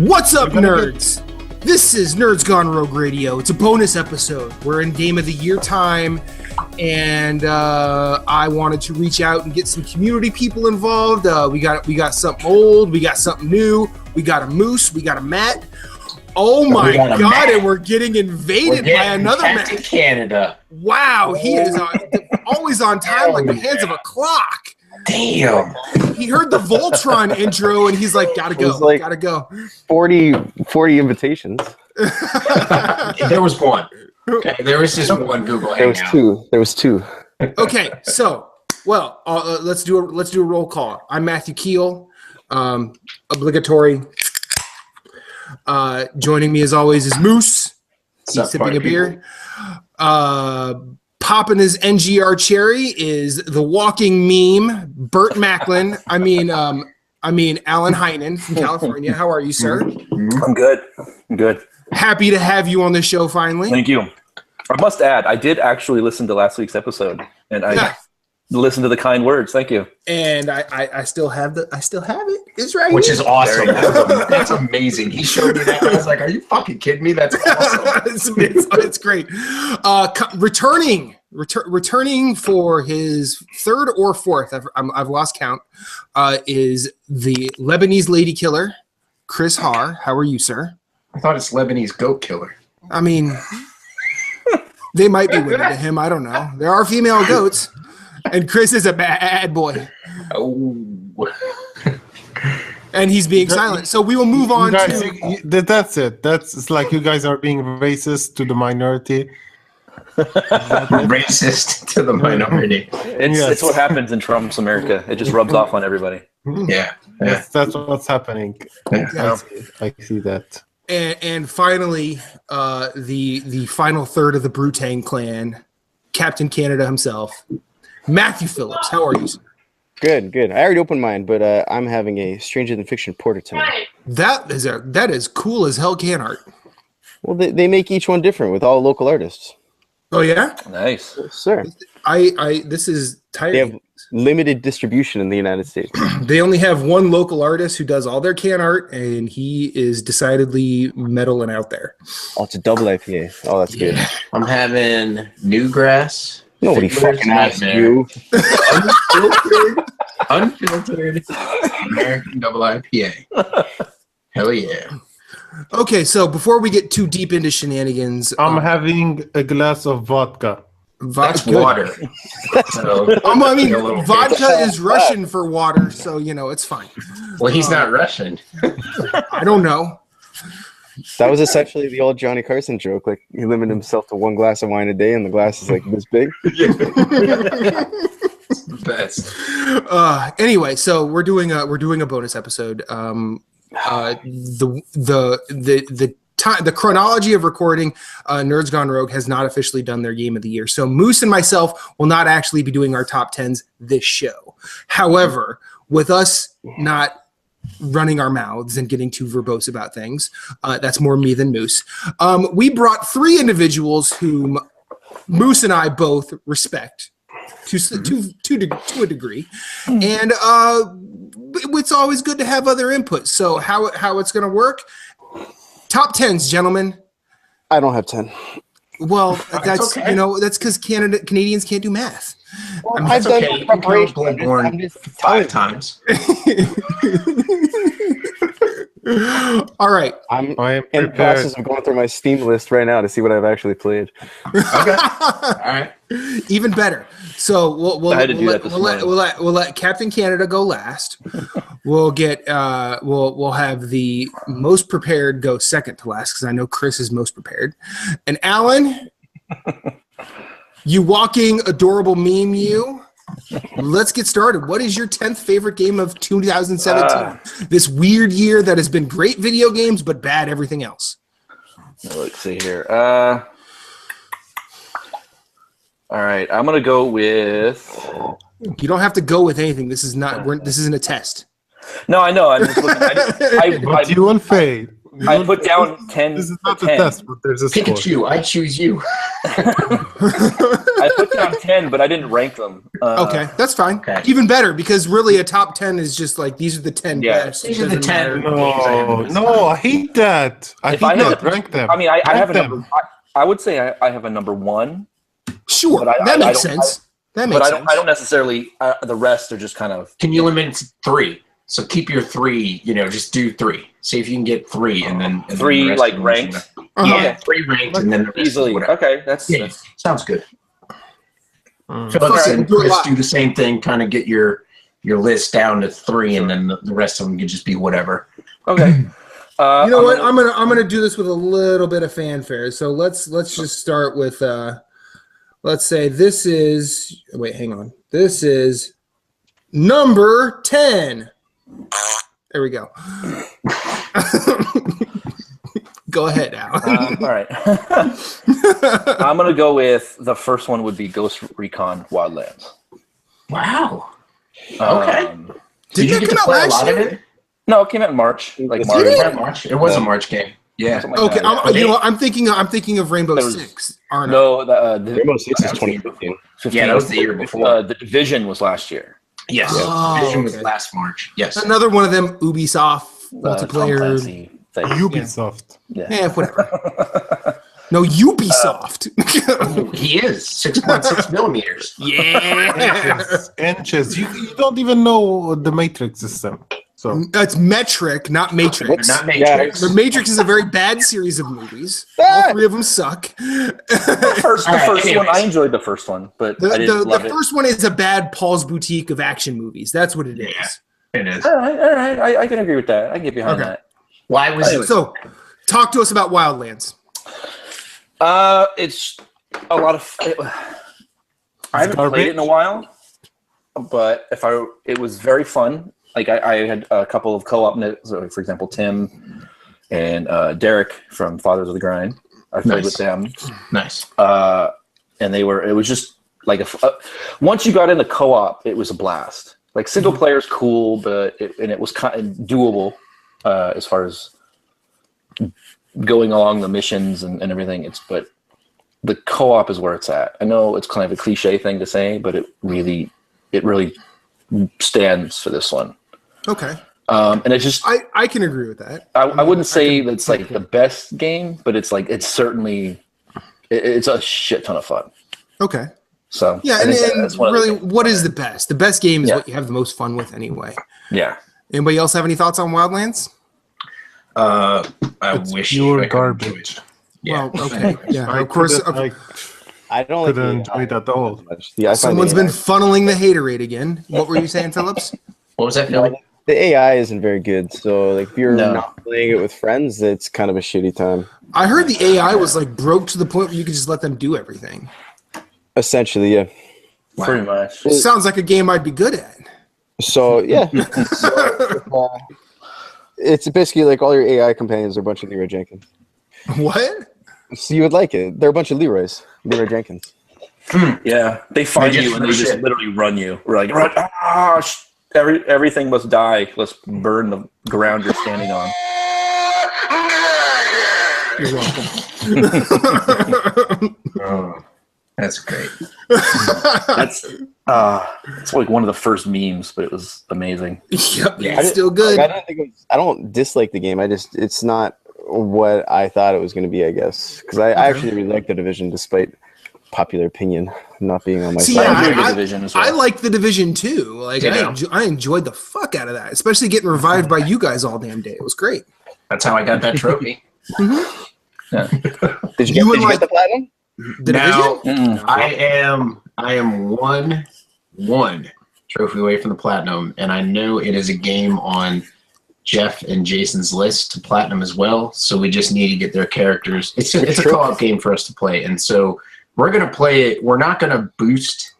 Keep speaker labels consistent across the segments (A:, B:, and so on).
A: What's up, nerds? This is Nerds Gone Rogue Radio. It's a bonus episode. We're in Game of the Year time, and I wanted to reach out and get some community people involved. We got something old, we got something new, we got a Moose, we got a Matt. Oh my God! And we're getting invaded by another Matt.
B: Captain Canada.
A: Wow, he is always on time, like the hands of a clock.
B: Damn.
A: He heard the Voltron intro and he's like, gotta go,
C: like
A: gotta go.
C: 40 invitations.
B: There was one. Okay, there was just one Google Hangout.
C: There was two.
A: Okay, so, let's do a roll call. I'm Matthew Keel, obligatory. Joining me as always is Moose. He's sipping a beer. Popping his NGR cherry is the walking meme, Burt Macklin. I mean Alan Heinen from California. How are you, sir?
D: I'm good. I'm good.
A: Happy to have you on the show finally.
D: Thank you. I must add, I did actually listen to last week's episode, and I listened to the kind words. Thank you.
A: And I still have it. It's right
B: Which
A: here.
B: is awesome. That's amazing. He showed me that. I was like, are you fucking kidding me? That's awesome.
A: it's great. Returning for his third or fourth, I've lost count, is the Lebanese lady killer, Chris Haar. How are you, sir?
B: I thought it's Lebanese goat killer.
A: I mean, they might be women to him. I don't know. There are female goats, and Chris is a bad boy.
B: Oh.
A: And he's being silent. So we will move on
E: That's it. It's like you guys are being racist to the minority.
B: Racist to the minority.
D: It's what happens in Trump's America. It just rubs off on everybody.
B: Yeah.
E: That's what's happening.
B: Yeah.
E: I see that.
A: And finally, the final third of the Brutang clan, Captain Canada himself, Matthew Phillips. How are you, sir?
C: Good. I already opened mine, but I'm having a Stranger Than Fiction porter tonight.
A: That is cool as hell can art.
C: Well, they make each one different with all local artists.
A: Oh yeah?
D: Nice.
C: Yes, sir.
A: This is tiring.
C: They have limited distribution in the United States.
A: They only have one local artist who does all their can art, and he is decidedly metal and out there.
C: Oh, it's a double IPA. Oh, that's good.
B: I'm having Newgrass.
C: Nobody fucking asked you.
B: Unfiltered American double IPA. Hell yeah.
A: Okay, so before we get too deep into shenanigans,
E: I'm having a glass of vodka.
B: That's water. So,
A: vodka is Russian for water, so it's fine.
B: Well, he's not Russian.
A: I don't know.
C: That was essentially the old Johnny Carson joke. Like, he limited himself to one glass of wine a day, and the glass is like this big.
B: Best.
A: Anyway, so we're doing a bonus episode. The chronology of recording, Nerds Gone Rogue has not officially done their Game of the Year. So Moose and myself will not actually be doing our top 10s this show. However, with us not running our mouths and getting too verbose about things, that's more me than Moose. We brought three individuals whom Moose and I both respect to a degree, and it's always good to have other input. So how it's going to work? Top 10s, gentlemen.
C: I don't have 10.
A: Well, that's
B: okay.
A: That's because Canadians can't do math.
C: Well,
B: I've done okay.
C: preparation.
B: Bloodborne 5 times.
A: All right.
C: I'm in the process of going through my Steam list right now to see what I've actually played.
B: Okay. All right.
A: Even better. So we'll let Captain Canada go last. We'll get we'll have the most prepared go second to last because I know Chris is most prepared. And Alan, you walking adorable meme, you. Let's get started. What is your 10th favorite game of 2017? This weird year that has been great video games but bad everything else.
D: Let's see here. All right, I'm gonna go with.
A: You don't have to go with anything. This is not. This isn't a test.
D: No, I know. I'm just looking.
E: But you will fail.
D: I put down 10.
E: This is not a
D: 10.
E: test, but there's a score.
B: Pikachu, I choose you.
D: I put down 10, but I didn't rank them.
A: Okay, that's fine.
B: Okay.
A: Even better, because really a top 10 is just like these are the 10
D: Yeah.
A: best.
B: These
A: It
B: are the
A: doesn't
B: 10.
A: matter.
E: No, I hate that. I
D: If
E: hate
D: I had
E: that. Rank them.
D: I mean, I have a
E: Rank
D: number. I would say I have a number 1,
A: Sure,
D: But
A: that
D: I
A: makes
D: don't-
A: sense. That
D: but
A: makes
D: I
A: sense.
D: don't necessarily. The rest are just kind of.
B: Can you limit it to 3? So keep your 3. Just do 3. See if you can get 3, and then
D: 3
B: the rest
D: like
B: of them,
D: ranked
A: Uh-huh.
B: Yeah, 3 ranked, and then the rest
D: easily.
B: Whatever.
D: Okay, that's
B: Yeah, sounds good.
E: Mm.
B: Phillips and
A: Do a
B: Chris
A: lot.
B: do the same thing. Kind of get your list down to 3, and then the rest of them can just be whatever.
D: okay.
A: You know
D: I'm
A: what?
D: gonna-
A: I'm gonna do this with a little bit of fanfare. So let's just start with let's say this is hang on. This is number 10. There we go. Go ahead, Alan.
D: all right. I'm gonna go with the first one. Would be Ghost Recon Wildlands.
B: Wow. Okay.
A: Did
B: you
A: that
B: get to
A: come out
B: play a
A: last
B: lot of
A: year?
B: it?
D: No, it came out in March. Like
C: Did
D: March.
A: it?
B: Yeah, March. It was a March game. Yeah.
D: Something like
A: Okay,
D: that, yeah.
A: you know what? I'm thinking of Rainbow
D: There was-
A: Six. Aren't I?
D: No, the
C: Rainbow Six is 2015.
D: 15.
B: Yeah, that was the year before.
D: The Division was last year.
B: Yes.
A: Oh,
B: Division was
A: okay.
B: last March. Yes.
A: Another one of them Ubisoft
D: Tom
A: multiplayer.
D: Clancy thing.
E: Ubisoft.
A: Yeah, whatever. No, Ubisoft.
B: He is 6.6 millimeters.
A: yeah.
E: Inches. You don't even know the matrix system. So
A: That's metric, not matrix.
B: Not Matrix.
A: The Matrix is a very bad series of movies. All
C: Ah!
A: 3 of them suck.
D: The first
B: All right,
D: one, I
B: anyways.
D: enjoyed the first one, but
A: The,
D: I didn't
A: the
D: love it.
A: first one is a bad Paul's Boutique of action movies. That's what it is.
B: Yeah. It is.
D: All right, I can agree with that. I can get behind
A: Okay.
D: that.
B: Why was it?
A: So, talk to us about Wildlands.
D: It's a lot of. I haven't
E: garbage?
D: played it in a while, but it was very fun. Like I had a couple of co-op, so for example, Tim and Derek from Fathers of the Grind. I played
B: Nice.
D: with them,
B: Nice.
D: and it was just like once you got into co-op, it was a blast. Like single player is cool, but it was kind of doable as far as going along the missions and everything. But the co-op is where it's at. I know it's kind of a cliche thing to say, but it really stands for this one.
A: Okay.
D: And it's just
A: I can agree with that.
D: I wouldn't say that's like the best game, but it's like it's certainly it's a shit ton of fun.
A: Okay.
D: So
A: Yeah,
D: I
A: and,
D: think
A: and
D: that's one of the
A: really,
D: things.
A: what is the best? The best game is
D: Yeah.
A: what you have the most fun with anyway.
D: Yeah.
A: Anybody else have any thoughts on Wildlands?
B: I
E: it's
B: wish
E: pure
B: I could enjoy it.
E: garbage.
B: Yeah.
A: Well, okay. Yeah,
E: I
A: of course.
E: couldn't-
C: I don't like
E: couldn't
C: the
E: enjoy it at all.
C: much. Yeah, I find
A: Someone's
C: the
A: been
C: AI
A: funneling the haterade again. What were you saying, Phillips?
B: What was that,
C: No,
B: Philly?
C: the AI isn't very good. So like if you're
D: No.
C: not playing it with friends, it's kind of a shitty time.
A: I heard the AI was like broke to the point where you could just let them do everything.
C: Essentially, yeah.
D: Pretty much.
A: Sounds like a game I'd be good at.
C: So yeah, it's basically like all your AI companions are a bunch of Leroy Jenkins.
A: What?
C: So you would like it. They're a bunch of Leroy Jenkins.
D: Yeah. They find
B: just
D: you and they
B: rush
D: just
B: it.
D: literally run you. We're like, everything must die. Let's burn the ground you're standing on.
A: You're welcome.
B: Oh, that's great.
D: That's it's like one of the first memes, but it was amazing.
A: Yep,
B: Yeah.
A: it's still good.
C: Like, I don't dislike the game. It's not what I thought it was going to be. I guess because I actually really like the Division, despite popular opinion not being on my
A: See,
C: side.
A: yeah,
D: enjoyed the Division as well.
A: I like the Division too. Like
B: You know?
A: I enjoyed the fuck out of that, especially getting revived by you guys all damn day. It was great.
B: That's how I got that trophy.
C: Did you,
A: You would
C: did you
A: like-
C: get the platinum?
A: The
B: Now,
A: Division?
D: Mm.
B: I am one trophy away from the platinum, and I know it is a game on Jeff and Jason's list to platinum as well. So we just need to get their characters. It's a co-op game for us to play, and so we're gonna play it. We're not gonna boost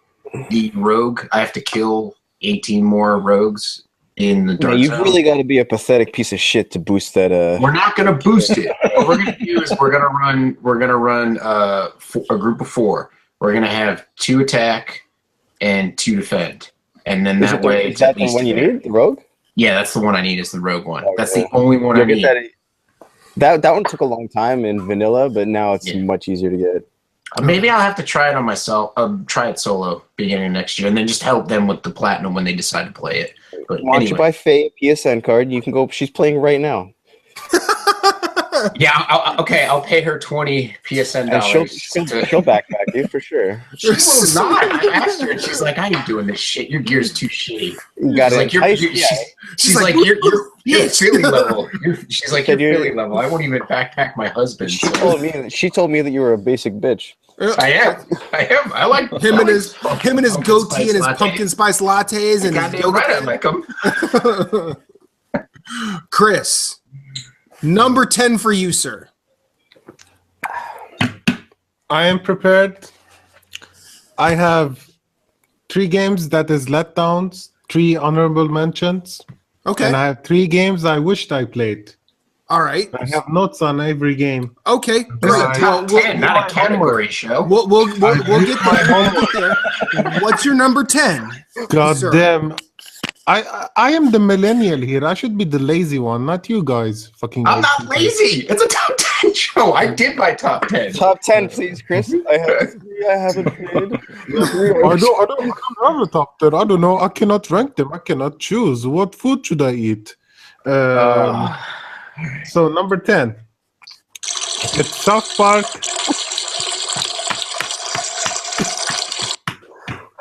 B: the rogue. I have to kill 18 more rogues in the
C: No,
B: dark
C: you've
B: zone.
C: really got to be a pathetic piece of shit to boost that.
B: We're not going to boost it. What we're going to do is we're going to run a group of 4. We're going to have 2 attack and 2 defend, and then that way
C: is
B: it's
C: that
B: at
C: the
B: least
C: one you
B: fair.
C: need? The rogue?
B: Yeah, that's the one I need. Is the rogue one.
C: Okay.
B: That's the only one I
C: You'll get
B: need.
C: that one took a long time in vanilla, but now it's
B: Yeah.
C: much easier to get.
B: Maybe I'll have to try it on myself. Try it solo beginning of next year, and then just help them with the platinum when they decide to play it. But
C: Why don't you buy Faye a PSN card? You can go. She's playing right now.
B: Yeah, I'll pay her 20 PSN
C: And
B: dollars.
C: she'll backpack you for sure.
B: She will not. I asked her, and she's like, "I ain't doing this shit. Your gear's too shitty."
C: You got
B: She's
C: it.
B: like, she's like, you're Philly level. She's like, you're Philly level. I won't even backpack my husband.
C: She
B: so.
C: told me that you were a basic bitch.
B: I am. I like
A: him and his
B: pumpkin
A: goatee and his
B: spice
A: pumpkin spice lattes and his
B: Goddamn
A: yoga
B: right, I like them.
A: Chris, number 10 for you, sir.
E: I am prepared. I have 3 games that is letdowns, 3 honorable mentions,
A: Okay.
E: and I have 3 games I wished I played.
A: All right.
E: I have notes on every game.
A: Okay.
B: This is
A: Great.
B: a
E: Right.
B: top 10, not a category show.
A: We'll get there. We'll get there. What's your number 10?
E: God
A: Sir.
E: damn. I am the millennial here. I should be the lazy one, not you guys. Fucking.
B: I'm not lazy. It's a top 10 show. I did my top 10.
C: Top 10, please, Chris. I haven't played.
E: I don't have a top 10. I don't know. I cannot rank them. I cannot choose. What food should I eat? So number 10. It's South Park.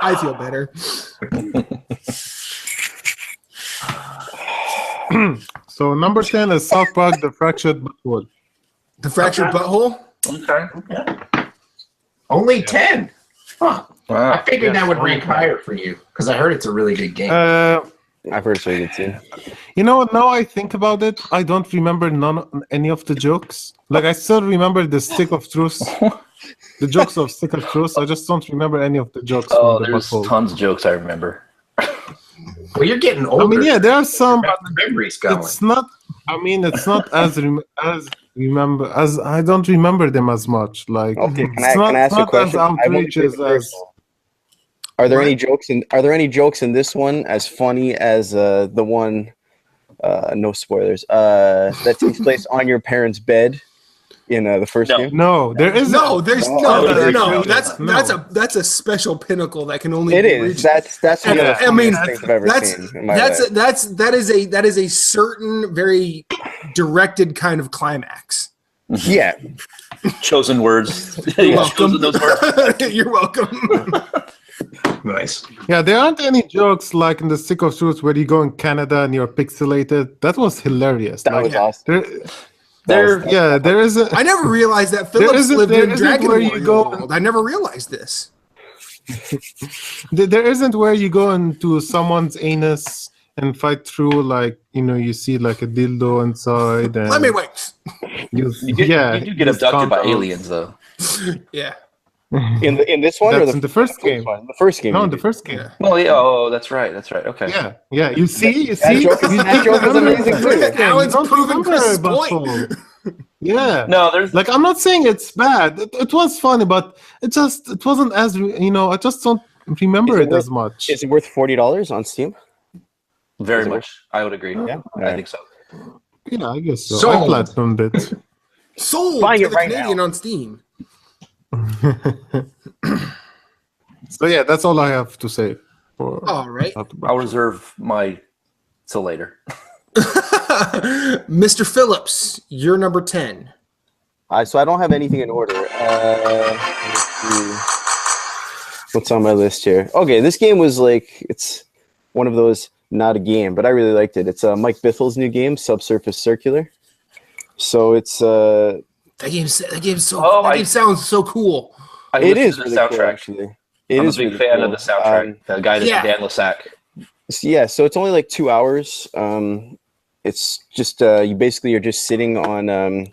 A: I feel better.
E: So number 10 is South Park: The Fractured Butthole.
A: The fractured butthole?
D: Okay.
B: Only 10. Huh.
D: Wow.
B: I figured that would rank higher for you because I heard it's a really good game.
C: I've heard so good too.
E: You know what? Now I think about it, I don't remember any of the jokes. Like I still remember the Stick of Truth, the jokes of Stick of Truth. I just don't remember any of the jokes.
D: Oh,
E: from the
D: there's
E: butthole.
D: tons of jokes I remember.
B: Well, you're getting older.
E: I mean, yeah, there are some.
B: Got the memories going.
E: It's not. I mean, it's not as remember as I don't remember them as much. Like
C: Okay,
E: it's
C: can I ask you a
E: not as
C: question? I won't
E: outrageous
C: take it
E: as.
C: personal. Are there any jokes in this one as funny as the one? No spoilers. That takes place on your parents' bed in the first
D: No.
C: game.
E: No, there is
A: No, there's
E: Oh,
A: no.
E: no.
A: That's a special pinnacle that can only
C: It
A: be
C: is.
A: reached.
C: That's one of the
A: I mean,
C: funniest things I've ever
A: that's
C: seen in my life.
A: that is a certain very directed kind of climax.
C: Yeah,
D: Chosen words.
A: You're
D: You
A: welcome.
D: chosen those words.
A: You're welcome.
B: Nice.
E: Yeah, there aren't any jokes like in the Stick of Truth where you go in Canada and you're pixelated. That was hilarious.
C: that
E: Like,
C: was awesome.
E: there isn't.
A: I never realized that Phillips
E: isn't-
A: lived
E: there
A: in
E: isn't
A: Dragon
E: where you
A: Warrior
E: go-
A: world. I never realized this.
E: There isn't where you go into someone's anus and fight through like you see like a dildo inside. And
A: Let me wait.
D: You do get
E: use
D: abducted by
E: condoms.
D: aliens, though.
A: Yeah.
C: In this one or
E: That's
C: the
E: in the first game.
C: one? The first game.
E: No,
C: you
E: in the
C: did.
E: first game.
A: Yeah.
D: Oh, yeah. Oh, that's right. That's right. Okay.
E: Yeah. You see.
C: That joke is amazing too.
A: Alan's
E: Don't
A: proven
E: remember
A: Chris's
E: Butthole. Yeah.
D: No, there's
E: Like I'm not saying it's bad. It was funny, but it wasn't as I just don't remember
C: Is it
E: it as much.
C: Is it worth $40 on Steam?
D: very
C: Is it
D: much. I would agree.
C: Yeah.
D: I think so.
E: Yeah, I guess so.
B: Sold.
E: I platinumed it.
A: Sold
C: Buying
A: to
C: it
A: the
C: right
A: Canadian
C: now.
A: on Steam.
E: So yeah, that's all I have to say. For
A: All right.
D: I'll reserve my till later.
A: Mr. Phillips, you're number 10.
C: So I don't have anything in order. Let's see. What's on my list here? Okay, this game was it's one of those, not a game, but I really liked it. It's Mike Bithel's new game, Subsurface Circular. So it's
A: That game sounds so cool.
D: I
C: it
D: listened
C: is
D: to
C: really
D: the
C: cool,
D: soundtrack.
C: actually.
D: I'm
C: is
D: a big
C: really
D: fan
C: cool.
D: of the soundtrack. The guy that's
A: yeah.
D: Dan Lasac.
C: Yeah, so it's only like 2 hours. It's just you basically are just sitting on.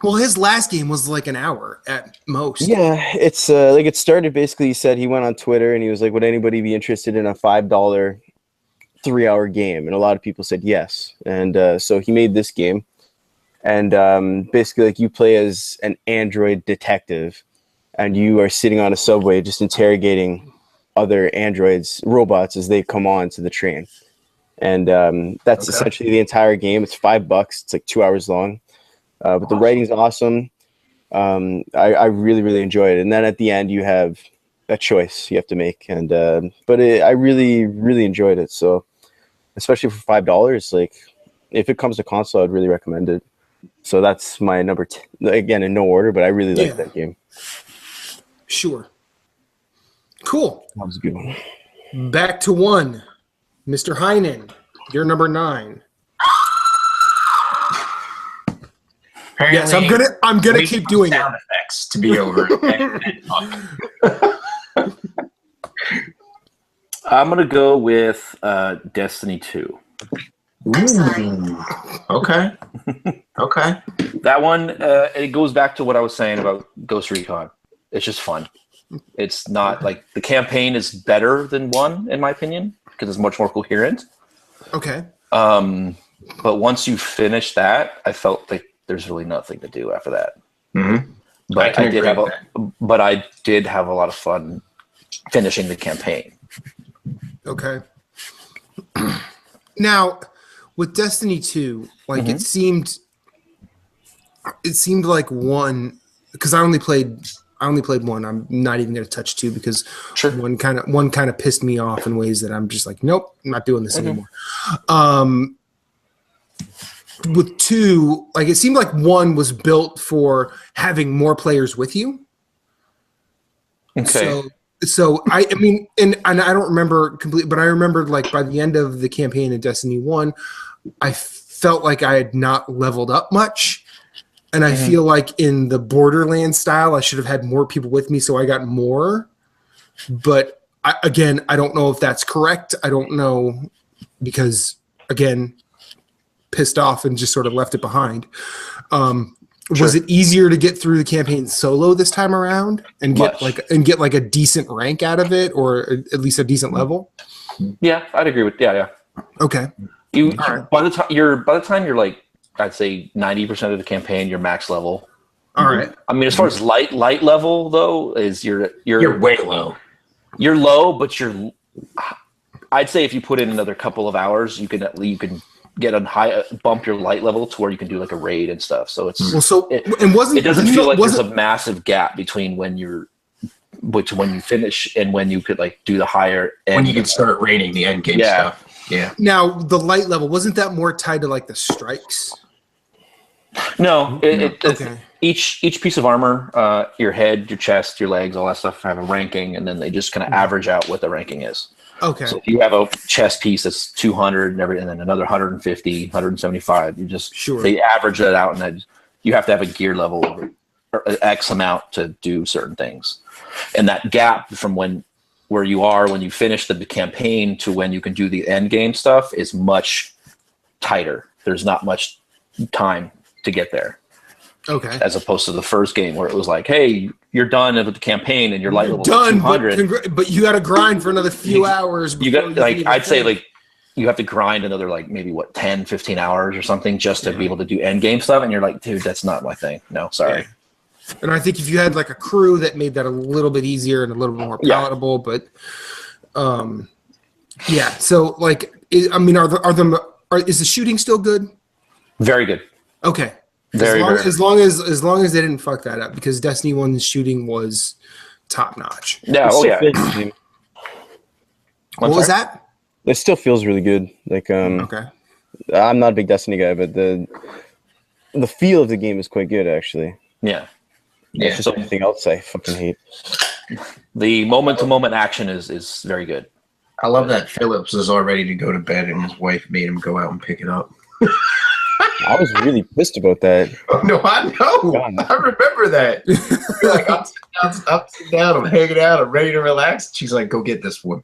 A: Well, his last game was like an hour at most.
C: Yeah, it's it started basically. He said he went on Twitter and he was like, "Would anybody be interested in a $5 3-hour game?" And a lot of people said yes. And so he made this game, and basically you play as an android detective, and you are sitting on a subway just interrogating other robots as they come on to the train. And that's essentially the entire game. It's $5. It's like 2 hours long, but the writing's awesome. I really, really enjoy it. And then at the end, you have a choice you have to make. And I really, really enjoyed it. So, especially for $5, like if it comes to console, I'd really recommend it. So that's my number 10. Again, in no order, but I really like that game.
A: Sure. Cool.
C: That was a good one.
A: Back to 1. Mr. Heinen, you're number 9. Yes, I'm gonna keep doing
B: sound effects to be over.
D: I'm gonna go with Destiny 2.
B: Ooh. Okay. Okay.
D: That one, it goes back to what I was saying about Ghost Recon. It's just fun. It's not like the campaign is better than 1 in my opinion because it's much more coherent.
A: Okay.
D: But once you finish that, I felt like there's really nothing to do after that.
B: Mm-hmm.
D: But I did have a lot of fun finishing the campaign.
A: Okay. Now, with Destiny 2, like it seemed like 1, because I only played 1. I'm not even going to touch 2 because one kind of pissed me off in ways that I'm just like, nope, I'm not doing this anymore. With 2, like it seemed like 1 was built for having more players with you.
D: Okay.
A: So I mean, and I don't remember completely, but I remember like by the end of the campaign in Destiny 1, I felt like I had not leveled up much. And I feel like in the Borderlands style, I should have had more people with me, so I got more. But I don't know if that's correct. I don't know because, again, pissed off and just sort of left it behind. Was it easier to get through the campaign solo this time around and get like a decent rank out of it, or at least a decent level?
D: Yeah, I'd agree with. Yeah.
A: Okay.
D: By the time you're like, I'd say 90% of the campaign, you're max level.
A: All right.
D: I mean, as far as light level though, is you're
B: way low.
D: You're low, but I'd say if you put in another couple of hours, you can get a high bump your light level to where you can do like a raid and stuff. So it doesn't feel like there's a massive gap between when you finish and when you could like do the higher end.
B: When you can start raiding the end game stuff. Yeah.
A: Now the light level, wasn't that more tied to like the strikes?
D: No,
A: Okay.
D: Each piece of armor, your head, your chest, your legs, all that stuff have a ranking, and then they just kind of average out what the ranking is.
A: Okay.
D: So if you have a chest piece that's 200 and then another 150, 175, they average that out, and then you have to have a gear level or X amount to do certain things. And that gap from where you are when you finish the campaign to when you can do the end game stuff is much tighter. There's not much time to get there.
A: Okay.
D: As opposed to the first game where it was like, hey, you're done with the campaign and you're light level 200.
A: But you got to grind for another few hours.
D: You got I'd say like you have to grind another like maybe 10, 15 hours or something just to be able to do end game stuff. And you're like, dude, that's not my thing. No, sorry.
A: Yeah. And I think if you had like a crew that made that a little bit easier and a little bit more palatable, but So like, is the shooting still good?
D: Very good.
A: Okay.
D: Very good.
A: As long as they didn't fuck that up, because Destiny 1's shooting was top notch.
D: Yeah.
A: What was that?
C: It still feels really good. Like
A: okay.
C: I'm not a big Destiny guy, but the feel of the game is quite good actually.
D: Yeah.
C: It's just anything else I fucking hate.
D: The moment-to-moment action is very good.
B: I love that Phillips was all ready to go to bed and his wife made him go out and pick it up.
C: I was really pissed about that.
B: Oh, no, I know. I remember that. You're like, I'm sitting down, I'm hanging out, I'm ready to relax. She's like, go get this one.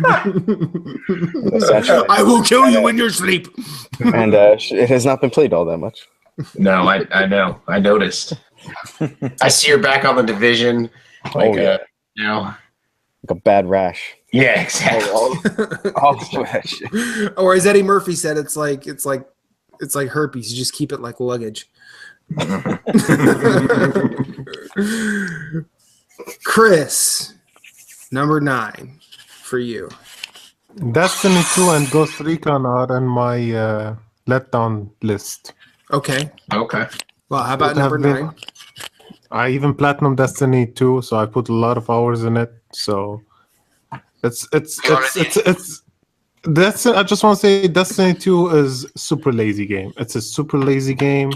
A: I will kill you in your sleep.
C: And it has not been played all that much.
B: No, I know. I noticed. I see her back on the Division. Like,
C: like a bad rash.
B: Yeah, exactly.
A: Or as Eddie Murphy said, it's like herpes. You just keep it like luggage. Chris, number 9 for you.
E: Destiny 2 and Ghost Recon are on my letdown list.
A: Okay.
B: Okay.
A: Well, how about number 9?
E: I even platinum Destiny 2, so I put a lot of hours in it. So it's that's I just want to say Destiny 2 is super lazy game. It's a super lazy game.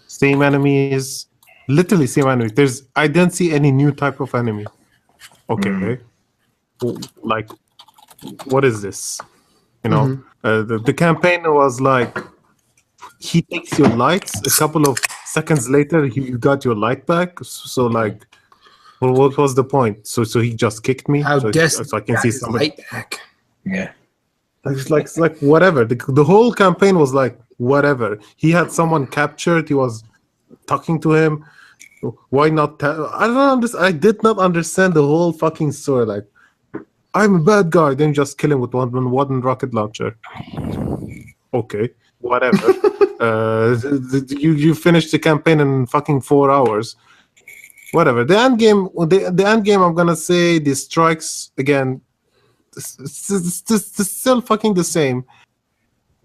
E: Same enemies, literally same enemy. I didn't see any new type of enemy. Okay. Like, what is this? You know, the campaign was like, he takes your lights. A couple of seconds later, you got your light back. So like, well, what was the point? So he just kicked me.
A: How
E: so I can see somebody.
A: light back.
B: Yeah.
E: It's like whatever. The whole campaign was like whatever. He had someone captured. He was talking to him. Why not? I don't understand. I did not understand the whole fucking story. Like, I'm a bad guy. Then just kill him with one rocket launcher. Okay, whatever. You finished the campaign in fucking 4 hours. Whatever. The end game. The end game. I'm gonna say the strikes again. It's still fucking the same.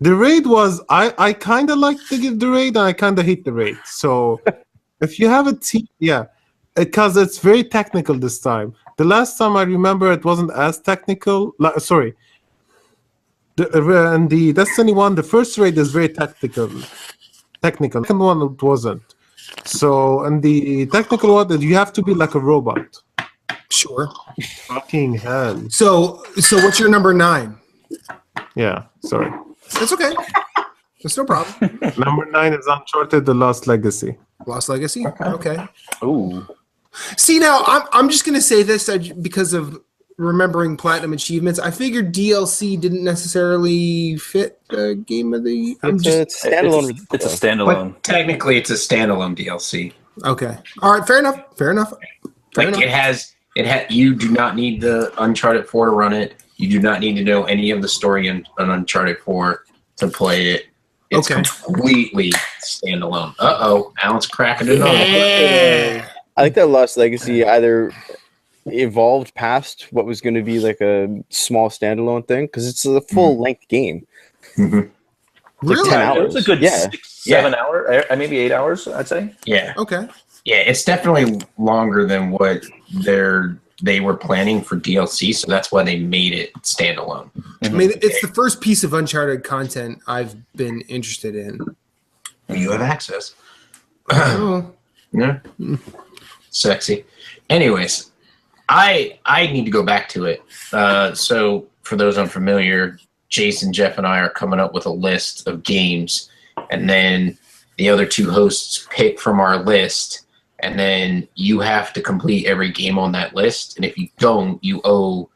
E: The raid was I kind of like the raid and I kind of hate the raid. So if you have a team, yeah, because it's very technical this time. The last time I remember it wasn't as technical. Sorry. And the Destiny 1, the first raid is very technical. The second one it wasn't. So and the technical one, you have to be like a robot.
A: Sure.
E: Fucking hell.
A: So what's your number 9?
E: Yeah, sorry.
A: That's okay. That's no problem.
E: Number 9 is Uncharted: The Lost Legacy.
A: Lost Legacy. Okay.
D: Ooh.
A: See, now I'm just gonna say this because of remembering platinum achievements. I figured DLC didn't necessarily fit Game of the.
C: It's standalone.
D: It's a standalone.
B: But technically, it's a standalone DLC.
A: Okay. All right. Fair enough. Fair enough.
B: Like it had. You do not need the Uncharted 4 to run it. You do not need to know any of the story in Uncharted 4 to play it. It's completely standalone. Alan's cracking it up.
A: Yeah.
C: I think that Lost Legacy either evolved past what was going to be like a small standalone thing because it's a full length game.
A: Really?
C: Like 10 hours.
D: It was a good 6, 7 hour, maybe 8 hours, I'd say.
B: Yeah.
A: Okay.
B: Yeah, it's definitely longer than what they were planning for DLC, so that's why they made it standalone.
A: I mean, it's the first piece of Uncharted content I've been interested in.
B: You have access.
A: Oh.
B: Yeah. Sexy. Anyways, I need to go back to it. So for those unfamiliar, Jason, Jeff, and I are coming up with a list of games, and then the other 2 hosts pick from our list, and then you have to complete every game on that list. And if you don't, you owe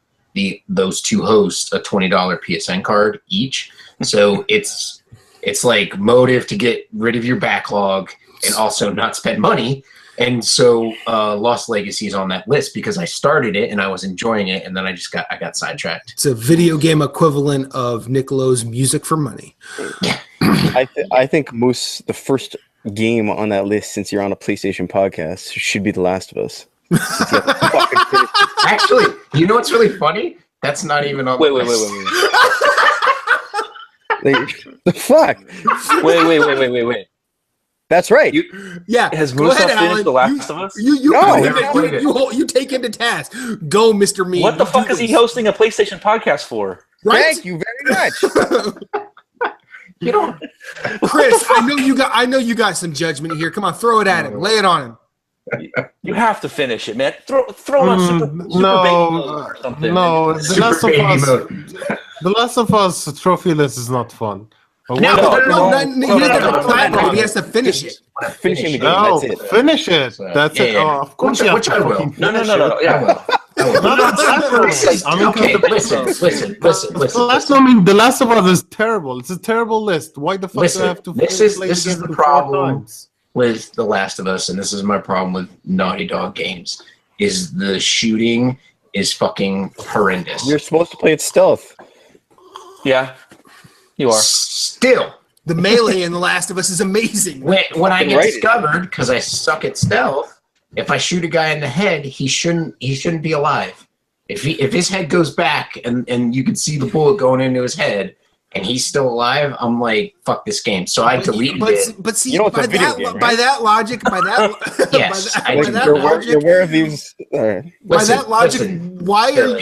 B: those 2 hosts a $20 PSN card each. So it's like motive to get rid of your backlog and also not spend money. And so Lost Legacy is on that list because I started it and I was enjoying it, and then I got sidetracked.
A: It's a video game equivalent of Nicolo's Music for Money.
C: I think Moose, the first game on that list since you're on a PlayStation podcast, should be The Last of Us.
B: Actually, you know what's really funny? That's not even on the list.
C: Wait. The fuck?
D: Wait.
C: That's right.
A: Yeah.
D: Has
A: Go
D: Moose
A: ahead,
D: not finished
A: Alan.
D: The Last of Us?
A: You take him to task. Go, Mr. Me.
D: What the fuck is he hosting a PlayStation podcast for?
A: Right?
C: Thank you very much.
B: You don't.
A: Chris, I know you got some judgment here. Come on, throw it at him. Lay it on him.
D: You have to finish it, man. Throw him on super baby mode or something.
E: No,
B: Super
E: The Last of Us trophy list is not fun.
A: No, he doesn't have platinum. He has to finish it.
C: Finishing the game.
E: No,
C: That's it.
E: finish it. That's it.
B: Yeah.
E: Oh, of course you have
B: Which
E: to
B: I will.
E: fucking
D: No.
E: finish it.
D: Yeah.
B: Okay, listen.
E: Platinum, The Last of Us is terrible. It's a terrible list. Why the fuck do I have to
B: this is
E: play
B: the
E: game 4
B: problem
E: times?
B: with The Last of Us, and this is my problem with Naughty Dog games, is the shooting is fucking horrendous.
C: You're supposed to play it stealth.
D: Yeah, you are.
B: Still,
A: The melee in The Last of Us is amazing.
B: when I get
C: Right.
B: discovered, because I suck at stealth, if I shoot a guy in the head, he shouldn't be alive. If his head goes back and you can see the bullet going into his head, and he's still alive, I'm like, fuck this game. So I deleted it.
A: But see,
C: You know it's a
A: by
C: video
A: that
C: game, right?
A: by that logic, by that
B: Yes, I
A: by
B: do.
A: that
C: You're
A: logic,
C: aware of these.
A: by
B: Listen,
A: that logic,
B: listen,
A: why
B: Billy.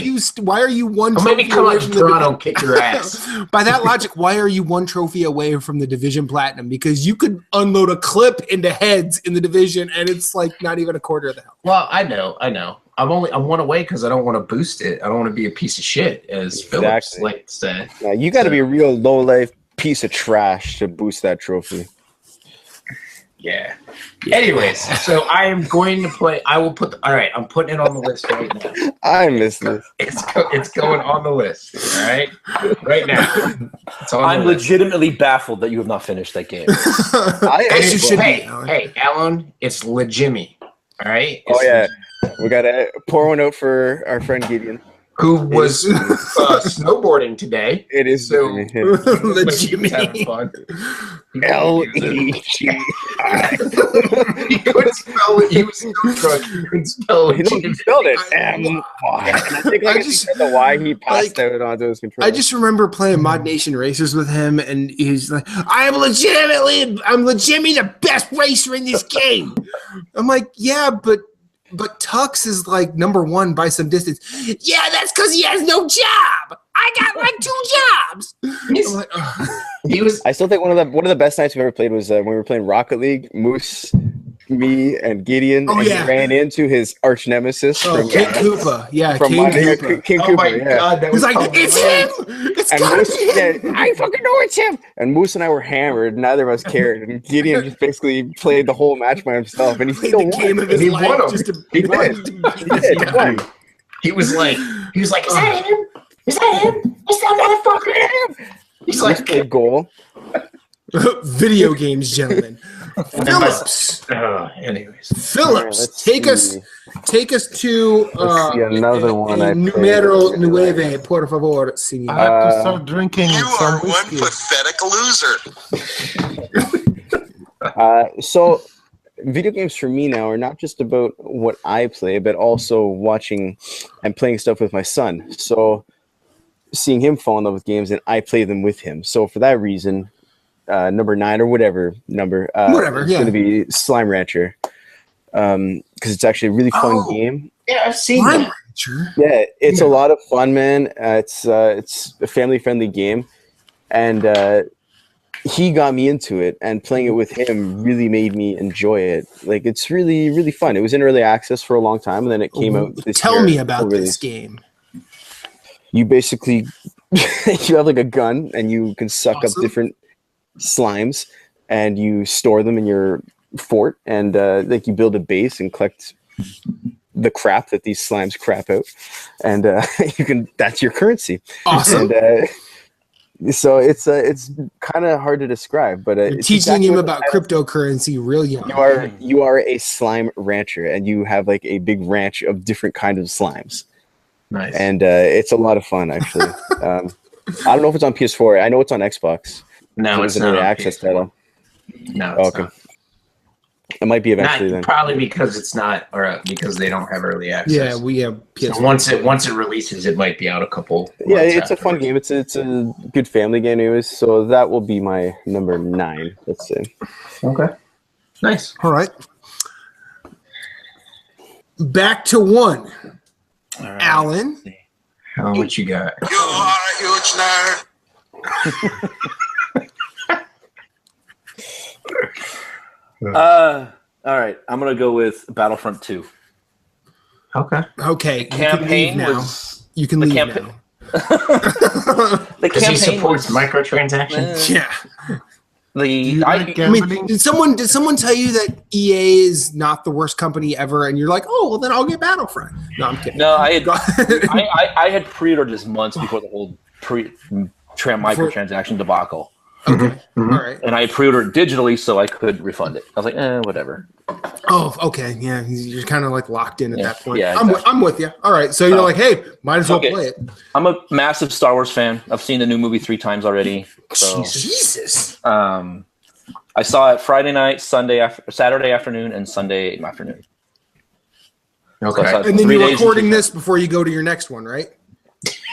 A: are you one
B: Or maybe
A: trophy
B: come
A: away
B: out to
A: from the
B: Toronto and kick your ass.
A: By that logic, why are you one trophy away from the division platinum? Because you could unload a clip into heads in the division, and it's like not even a quarter of the health.
B: Well, I know. I'm one away because I don't want to boost it. I don't want to be a piece of shit, as Phillips
C: Exactly.
B: like to say.
C: Now, you got to be a real low life piece of trash to boost that trophy.
B: Yeah. Anyways, so I am going to play. I will put. All right, I'm putting it on the list right now.
C: I miss this.
B: It's going on the list. All right, right now. It's on
D: I'm
B: the list.
D: legitimately baffled that you have not finished that game.
A: As you should be,
B: Hey,
A: Alan.
B: hey, Alan, it's Legimmy. All right.
C: Oh yeah, we gotta pour one out for our friend Gideon.
B: Who was snowboarding today?
C: It is
B: So-
A: Legimmy.
B: Having fun.
C: L-E-G.
B: He couldn't spell it. He was so drunk. He couldn't spell it.
C: He spelled it M-Y. And I think like
A: I
C: if he
A: just-
C: said the Y, he passed
A: like,
C: out onto his controller.
A: I just remember playing Mod Nation Racers with him, and he's like, I'm legitimately the best racer in this game. I'm like, yeah, but Tux is like number one by some distance. Yeah, that's because he has no job. I got like 2 jobs. I'm like, ugh.
B: He was.
C: I still think one of the best nights we've ever played was when we were playing Rocket League. Moose, me, and Gideon,
A: Oh,
C: and
A: yeah.
C: he ran into his arch nemesis
A: Oh, King Koopa. Yeah,
C: from
A: King
C: Mod-
A: Koopa.
C: King
B: Oh
C: Koopa,
B: my
C: yeah.
B: god, that
A: He's
B: was
A: like,
B: hilarious.
A: it's him. It's
C: And
A: gotta
C: Moose,
A: be him.
C: yeah, I fucking know it's him. And Moose and I were hammered. Neither of us cared. And Gideon just basically played the whole match by himself, and he
A: Played
C: still
A: the game
C: won.
A: of his
B: He
A: life.
B: won him.
A: Just to,
C: He
A: to
C: did.
A: beat
C: He
A: this
C: did.
A: guy.
C: He won.
B: He was like, is that him? Is that him? Is that motherfucker him? He's
C: Moose
B: like,
C: played goal.
A: Video games, gentlemen. Phillips.
B: anyways.
A: Phillips,
C: let's
A: take
C: see.
A: us to
C: Let's see another one I played.
A: numero nueve, por favor, señor.
E: I have to start drinking
F: You
E: some
F: are one
E: whiskey.
F: pathetic loser.
C: So video games for me now are not just about what I play, but also watching and playing stuff with my son. So seeing him fall in love with games and I play them with him. So for that reason, number 9 or whatever number,
A: Whatever,
C: it's
A: yeah.
C: going to be Slime Rancher. Because it's actually a really fun
B: Oh.
C: game.
B: Yeah, I've seen
A: Slime
B: that.
A: Rancher.
C: Yeah, it's a lot of fun, man. It's a family-friendly game, and he got me into it. And playing it with him really made me enjoy it. Like it's really, really fun. It was in early access for a long time, and then it came out. This
A: Tell
C: year,
A: me about
C: full
A: this
C: release.
A: game.
C: You basically you have like a gun, and you can suck
A: Awesome.
C: up different slimes, and you store them in your fort, and like you build a base and collect the crap that these slimes crap out, and you can that's your currency.
A: Awesome.
C: And so it's kind of hard to describe, but
A: You're
C: it's
A: teaching
C: exactly
A: him
C: what
A: about
C: the title-
A: cryptocurrency real young.
C: You are a slime rancher, and you have like a big ranch of different kinds of slimes,
B: Nice.
C: and it's a lot of fun actually. I don't know if it's on PS4. I know it's on Xbox.
B: no,
C: It
B: it's
C: was an
B: not
C: early
B: on
C: access
B: PS4.
C: title.
B: No, it's
C: Okay.
B: not.
C: It might be eventually
B: Not
C: then.
B: probably because it's not, or because they don't have early access.
A: Yeah, we have
B: So
A: PS.
B: once it releases, it might be out a couple.
C: Yeah,
B: months
C: it's a fun
B: afterwards.
C: game. It's a good family game, anyways. So that will be my number 9. Let's say.
B: Okay. Nice.
A: All right. Back to 1. Alan.
B: How much you got?
F: You are a huge nerd.
D: All right, I'm gonna go with Battlefront 2.
B: Okay.
A: Okay. You can leave
D: Campaign
A: now.
D: was
A: You can
D: the
A: leave
D: campaign-
A: now.
D: the
B: Because he
D: campaign
B: supports
D: was
B: microtransactions.
A: Yeah.
E: Do you
D: the
E: like
A: I mean,
E: gambling?
A: did someone tell you that EA is not the worst company ever, and you're like, oh, well, then I'll get Battlefront? No, I'm kidding.
D: no, I had
A: Go-
D: I had pre-ordered this months before the whole microtransaction debacle,
A: All
B: Mm-hmm.
A: right.
D: and I pre-ordered digitally so I could refund it. I was like, whatever.
A: Oh, okay. Yeah, you're kind of like locked in at
D: Yeah,
A: that point.
D: yeah,
A: I'm with you. All right. So you're
D: Oh.
A: like, hey, might as well
D: Okay.
A: play it.
D: I'm a massive Star Wars fan. I've seen the new movie 3 times already. So
A: Jesus.
D: I saw it Friday night, Saturday afternoon, and Sunday afternoon. So I saw it
B: Okay.
A: And then
D: 3
A: you're
D: days
A: recording
D: and
A: this before you go to your next one, right?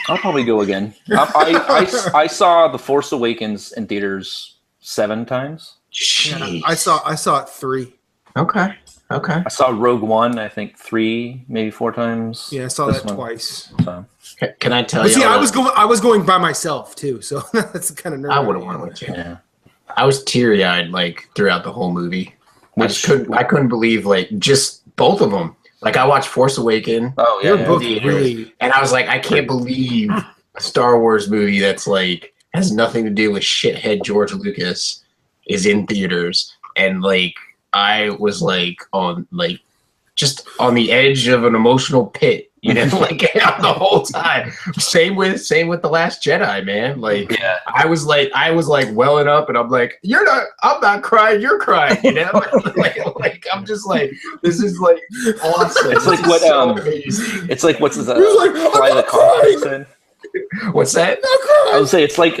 D: I'll probably go again. I saw The Force Awakens in theaters 7 times.
A: Yeah,
B: Jeez.
A: I saw it 3.
B: Okay.
D: I saw Rogue One, I think 3, maybe 4 times.
A: Yeah, I saw
D: This
A: that
D: one.
A: twice.
D: So.
B: Can I tell
A: But
B: you?
A: see, I was going by myself too, so that's kind of nervous.
B: I would have went with you.
D: Yeah.
B: I was teary eyed like throughout the whole movie.
D: Which
B: I couldn't believe like just both of them. Like I watched Force Awakens,
D: Oh yeah.
A: You're
D: yeah.
A: both
B: theaters,
A: really.
B: and I was like, I can't believe a Star Wars movie that's like has nothing to do with shithead George Lucas is in theaters, and like I was like on like just on the edge of an emotional pit, you know, like the whole time. Same with The Last Jedi, man. Like
D: Yeah.
B: I was like welling up, and I'm like, I'm not crying, you're crying, you know. like I'm just like, this is like awesome.
D: It's like
B: This is
D: what
B: so
D: amazing. It's like what's the
A: like, I'm
D: Flight of the
A: not crying.
D: Conchords said?
B: What's that?
D: I would say it's like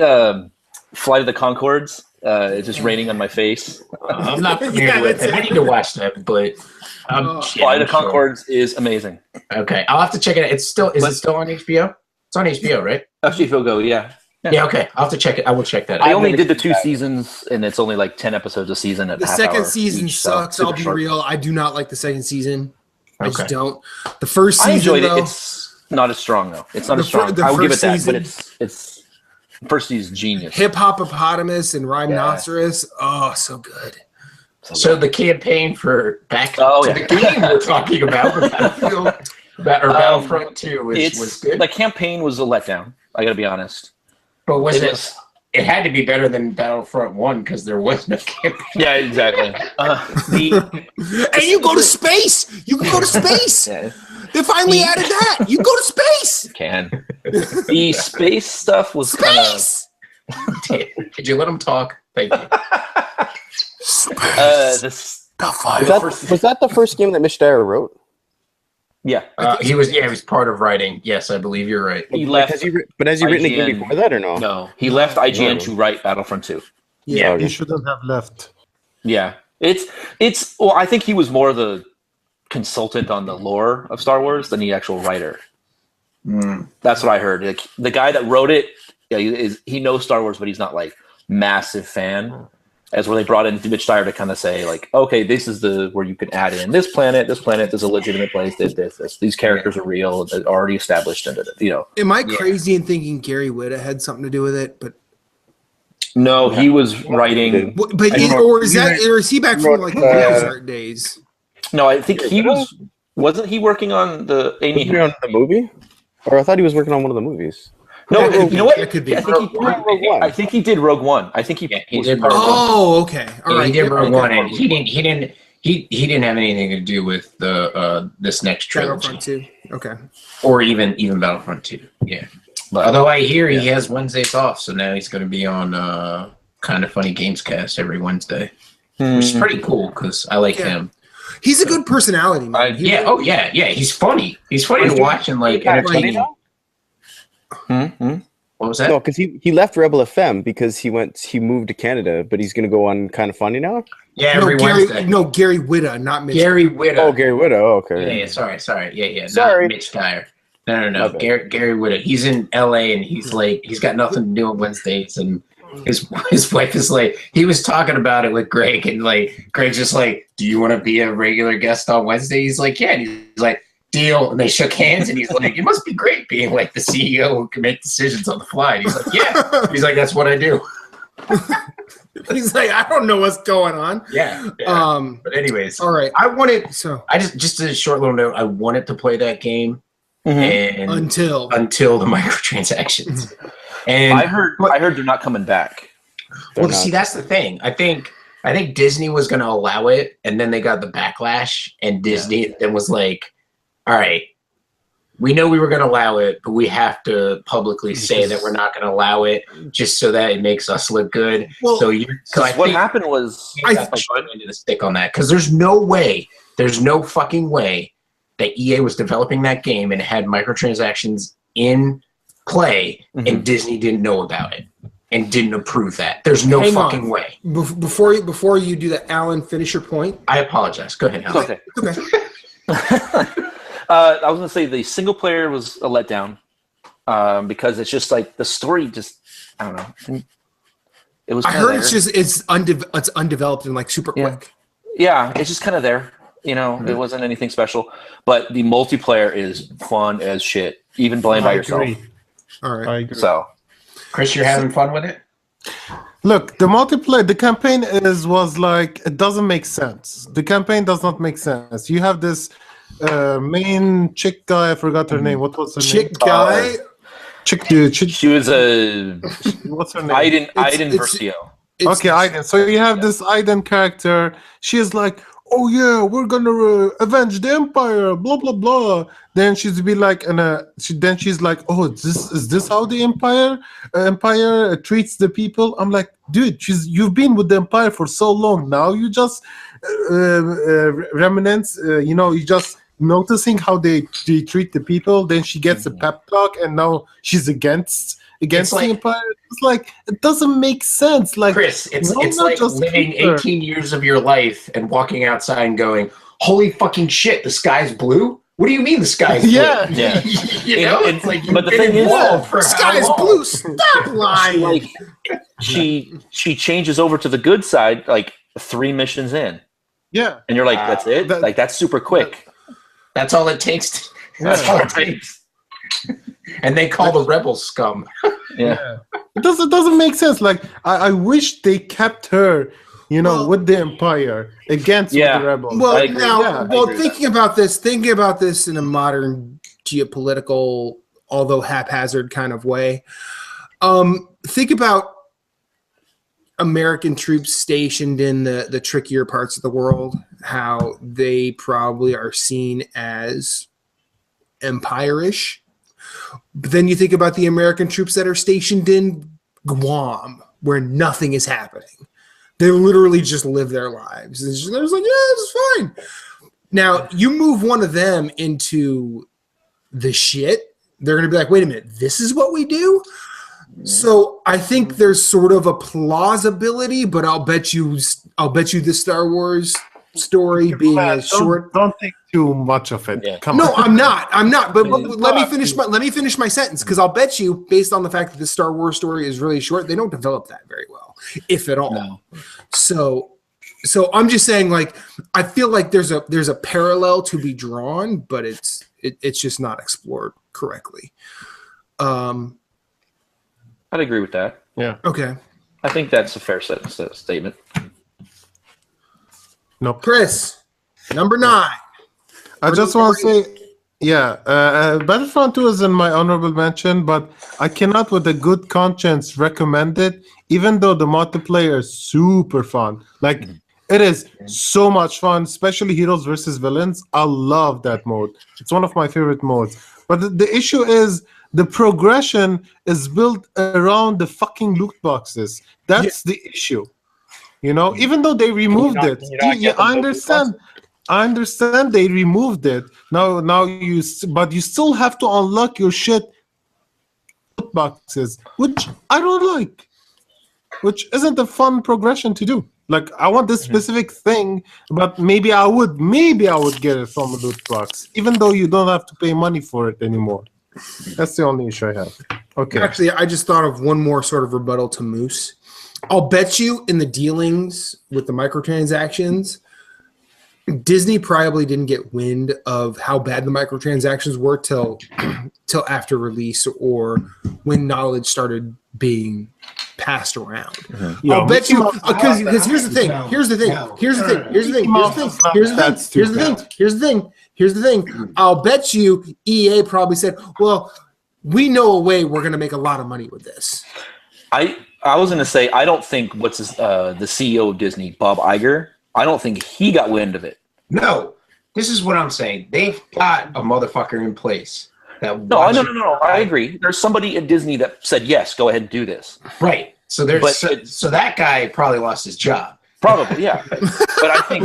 D: Flight of the Conchords. It's just raining on my face.
B: I'm not familiar
A: Yeah,
B: with
A: that's
B: it. I need to watch that, but
D: Flight of the Conchords is amazing.
B: Okay, I'll have to check it out. Is it still on HBO? It's on HBO, right?
D: Actually, if you'll go, yeah.
B: Yeah. Okay, I'll have to check it. I will check that out.
D: I only did the 2 seasons, and it's only like 10 episodes a season. At
A: The
D: half
A: second
D: hour
A: season
D: each, so
A: sucks.
D: super
A: I'll be
D: short.
A: real. I do not like the second season. I
B: Okay.
A: just don't. The first season,
D: I enjoyed
A: though,
D: it. It's not as strong though. It's not
A: The
D: as strong.
A: fir- the
D: I will give it
A: first
D: that,
A: season-
D: but it's first season's genius.
A: Hip Hoppopotamus and Rhinoceros. Oh, so good.
B: So the campaign for back
D: Oh,
B: to
D: yeah.
B: the game we're talking about, the Battlefield, Battlefront 2 was good.
D: The campaign was a letdown. I got to be honest.
B: But
D: It was.
B: it had to be better than Battlefront 1 because there was no campaign.
D: Yeah, exactly.
A: And you go to space. You can go to space.
D: Yeah,
A: They finally added that. You go to space.
D: can. The space stuff was kind of.
A: Space.
B: Could you let them talk? Thank you.
D: This.
C: Was that the first game that Mitch Dyer wrote?
D: Yeah,
B: He was part of writing. Yes, I believe you're right.
D: he left.
C: Has he written a game
D: IGN.
C: before that or no?
D: No, he left IGN to write Battlefront 2.
A: Yeah.
C: Okay.
E: He shouldn't have left.
D: Yeah, it's. Well, I think he was more the consultant on the lore of Star Wars than the actual writer. That's what I heard. Like, the guy that wrote it, yeah, he knows Star Wars, but he's not like massive fan. As where they brought in Mitch Dyer to kind of say like, okay, this is where you can add in this planet is a legitimate place. This. These characters are real, they're already established, and you know.
A: Am I crazy in thinking Gary Whitta had something to do with it? But
D: No, he was writing.
A: or is he back from like the LucasArts days?
D: No, I think he was. Wasn't he working on the Amy?
C: Was he on the movie? Or I thought he was working on one of the movies.
D: No,
A: That could be.
D: you know what?
A: That could be.
D: I think he did Rogue One. I think he
B: he
D: was
B: did
D: part of
B: Rogue One.
A: Oh, okay. All
B: Yeah,
A: right.
B: he did Rogue
A: Okay.
B: One, and he didn't have anything to do with the this next trilogy,
A: Battlefront 2. Okay.
B: or even Battlefront 2. Yeah.
D: But,
B: Although I hear he has Wednesdays off, so now he's going to be on Kind of Funny Gamescast every Wednesday, which is pretty cool because I like
A: Yeah.
B: him.
A: He's a good personality, man. He-
B: Yeah. Oh yeah. Yeah. He's funny. He's funny to watch and like entertaining. What was that?
C: No, because he left Rebel FM because he moved to Canada, but he's gonna go on Kind of Funny now.
B: Yeah.
A: No,
B: Every Wednesday.
A: Gary Whitta, not Mitch.
B: Gary Whitta.
C: Oh, Gary Whitta. Oh, okay.
B: Yeah. Sorry. Yeah.
C: Sorry.
B: Not Mitch Dyer. No.
C: My bad.
B: Gary Whitta. He's in LA and he's got nothing to do on Wednesdays, and his wife is like, he was talking about it with Greg, and like Greg's just like, do you want to be a regular guest on Wednesday? He's like, yeah. And he's like, deal. And they shook hands, and he's like, it must be great being like the CEO who can make decisions on the fly. And he's like, yeah. He's like, that's what I do.
A: He's like, I don't know what's going on.
B: Yeah. But anyways,
A: All right.
B: I wanted.
A: So
B: I just a short little note. I wanted to play that game, and
A: until
B: until the microtransactions. And
D: I heard they're not coming back.
C: They're
B: see,
C: not.
B: that's the thing. I think Disney was going to allow it, and then they got the backlash, and Disney then was like, "All right, we know we were going to allow it, but we have to publicly say that we're not going to allow it, just so that it makes us look good."
A: Well,
B: So
D: What happened was
B: I got the short end of the stick on that because there's no fucking way that EA was developing that game and had microtransactions in play and Disney didn't know about it and didn't approve that. There's no
A: Hang on.
B: fucking way.
A: before you do that, Alan, finish your point.
B: I apologize. Go ahead, Alan.
D: okay.
A: Okay.
D: I was gonna say the single player was a letdown. because it's just like the story just I don't know. It was.
A: I
D: kinda
A: heard
D: there.
A: it's undeveloped and like super
D: Yeah.
A: quick.
D: Yeah, it's just kind of there. You know, it wasn't anything special, but the multiplayer is fun as shit, even playing by
E: I
D: yourself.
E: agree.
A: All right.
E: I agree.
D: So
B: Chris, you're having fun with it?
E: Look, the multiplayer, the campaign was like, it doesn't make sense. The campaign does not make sense. You have this main chick guy, I forgot her name. What was her
A: Chick
E: name?
A: guy.
E: Chick dude.
D: she was a
E: What's her name?
D: Aiden
A: it's-
D: Versio.
A: It's-
E: Okay, Aiden. So you have this Aiden character. She is like, oh yeah, we're gonna avenge the Empire, blah blah blah. Then she's be like, she's like, oh, is this how the Empire treats the people? I'm like, dude, you've been with the Empire for so long now. You just remnants, you just noticing how they treat the people. Then she gets a pep talk, and now she's against
B: It's like-
E: the Empire. It's like it doesn't make sense. Like
B: Chris, it's
E: why not
B: like
E: just
B: living
E: keep her?
B: 18 years of your life and walking outside and going, holy fucking shit, the sky's blue? What do you mean the sky's blue?
E: Yeah.
D: Yeah.
B: you know,
D: And-
B: it's like
D: but the
B: you've been
D: thing is-
B: involved for
A: The
B: how
A: sky is
B: long?
A: blue. Stop lying.
D: Like she changes over to the good side like 3 missions in,
E: Yeah.
D: and you're like, that's it.
E: That-
D: Like that's super quick.
B: That's all it takes. That's all it takes. And they call the rebels scum.
D: Yeah.
E: It doesn't make sense. Like I wish they kept her,
A: Well-
E: with the Empire against
D: Yeah.
E: the rebels.
A: Well,
D: I agree.
A: now,
E: Yeah, I
A: well,
D: agree with
A: thinking about this in a modern geopolitical, although haphazard kind of way. Think about American troops stationed in the trickier parts of the world, how they probably are seen as empire-ish. But then you think about the American troops that are stationed in Guam, where nothing is happening. They literally just live their lives. It's just, they're just like, yeah, it's fine. Now, you move one of them into the shit, they're going to be like, wait a minute, this is what we do? So I think there's sort of a plausibility, but I'll bet you the Star Wars story being as short.
E: Don't think too much of it.
D: Yeah.
E: Come
A: No,
E: on.
A: I'm not. But
D: Yeah.
A: let me finish my sentence, because I'll bet you, based on the fact that the Star Wars story is really short, they don't develop that very well, if at all.
D: No.
A: So I'm just saying, like, I feel like there's a parallel to be drawn, but it's just not explored correctly.
D: I'd agree with that.
A: Okay,
D: I think that's a fair statement.
E: Nope.
A: Chris, number 9.
E: I just want to say, Battlefront 2 is in my honorable mention, but I cannot with a good conscience recommend it, even though the multiplayer is super fun. Like, it is so much fun, especially heroes versus villains. I love that mode. It's one of my favorite modes. But the issue is the progression is built around the fucking loot boxes. That's the issue. Even though they removed
G: not-
E: it.
G: can you not get the
E: I
G: loot
E: understand. I understand they removed it. Now but you still have to unlock your shit loot boxes, which I don't like. Which isn't a fun progression to do. Like, I want this specific thing, but maybe I would get it from a loot box, even though you don't have to pay money for it anymore. That's the only issue I have. Okay.
A: Actually, I just thought of one more sort of rebuttal to Moose. I'll bet you in the dealings with the microtransactions, Disney probably didn't get wind of how bad the microtransactions were till after release, or when knowledge started being passed around. I'll bet you, because here's the thing. Here's the thing. I'll bet you EA probably said, well, we know a way we're going to make a lot of money with this.
D: I was going to say, I don't think the CEO of Disney, Bob Iger, I don't think he got wind of it.
B: No, this is what I'm saying. They've got a motherfucker in place that
D: No, I agree. There's somebody at Disney that said, yes, go ahead and do this.
B: Right. So there's
D: But
B: so that guy probably lost his job.
D: Probably, yeah. But I think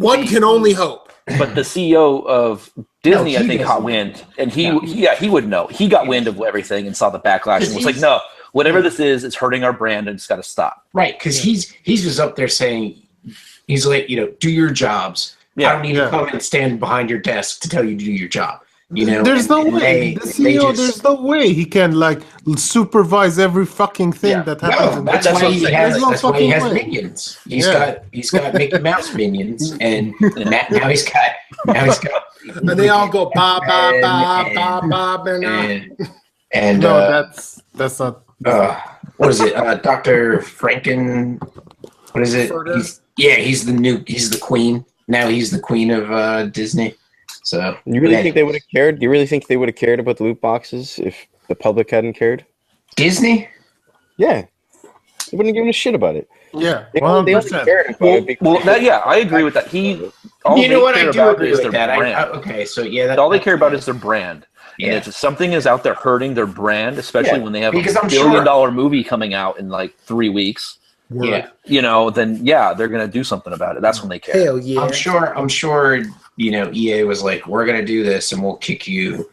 A: One can only hope.
D: But the CEO of Disney,
B: No,
D: I
B: he
D: think,
B: doesn't.
D: caught wind, and he would know. He got wind of everything and saw the backlash and was like, "No, whatever this is, it's hurting our brand, and it's got to stop."
B: Right, because he's just up there saying, he's like, do your jobs.
D: Yeah.
B: I don't need to come and stand behind your desk to tell you to do your job. You know,
E: There's no
B: and
E: way. The
B: they
E: CEO,
B: just-
E: there's no way he can like supervise every fucking thing
D: Yeah.
E: that happens.
B: No,
E: in
B: that's
E: the-
D: what
B: why
D: I'm
B: he
D: saying.
B: has.
E: There's no
B: That's why he
E: fucking
B: has
E: way.
B: minions.
E: Yeah.
B: He's got Mickey Mouse minions, and now he's got
A: And they all go ba ba ba ba ba ba.
B: and
E: No, that's not.
B: what is it? Dr. Franken. What is it?
A: Furter?
B: He's the queen. Now he's the queen of Disney. So
C: You really think they would have cared? Do you really think they would have cared about the loot boxes if the public hadn't cared?
B: Disney?
C: Yeah. They wouldn't have given a shit about it.
E: Yeah,
C: They only
E: 100%.
C: cared about it because
D: I agree with that. All
B: You know
D: they
B: what?
D: care
B: I do
D: about
B: agree
D: is
B: with
D: their
B: that.
D: brand.
B: Okay, so yeah,
D: All they care about is their brand. And
B: Yeah.
D: if something is out there hurting their brand, especially
B: Yeah,
D: when they have
B: because
D: a
B: I'm
D: billion-dollar movie coming out in like 3 weeks,
B: Yeah,
D: then yeah, they're gonna do something about it. That's when they care.
A: Hell yeah.
B: I'm sure. EA was like, we're gonna do this, and we'll kick you,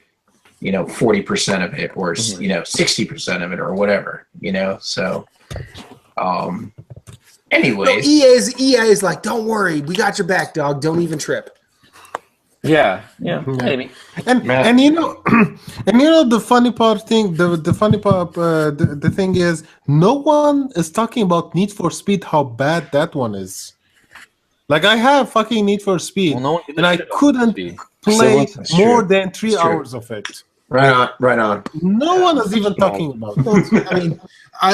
B: 40% of it, or 60% of it, or whatever. So,
A: No,
B: anyways,
A: EA is like, don't worry, we got your back, dog. Don't even trip.
D: Yeah, maybe.
E: And the funny thing the thing is, no one is talking about Need for Speed, how bad that one is. Like, I have fucking Need for Speed,
D: Well, no one gives a
E: and I
D: shit about
E: couldn't
D: Speed.
E: play
B: That's
E: more
B: true.
E: than 3
B: That's true.
E: hours of it.
B: right on.
E: No one is even talking about it.
A: I mean,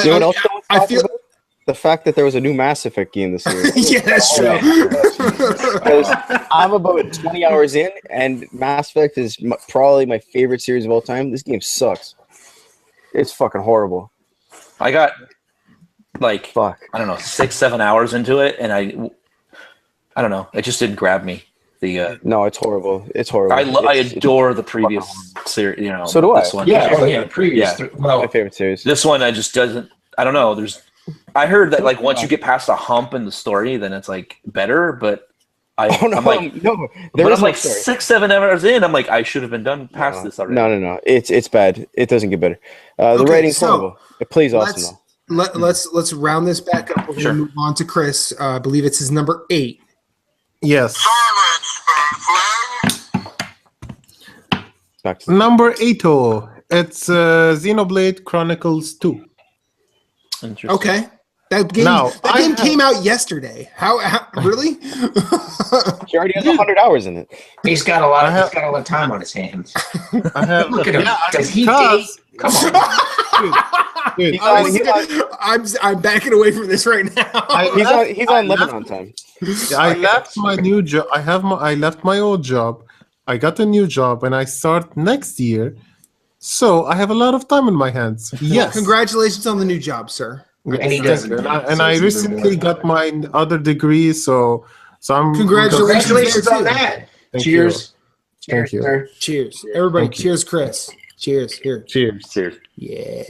C: You know what else no one's
A: I
C: talking
A: feel.
C: about? The fact that there was a new Mass Effect game this year.
A: Yeah, that's true.
C: Because I'm about 20 hours in, and Mass Effect is probably my favorite series of all time. This game sucks. It's fucking horrible.
D: I got like
C: Fuck.
D: I don't know 6-7 hours into it, and I don't know. It just didn't grab me.
C: No, it's horrible. It's horrible.
D: I
C: It's
D: adore the previous series.
C: So do I.
D: This one.
B: The previous.
D: Yeah.
C: my favorite series.
D: This one I just doesn't. I don't know. I heard that like once you get past a hump in the story, then it's like better. But
C: Oh no,
D: I'm like,
C: no.
D: but
C: is
D: I'm
C: no
D: like
C: story.
D: 6-7 hours in. I'm like, I should have been done past this already.
C: No. It's bad. It doesn't get better. The
A: Okay,
C: writing's
A: so
C: horrible. It plays awesome though.
A: Let's round this back up. We're
D: Sure.
A: gonna move on to Chris. I believe it's his number 8.
E: Yes.
F: Silence, Flame.
C: Back to
E: Number 8. It's Xenoblade Chronicles 2.
D: Interesting.
A: Okay. That game,
E: Now,
A: that
E: I
A: game
E: have-
A: came out yesterday. How really?
C: He already has 100 hours in it.
B: He's got a lot of time on his hands.
E: I have.
B: Look at him.
E: Yeah,
B: Does he date?
E: because-
B: Come on.
E: Dude,
A: I'm backing away from this right now.
C: He's on Lebanon time.
E: I left my new job. I left my old job. I got a new job, and I start next year. So I have a lot of time in my hands. Yes.
A: Congratulations on the new job, sir.
B: And he doesn't.
E: And I recently got my other degree, so I'm
A: Congratulations.
B: Congratulations
A: there,
B: on
A: too.
B: that.
E: Thank
B: Cheers.
E: Thank you.
B: sir.
A: Cheers. Everybody,
E: Thank you.
A: cheers, Chris. Cheers. Here.
E: Cheers.
D: Serious.
A: Yeah.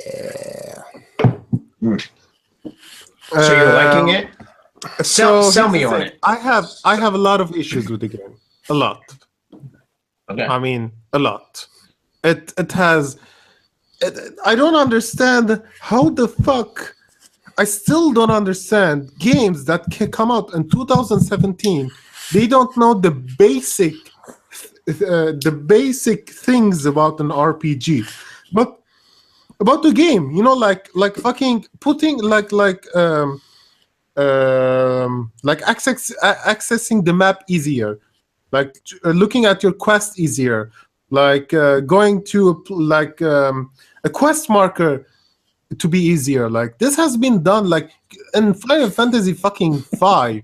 B: So you're liking it? Sell
E: here's
B: me
E: the
B: on
E: thing.
B: it.
E: I have a lot of issues with the game. A lot.
B: Okay.
E: I mean, a lot. It has. I don't understand how the fuck. I still don't understand games that can come out in 2017. They don't know the basic things about an RPG, but about the game, like fucking putting accessing the map easier, like looking at your quest easier, like going to a quest marker to be easier. Like this has been done like in Final Fantasy fucking 5.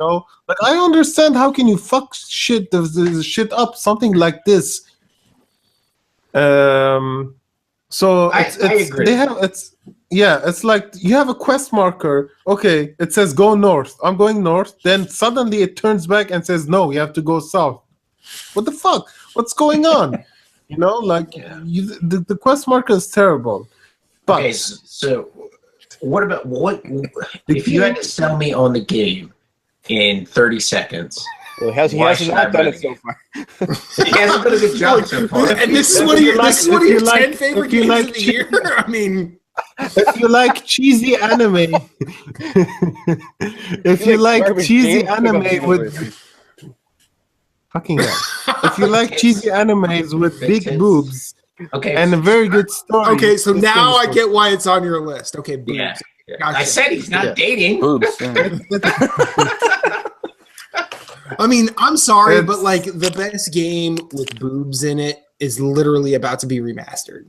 E: Like I understand how can you fuck shit the shit up something like this. So
B: I
E: it's
B: agree.
E: it's like you have a quest marker. Okay, it says go north. I'm going north. Then suddenly it turns back and says no, you have to go south. What the fuck? What's going on? The quest marker is terrible. But
B: Okay, so what about if you had to sell me on the game in 30 seconds?
C: Well, he
B: Why
C: hasn't
B: should I
C: not done
B: buy
C: it
B: the
C: so
B: game?
C: far.
B: You guys have done a good job so far.
A: And this is
E: If
A: one of
E: you
A: your,
E: like-
A: this is one of
E: if
A: your
E: you
A: 10
E: like-
A: favorite
E: if you
A: games
E: like
A: of the year. I mean,
E: if you like cheesy anime, if you like
C: garbage
E: cheesy
C: games,
E: anime
C: pick up
E: with Fucking hell. If you like cheesy animes with
B: Big
E: big
B: tits.
E: boobs
B: Okay.
E: and a very good story.
A: Okay, so
E: this
A: now I
E: game is
A: get why it's on your list. Okay, boobs.
B: Yeah.
A: Gotcha.
B: I said he's not dating.
D: Boobs. Yeah.
A: I mean, I'm sorry,
E: It's-
A: but like the best game with boobs in it is literally about to be remastered.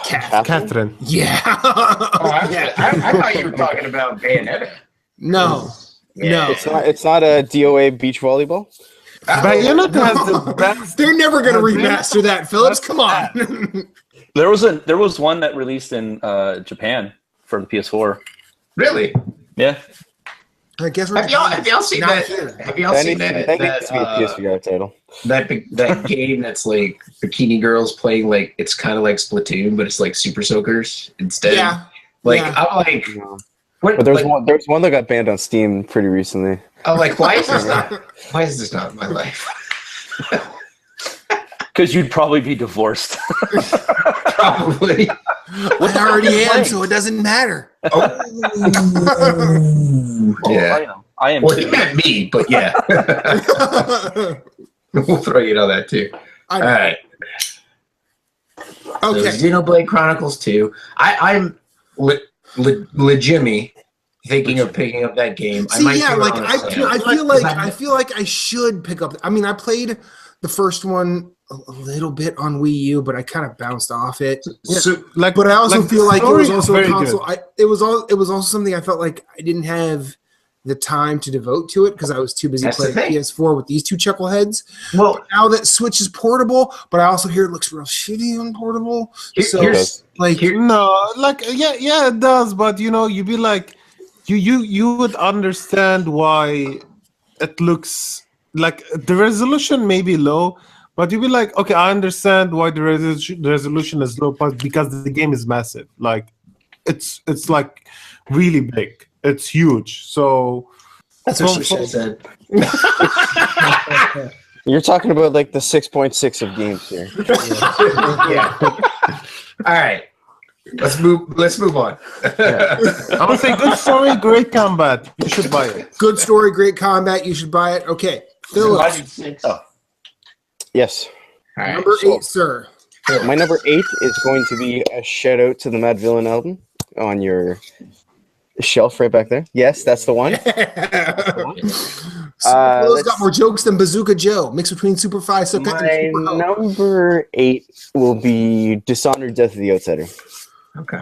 A: Cat.
E: Catherine.
A: Yeah.
B: I thought you were talking about Bayonetta.
A: No. No.
C: It's not a DOA beach volleyball.
E: Bayonetta has the best.
A: They're never gonna
E: Bayonetta-
A: remaster that, Phillips. Come on.
D: There was one that released in Japan for the PS4.
B: Really?
D: Yeah.
A: I guess we're
B: Have y'all seen
A: Not
B: that?
A: here.
B: Have y'all
C: That
B: seen
C: needs,
B: that?
C: that needs to be a PSVR title.
B: That game that's like bikini girls playing like it's kind of like Splatoon, but it's like Super Soakers instead.
A: Yeah.
B: Like
A: yeah.
B: I'm like,
C: No.
B: what?
C: But there's
B: like,
C: one that got banned on Steam pretty recently.
B: I'm like, why is this not? Why is this not in my life?
D: Because you'd probably be divorced.
B: Probably.
A: I already am, so it doesn't matter.
B: Oh, yeah.
D: I am.
B: Well, he meant me, but yeah. We'll throw you on that too. All right. So
A: Okay.
B: Xenoblade Chronicles 2. I'm legitimately thinking of picking up that game.
A: See, yeah,
B: do it
A: like
B: on a
A: I
B: Saturday.
A: feel like I should pick up. I mean, I played the first one a little bit on Wii U, but I kind of bounced off it.
B: So,
E: Like,
A: But I also
E: like,
A: feel
E: the
A: like it was
E: story is
A: also a
E: very
A: console.
E: good.
A: It was also something I felt like I didn't have the time to devote to it because I was too busy
B: That's the
A: playing
B: thing.
A: PS4 with these two chuckleheads.
B: well,
A: Now that Switch is portable, but I also hear it looks real shitty on portable. So
B: here's
A: like,
B: here-
E: No, like yeah, it does, but you'd be like, you would understand why it looks like the resolution may be low, but you'd be like, okay, I understand why the resolution is low, but because the game is massive, like it's like really big, it's huge. So
B: that's what she should have said.
C: You're talking about like the 6.6 of games here.
B: Yeah. All right. Let's move on.
E: I would say good story, great combat. You should buy it.
A: good story, great combat. You should buy it. Okay, Phillips,
B: Oh,
C: Yes.
B: all right.
A: number 8, sir.
C: My number 8 is going to be a shout out to the Mad Villain album on your shelf right back there. Yes, that's the one.
A: Phil's got
C: let's-
A: more jokes than Bazooka Joe, mixed between Super Fi Suka
C: My
A: and Super Ho.
C: number 8 will be Dishonored: Death of the Outsider.
B: Okay.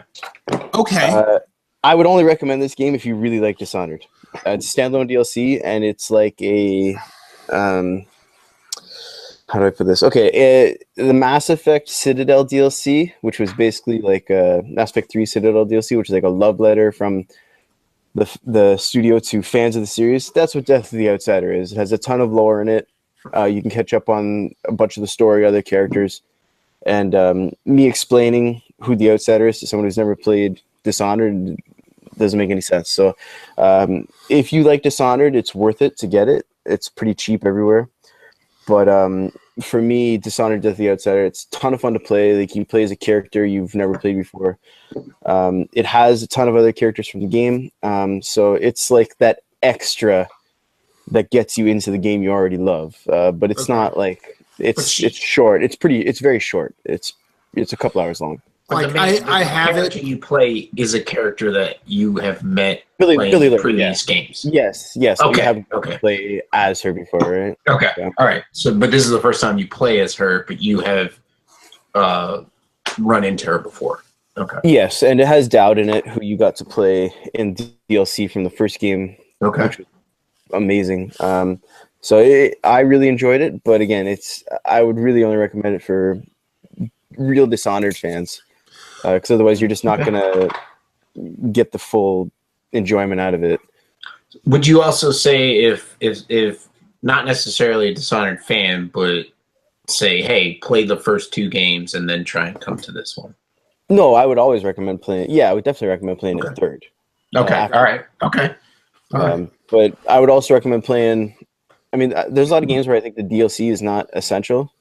A: Okay,
C: I would only recommend this game if you really like Dishonored. It's standalone DLC, and it's like a how do I put this? Okay, the Mass Effect Citadel DLC, which was basically like a Mass Effect 3 Citadel DLC, which is like a love letter from the studio to fans of the series. That's what Death of the Outsider is. It has a ton of lore in it. You can catch up on a bunch of the story, other characters, and me explaining who the Outsider is to someone who's never played Dishonored doesn't make any sense. So if you like Dishonored, it's worth it to get it. It's pretty cheap everywhere. But for me, Dishonored: Death of the Outsider, it's a ton of fun to play. Like, you play as a character you've never played before. It has a ton of other characters from the game. So it's like that extra that gets you into the game you already love. But it's
A: Okay.
C: not like it's
B: But
C: short. It's very short. It's a couple hours long.
B: But
A: like
B: the
A: I have
B: character
A: it.
B: you play is a character that you have met
C: Billy
B: playing
C: Lurk,
B: previous games.
C: Yes. You
B: Okay.
C: haven't
B: Okay.
C: played as her before, right?
B: Okay.
C: Yeah.
B: All right. So, but this is the first time you play as her, but you have run into her before. Okay.
C: Yes, and it has Dowd in it, who you got to play in DLC from the first game.
B: Okay.
C: Which was amazing. I really enjoyed it, but again, I would really only recommend it for real Dishonored fans, because otherwise you're just not gonna get the full enjoyment out of it.
B: Would you also say if not necessarily a Dishonored fan, but say, hey, play the first two games and then try and come to this one?
C: No, I would always recommend playing. Yeah, I would definitely recommend playing it
B: Okay.
C: third.
B: Okay.
C: after-
B: All right. Okay. All right.
C: But I would also recommend playing. I mean, there's a lot of games where I think the DLC is not essential.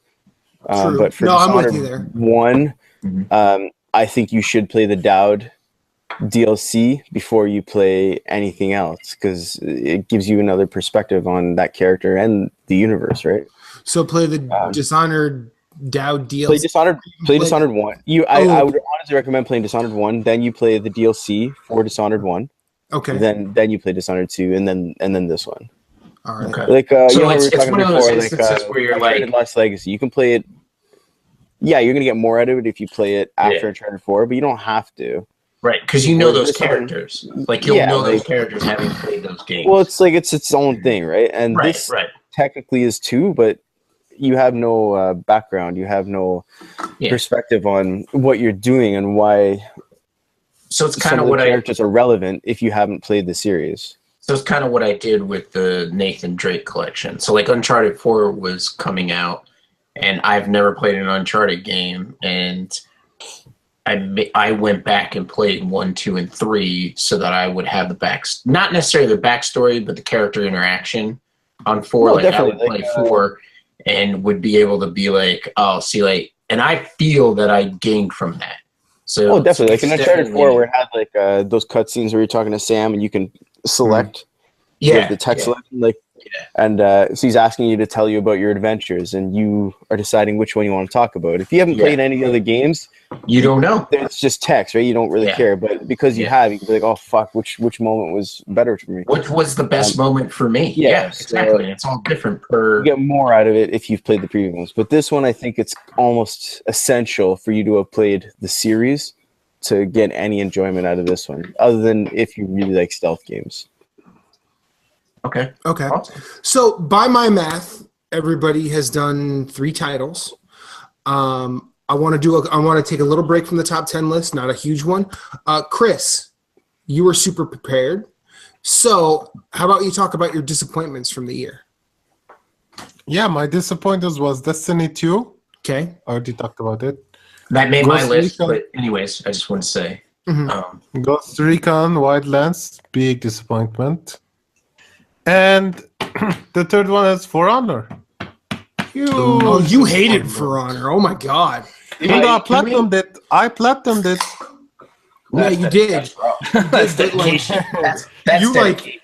A: True.
C: But for
A: No, I'm with
C: Dishonored
A: you there.
C: 1,
B: Mhm.
C: I think you should play the Dowd DLC before you play anything else, because it gives you another perspective on that character and the universe, right?
A: So play the Dishonored DAO DLC.
C: Play Dishonored. Play Dishonored 1. I
A: Oh.
C: would honestly recommend playing Dishonored 1. Then you play the DLC for Dishonored 1.
A: Okay.
C: Then you play Dishonored 2, and then this one.
A: All right.
B: Okay.
C: Like
B: So
C: you know,
B: it's-
C: we were
B: it's
C: talking
B: one of those
C: before,
B: instances where you're like-
C: Uncharted Lost Legacy. You can play it. Yeah, you're gonna get more out of it if you play it after
B: Yeah.
C: Uncharted 4, but you don't have to.
B: Right, because you know
C: Well,
B: those
C: this one-
B: characters. Like you'll
C: Yeah,
B: know those
C: like-
B: characters having played those games.
C: Well, it's like it's its own thing, right? And
B: right,
C: this
B: right.
C: technically is too, but you have no background, you have no
B: Yeah.
C: perspective on what you're doing and why
B: So it's
C: some
B: kind
C: of
B: of
C: the
B: what
C: characters are relevant if you haven't played the series.
B: So it's kind of what I did with the Nathan Drake collection. So like Uncharted 4 was coming out, and I've never played an Uncharted game, and I went back and played 1, 2, and 3 so that I would have not necessarily the backstory, but the character interaction on 4.
C: No,
B: like I
C: definitely,
B: would
C: like,
B: play 4 and would be able to be like, oh, see, like, and I feel that I gained from that. So
C: Oh, definitely. Like in
B: it's
C: Uncharted 4,
B: definitely-
C: where it had like those cutscenes where you're talking to Sam and you can select the text selection, like, and so he's asking you to tell you about your adventures, and you are deciding which one you want to talk about. If you haven't played any other games,
B: you don't know.
C: it's just text, right? You don't really
B: Yeah.
C: care, but because you
B: Yeah.
C: have, you can be like, oh fuck, which moment was better for me?
B: What was the best moment for me?
C: yeah,
B: Yeah,
C: so-
B: exactly. It's all different per.
C: You get more out of it if you've played the previous ones, but this one, I think it's almost essential for you to have played the series to get any enjoyment out of this one, other than if you really like stealth games.
B: Okay.
A: Okay.
B: Awesome.
A: So by my math, everybody has done 3 titles. I want to take a little break from the top 10 list, not a huge one. Chris, you were super prepared. So how about you talk about your disappointments from the year?
E: Yeah, my disappointment was Destiny 2.
A: Okay.
E: I already talked about it.
B: That made my
E: Ghost
B: list,
E: Recon.
B: but anyways, I just want to say,
A: Mhm.
E: Ghost Recon Wildlands, big disappointment. And the third one is For Honor. Huge
A: Oh, you hated
E: disappointment.
A: For Honor. Oh my God.
E: Even though I
B: Can we-
E: platinumed it,
A: Yeah, you did.
B: That's
A: did, like-
B: dedication. That's
A: You, like-
B: dedication.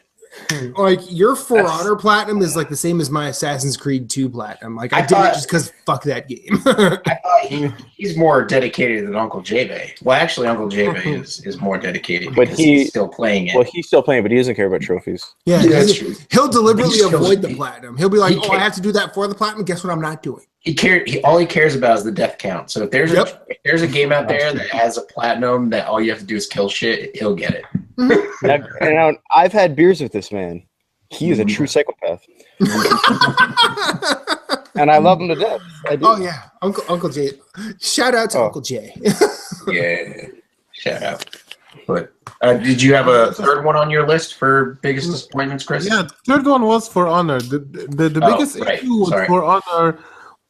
A: Like your For
B: That's-
A: Honor platinum is like the same as my Assassin's Creed 2 platinum. Like I
B: I
A: did it
B: thought-
A: just because fuck that game.
B: I thought he's more dedicated than Uncle J-Bay. Well, actually, Uncle J-Bay is more dedicated,
C: But
B: because
C: he-
B: he's still playing it.
C: Well, he's still playing, but he doesn't care about trophies.
A: Yeah,
B: Yeah, that's true.
A: he'll deliberately
B: He still-
A: avoid the platinum. He'll be like,
B: he
A: "Oh, I
B: can't-
A: have to do that for the platinum. Guess what? I'm not doing."
B: All he cares about is the death count. So if there's
A: Yep.
B: if there's a game out there that has a platinum that all you have to do is kill shit, he'll get it.
C: Now, I've had beers with this man. He is a true psychopath, and I love him to death. I do.
A: Oh yeah, Uncle Jay. Shout out to
C: Oh.
A: Uncle Jay.
B: Yeah, shout out. But did you have a third one on your list for biggest disappointments, Chris?
E: Yeah, the third one was For Honor. The
B: Oh,
E: biggest
B: right.
E: issue with
B: Sorry.
E: For Honor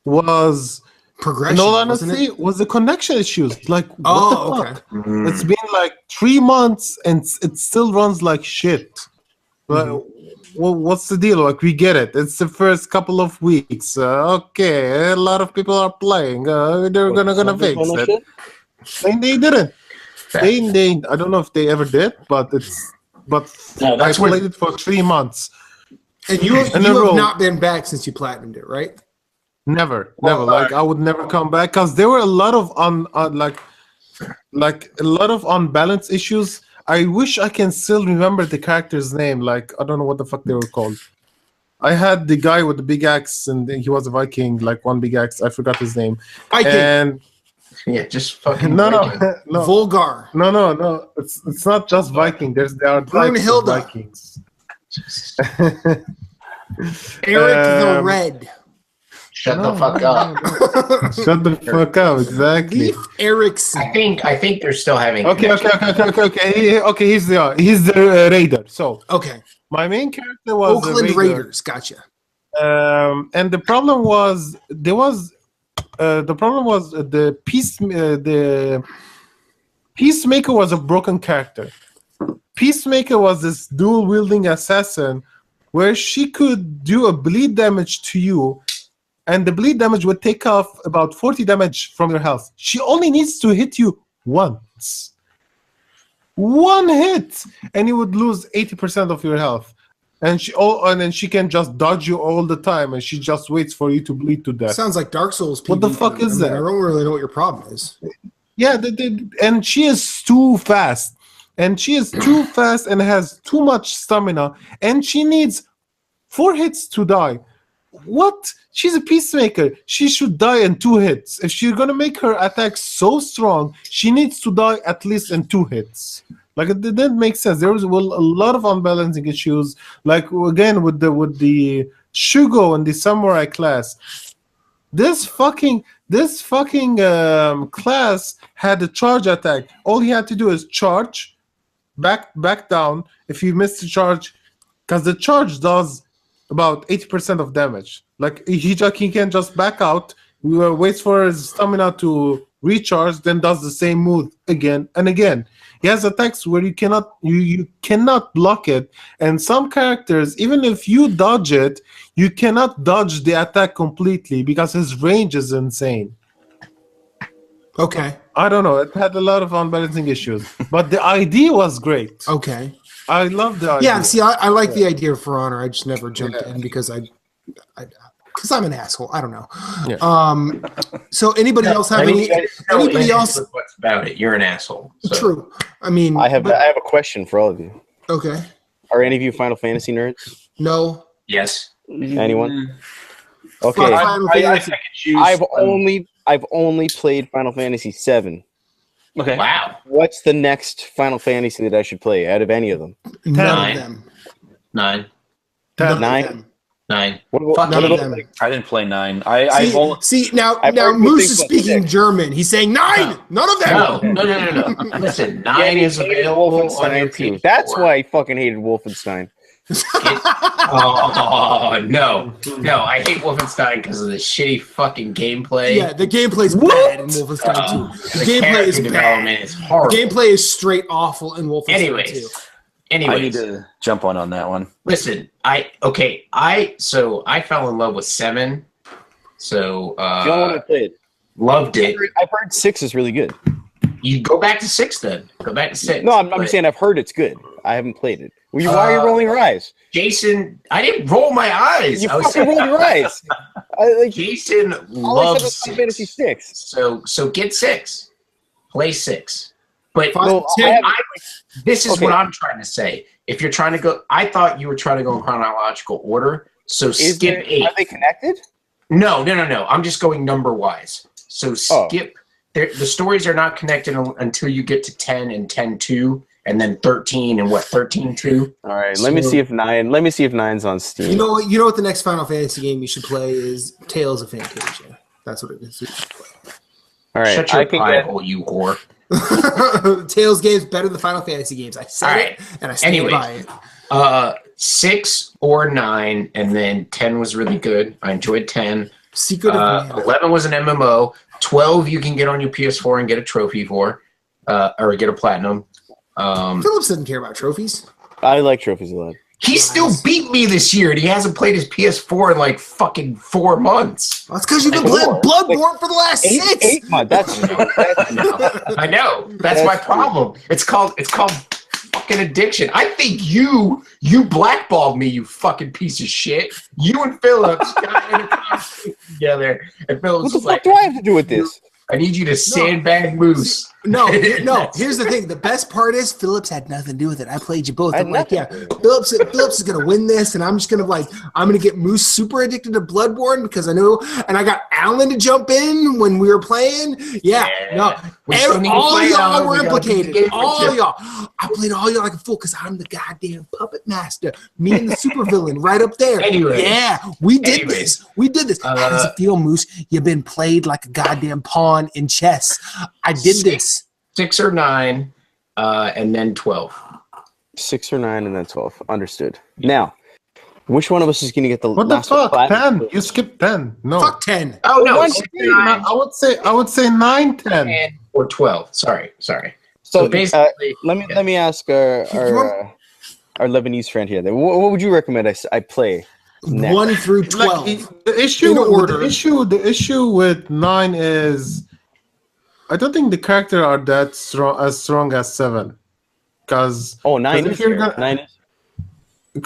E: was,
A: Progression.
E: in all
A: wasn't
E: honesty,
A: it?
E: was the connection issues. Like, what
A: Oh,
E: the
A: okay.
E: fuck?
B: Mm.
E: It's been like 3 months and it still runs like shit. Like, well, what's the deal? Like, we get it. It's the first couple of weeks. Okay, a lot of people are playing. They're gonna fix it. And they didn't. They I don't know if they ever did, but
B: No,
E: I
B: that's when-
E: played it for 3 months.
A: And you
E: In a
A: have
E: row.
A: not been back since you platinumed it, right?
E: Never.
B: Well,
E: Like, I would never come back because there were a lot of like a lot of unbalanced issues. I wish I can still remember the character's name. Like, I don't know what the fuck they were called. I had the guy with the big axe, and he was a Viking, like one big axe. I forgot his name.
A: Viking.
E: And
B: Yeah, just fucking.
E: no,
B: break it.
E: no, no,
A: Volgar.
E: no. It's not just Viking. There are types of
A: Brunhilde.
E: Vikings.
A: Eric the
E: Um,
A: Red.
B: Shut
E: No,
B: the fuck
E: no,
B: up.
E: Shut the fuck up! Exactly.
A: Leif Erikson.
B: I think they're still having.
E: Okay. He's the raider. So
A: Okay.
E: my main character was a
A: Oakland
E: raider.
A: Raiders. Gotcha.
E: And the problem was the Peacemaker was a broken character. Peacemaker was this dual wielding assassin where she could do a bleed damage to you, and the bleed damage would take off about 40 damage from your health. She only needs to hit you once. one hit, and you would lose 80% of your health. And then she can just dodge you all the time, and she just waits for you to bleed to death.
A: Sounds like Dark Souls.
E: What the
A: PvP.
E: fuck is
A: I
E: that?
A: don't really know what your problem is.
E: Yeah, and she is too fast. And she is too fast and has too much stamina. And she needs 4 hits to die. What? She's a peacemaker. She should die in 2 hits. If she's going to make her attack so strong, she needs to die at least in 2 hits. Like, it didn't make sense. There was a lot of unbalancing issues. Like, again, with the Shugo and the Samurai class. This fucking class had a charge attack. All he had to do is charge, back down. If he missed the charge, because the charge does about 80% of damage. Like he can just back out, waits for his stamina to recharge, then does the same move again and again. He has attacks where you cannot block it, and some characters, even if you dodge it, you cannot dodge the attack completely because his range is insane.
A: Okay.
E: I don't know. It had a lot of unbalancing issues, but the idea was great.
A: Okay.
E: I love the idea.
A: Yeah. See, I like the idea of For Honor. I just never jumped in because because I'm an asshole. I don't know.
E: Yeah.
A: So anybody else have
B: I mean,
A: any?
B: you guys know
A: Anybody else?
B: what's about it? You're an asshole. So.
A: True. I mean,
C: I have a question for all of you.
A: Okay.
C: Are any of you Final Fantasy nerds?
A: No.
B: Yes.
C: Anyone?
A: Fuck
C: Okay.
A: Final Fantasy.
C: I've only played Final Fantasy VII.
D: Okay.
B: Wow.
C: What's the next Final Fantasy that I should play out of any of them?
A: None
B: Nine.
A: of them.
B: 9.
A: None of
C: 9?
A: them.
B: 9.
C: What,
B: Fuck
A: None
B: you.
A: of them.
D: I didn't play 9. I've only,
A: See now
C: I've heard good
A: Moose
C: things
A: is
C: about
A: speaking
C: 6.
A: German. He's saying 9. None of them.
B: No. Listen, 9 is available on your PS4.
C: That's why I fucking hated Wolfenstein.
B: Oh no! I hate Wolfenstein because of the shitty fucking gameplay.
A: Yeah, the gameplay's bad in Wolfenstein 2. The gameplay
B: character
A: is
B: development
A: bad.
B: is horrible.
A: The gameplay is straight awful in Wolfenstein 2.
D: I need
B: Anyways,
D: to jump on that one.
B: listen. I fell in love with 7. So
C: You don't want to play it.
B: loved it.
C: I've heard 6 is really good.
B: You go back to 6 then. Go back to 6.
C: No, I'm
B: But
C: saying I've heard it's good. I haven't played it. Why are you rolling your eyes?
B: Jason, I didn't roll my eyes.
C: You
B: I was
C: fucking
B: saying,
C: rolled your eyes.
B: Jason
C: All I said
B: loves
C: was Final Fantasy
B: 6.
C: 6.
B: So get 6. Play 6. But
C: Well,
B: this is
C: Okay.
B: what I'm trying to say. If you're trying to go, I thought you were trying to go in chronological order. So skip 8.
C: Are they connected?
B: No. I'm just going number wise. So skip. The stories are not connected until you get to 10 and 10-2, and then 13 and 13-2.
C: All right, let me see if 9's on Steam.
A: You know what the next Final Fantasy game you should play is Tales of Fantasia. That's what it is. You should play.
C: All right,
B: Shut
C: I
B: your
C: can
B: pie
C: get,
B: hole, you whore.
A: Tales games better than Final Fantasy games. I said
B: All
A: it,
B: right.
A: and I stand
B: Anyways.
A: by it.
B: 6 or 9, and then 10 was really good. I enjoyed 10.
A: Secret of Mana.
B: 11 was an MMO. 12 you can get on your PS4 and get a trophy for, or get a platinum.
A: Phillips doesn't care about trophies.
C: I like trophies a lot.
B: He still beat me this year, and he hasn't played his PS4 in like fucking 4 months.
A: That's because you've been
C: Four.
A: playing Bloodborne for the last 6.
C: 8 months. That's
B: I know. That's my problem. It's called fucking addiction. I think you blackballed me, you fucking piece of shit. You and Phillips got in a conflict together, and Phillips
C: what the
B: was
C: fuck
B: like,
C: do I have to do with this?
B: I need you to sandbag Moose.
A: No. Here's the thing. The best part is Phillips had nothing to do with it. I played you both.
C: I had
A: I'm like, yeah,
C: nothing to do
A: Phillips is gonna win this, and I'm just gonna get Moose super addicted to Bloodborne because I know, and I got Alan to jump in when we were playing. Yeah. No.
B: We still need to
A: All
B: play
A: y'all
B: Alan.
A: were
B: We gotta beat the
A: implicated.
B: game for
A: All
B: Jeff.
A: y'all. I played all y'all like a fool because I'm the goddamn puppet master. Me and the supervillain right up there.
B: Anyways.
A: Yeah, we did
B: Anyways.
A: this. We did this. How does it feel, Moose? You've been played like a goddamn pawn in chess. I did this.
B: 6 or 9, and then 12.
C: 6 or 9 and then 12. Understood. Now, which one of us is going to get the
E: What the
C: last one?
E: fuck? 10. You skipped 10. No.
A: Fuck 10.
B: Oh no,
C: One
B: 6,
C: thing,
B: 9,
E: I would say 9, 10.
B: 10, or 12. Sorry.
C: So,
B: So basically,
C: let me ask our Lebanese friend here. Then, what would you recommend I play next?
A: 1 through 12.
E: Like, the issue
A: In order.
E: the issue with 9 is I don't think the character are that strong as 7. Because
C: Nine
E: if
C: is
E: you're
C: there.
E: gonna-
C: 9 is.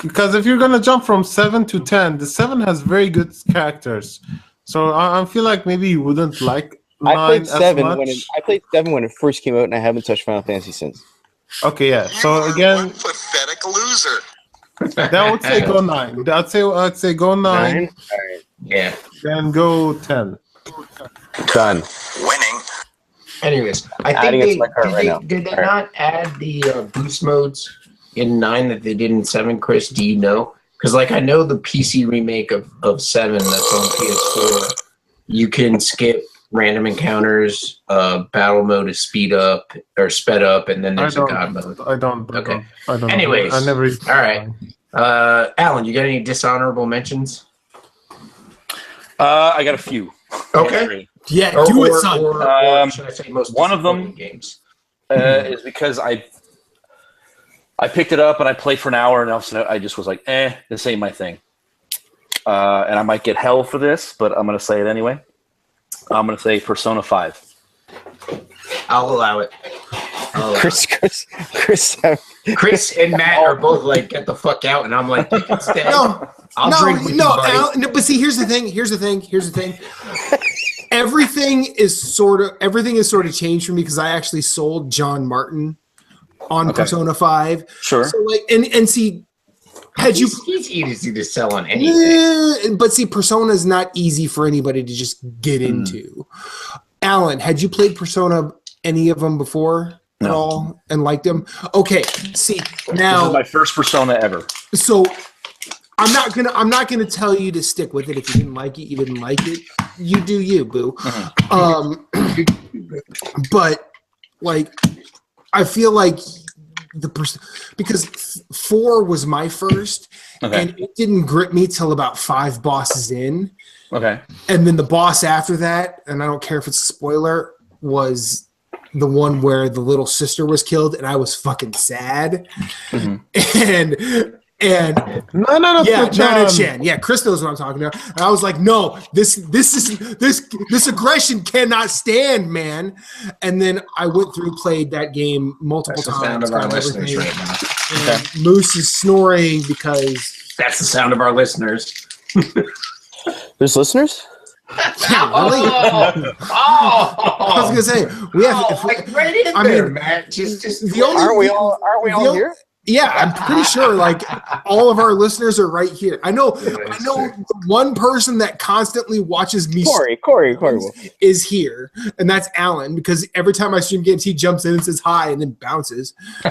E: Because if you're gonna jump from 7 to 10, the 7 has very good characters. So I feel like maybe you wouldn't like 9
C: I played
E: as
C: 7
E: much.
C: I played 7 when it first came out, and I haven't touched Final Fantasy since.
E: Okay, yeah.
F: You
E: So
F: are
E: again,
F: one pathetic loser.
E: that would say go 9. I'd say go 9,
C: 9. All right.
B: Yeah.
E: then go 10.
C: Done.
F: Winning.
B: Anyways, I
C: Adding
B: think
C: it to my cart right now.
B: did they
C: All right.
B: not add the boost modes in 9 that they did in 7, Chris? Do you know? Because like I know the PC remake of 7 that's on PS4, you can skip random encounters, battle mode is speed up or sped up, and then there's a god mode.
E: I don't.
B: Okay.
E: I don't.
B: Anyways,
E: I never.
B: all right. Alan, you got any dishonorable mentions?
D: I got a few.
B: Okay.
A: Yeah, do it, son.
B: Or should I say most
D: one of them-
B: disappointing games?
D: Is because I picked it up and I played for an hour, and all of a sudden I just was like, this ain't my thing. And I might get hell for this, but I'm going to say it anyway. I'm going to say Persona 5.
B: I'll allow it.
C: Chris.
B: Chris and Matt are both like, get the fuck out, and I'm like, you can stay. I'll drink with you, buddy.
A: Al, no, but see, here's the thing. Everything is sort of changed for me because I actually sold John Martin on Persona 5.
D: Sure.
A: So like, and see, had you,
B: He's easy to sell on anything.
A: but see, Persona is not easy for anybody to just get into. Alan, had you played Persona any of them before at all and liked them? Okay, see
D: This
A: now.
D: is my first Persona ever.
A: So I'm not gonna tell you to stick with it. If you didn't like it, you didn't like it. You do you, boo. But like, I feel like because 4 was my first,
D: Okay.
A: and it didn't grip me till about 5 bosses in,
D: Okay.
A: and then the boss after that, and I don't care if it's a spoiler, was the one where the little sister was killed, and I was fucking sad, and
E: No,
A: yeah, Nana Chan. Yeah, Chris knows what I'm talking about. And I was like, no, this aggression cannot stand, man. And then I went through, played that game multiple
B: That's the sound
A: times.
B: of our
A: got
B: listeners
A: everything.
B: right now.
A: And Moose is snoring because
B: That's the sound of our listeners.
C: There's listeners?
A: really? I was gonna say we have. if we-
B: like right in
A: I
B: there,
A: mean,
B: Matt. Just
A: the only
C: Aren't we all
A: the only-
C: here?
A: Yeah, I'm pretty sure like all of our listeners are right here. I know one person that constantly watches me
C: Corey will.
A: is here, and that's Alan, because every time I stream games, he jumps in and says hi and then bounces.
B: hey,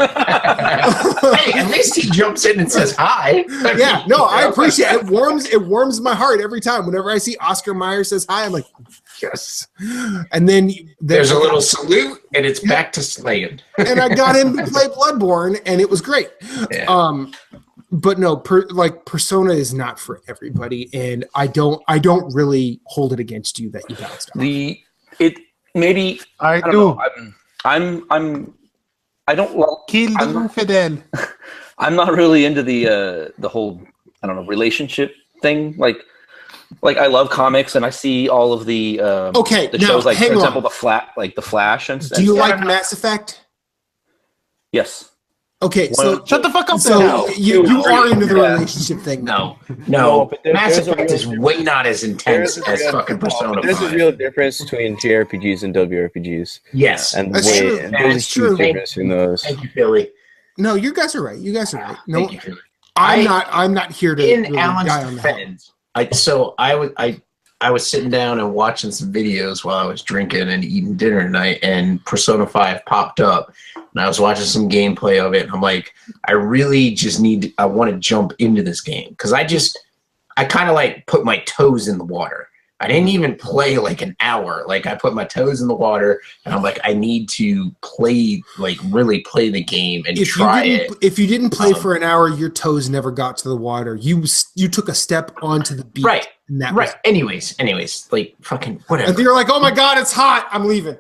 B: at least he jumps in and says hi.
A: Yeah, no, I appreciate it. It warms my heart every time. Whenever I see Oscar Mayer says hi, I'm like, yes. And then
B: There's a little salute, and it's back to slaying.
A: and I got him to play Bloodborne, and it was great.
B: Yeah.
A: But no, Persona is not for everybody, and I don't really hold it against you that you bounced off.
E: I
D: I don't
E: do.
D: know. I don't well.
E: Kill the infidel.
D: I'm not really into the whole relationship thing. Like I love comics and I see all of the
A: Okay,
D: the
A: now,
D: shows, like
A: hang
D: for
A: on.
D: example the Flash and
A: Do you
D: stuff.
A: like Mass Effect?
D: Yes.
A: Okay, so
E: Shut the fuck up.
A: so
E: then.
A: you are into the
B: Yeah.
A: relationship thing.
B: No,
C: but
B: Mass
C: there's a
B: Effect
C: real
B: is way not as intense
C: There's a
B: as
C: real-
B: fucking Persona
C: There's a
B: 5.
C: real difference between JRPGs and WRPGs.
B: Yes.
C: And
A: That's
C: way,
A: true.
C: and
A: That's
C: there's a huge
A: true.
C: difference between those.
B: Thank you, Philly.
A: No, you guys are right. You guys are right. No,
B: Thank you, Philly.
A: I'm not here to
B: In
A: really die
B: Alan's
A: on the hill.
B: defense, I was sitting down and watching some videos while I was drinking and eating dinner tonight, and Persona 5 popped up, and I was watching some gameplay of it, and I'm like, I really just I want to jump into this game, because I kind of like put my toes in the water. I didn't even play like an hour. Like I put my toes in the water, and I'm like, I need to play, like really play the game and try it.
A: If you didn't play for an hour, your toes never got to the water. You took a step onto the beach.
B: Right.
A: And that
B: Right. Anyways, like fucking whatever.
A: and you're like, oh my god, it's hot. I'm leaving.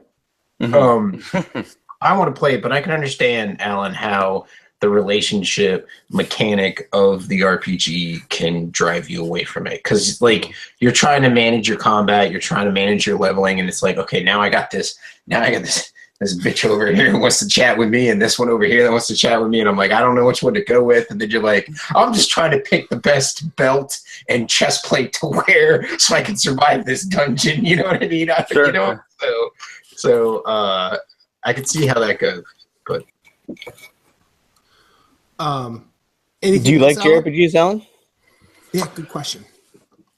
B: I want to play it, but I can understand, Alan, how the relationship mechanic of the RPG can drive you away from it. Because, like, you're trying to manage your combat, you're trying to manage your leveling, and it's like, okay, now I got this this bitch over here who wants to chat with me, and this one over here that wants to chat with me, and I'm like, I don't know which one to go with. And then you're like, I'm just trying to pick the best belt and chest plate to wear so I can survive this dungeon. You know what I mean?
D: Sure.
B: You know, so I can see how that goes. But
A: anything
C: Do you like
A: else, Alan?
C: JRPGs, Alan?
A: Yeah, good question.